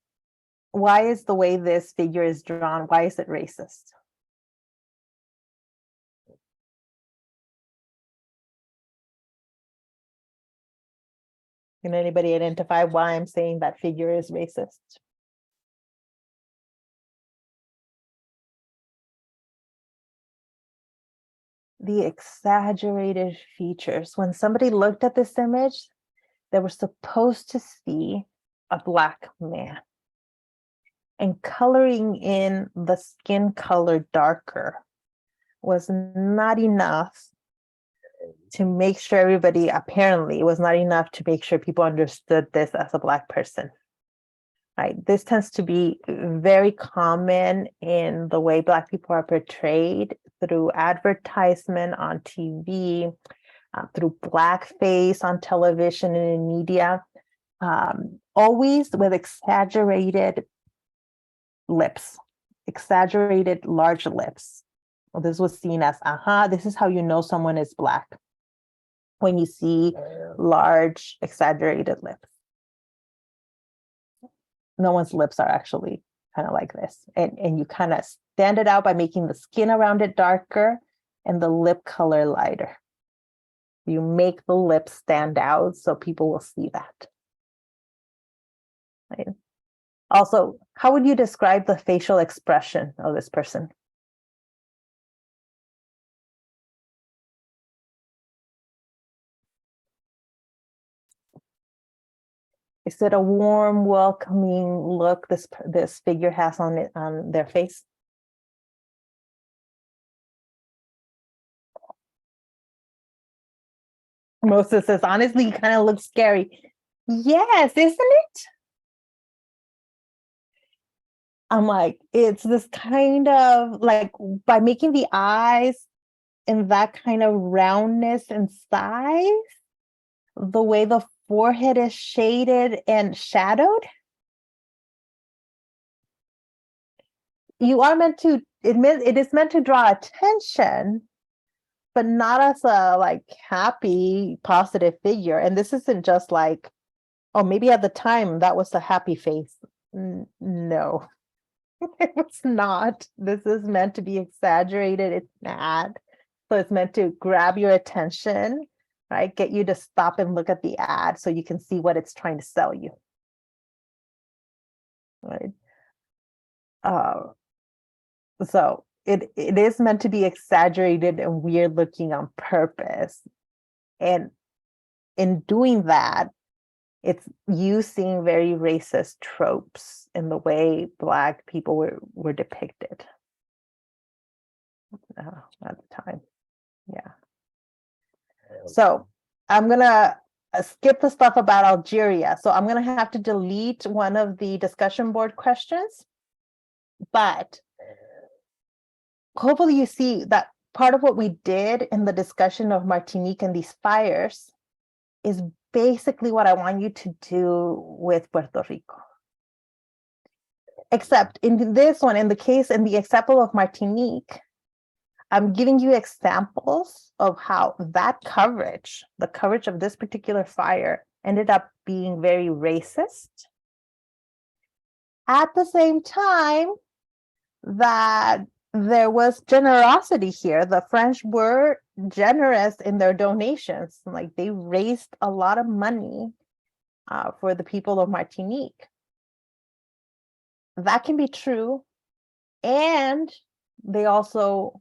is the way this figure is drawn, why is it racist? Can anybody identify why I'm saying that figure is racist? The exaggerated features. When somebody looked at this image, they were supposed to see a Black man. And coloring in the skin color darker was not enough to make sure everybody, apparently, it was not enough to make sure people understood this as a Black person. Right? This tends to be very common in the way Black people are portrayed through advertisement on TV, through blackface on television and in media, always with exaggerated lips, exaggerated large lips. Well, this was seen as, this is how you know someone is Black, when you see large, exaggerated lips. No one's lips are actually kind of like this. And you kind of stand it out by making the skin around it darker and the lip color lighter. You make the lips stand out so people will see that. Right? Also, how would you describe the facial expression of this person? Is it a warm, welcoming look this figure has on their face? Moses says, honestly, kind of looks scary. Yes, isn't it? I'm like, it's this kind of like, by making the eyes in that kind of roundness and size, the way the forehead is shaded and shadowed, you are meant to, it is meant to draw attention, but not as a like happy, positive figure. And this isn't just like, oh, maybe at the time that was a happy face. No, it was not. This is meant to be exaggerated. It's not. So it's meant to grab your attention, right? Get you to stop and look at the ad so you can see what it's trying to sell you. Right. So it is meant to be exaggerated and weird looking on purpose. And in doing that, it's using very racist tropes in the way Black people were depicted at the time. Yeah. So I'm gonna skip the stuff about Algeria. So I'm gonna have to delete one of the discussion board questions, but hopefully you see that part of what we did in the discussion of Martinique and these fires is basically what I want you to do with Puerto Rico. Except in this one, in the example of Martinique, I'm giving you examples of how that coverage, the coverage of this particular fire, ended up being very racist. At the same time that there was generosity here. The French were generous in their donations. Like they raised a lot of money for the people of Martinique. That can be true. And they also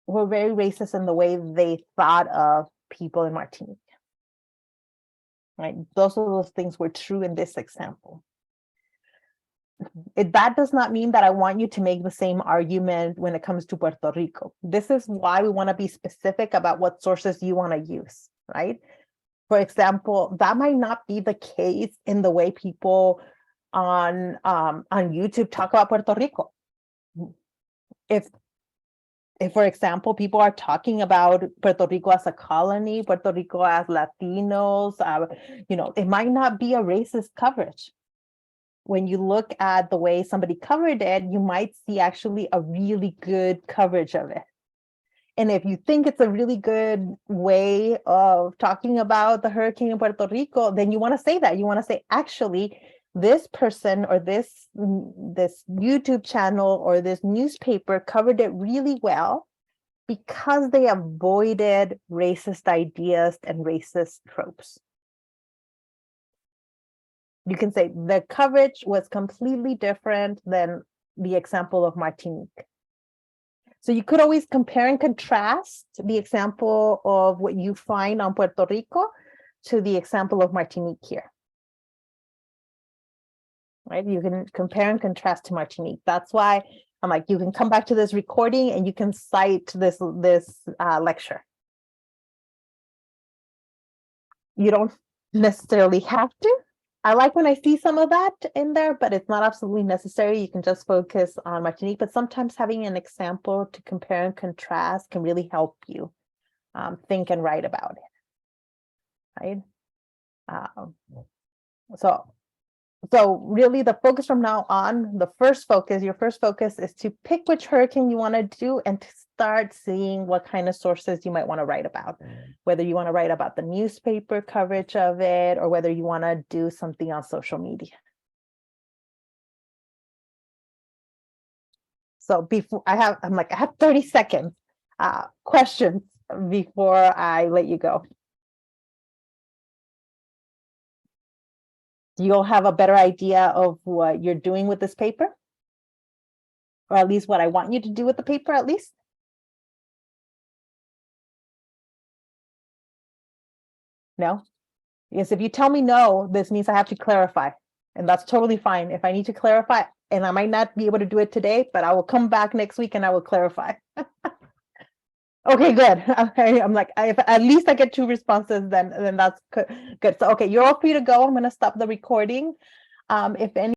were very racist in the way they thought of people in Martinique. right? Those of those things were true in this example. That does not mean that I want you to make the same argument when it comes to Puerto Rico. This is why we want to be specific about what sources you want to use, right? For example, that might not be the case in the way people on YouTube talk about Puerto Rico. If, for example, people are talking about Puerto Rico as a colony, Puerto Rico as Latinos, it might not be a racist coverage. When you look at the way somebody covered it, you might see actually a really good coverage of it. And if you think it's a really good way of talking about the hurricane in Puerto Rico, then you want to say that. You want to say, actually, this person or this YouTube channel or this newspaper covered it really well because they avoided racist ideas and racist tropes. You can say the coverage was completely different than the example of Martinique. So you could always compare and contrast the example of what you find on Puerto Rico to the example of Martinique here. Right? You can compare and contrast to Martinique. That's why I'm like, you can come back to this recording and you can cite this lecture. You don't necessarily have to. I like when I see some of that in there, but it's not absolutely necessary. You can just focus on Martinique, but sometimes having an example to compare and contrast can really help you think and write about it, right? So really the focus from now on, your first focus is to pick which hurricane you want to do and to start seeing what kind of sources you might want to write about, whether you want to write about the newspaper coverage of it or whether you want to do something on social media. So before I have 30 seconds, questions before I let you go. You'll have a better idea of what you're doing with this paper, or at least what I want you to do with the paper, at least. No? Because if you tell me no, this means I have to clarify, and that's totally fine. If I need to clarify, and I might not be able to do it today, but I will come back next week and I will clarify. Okay, good. Okay, I'm like, if at least I get 2 responses, then that's good. So, okay, you're all free to go. I'm going to stop the recording. If any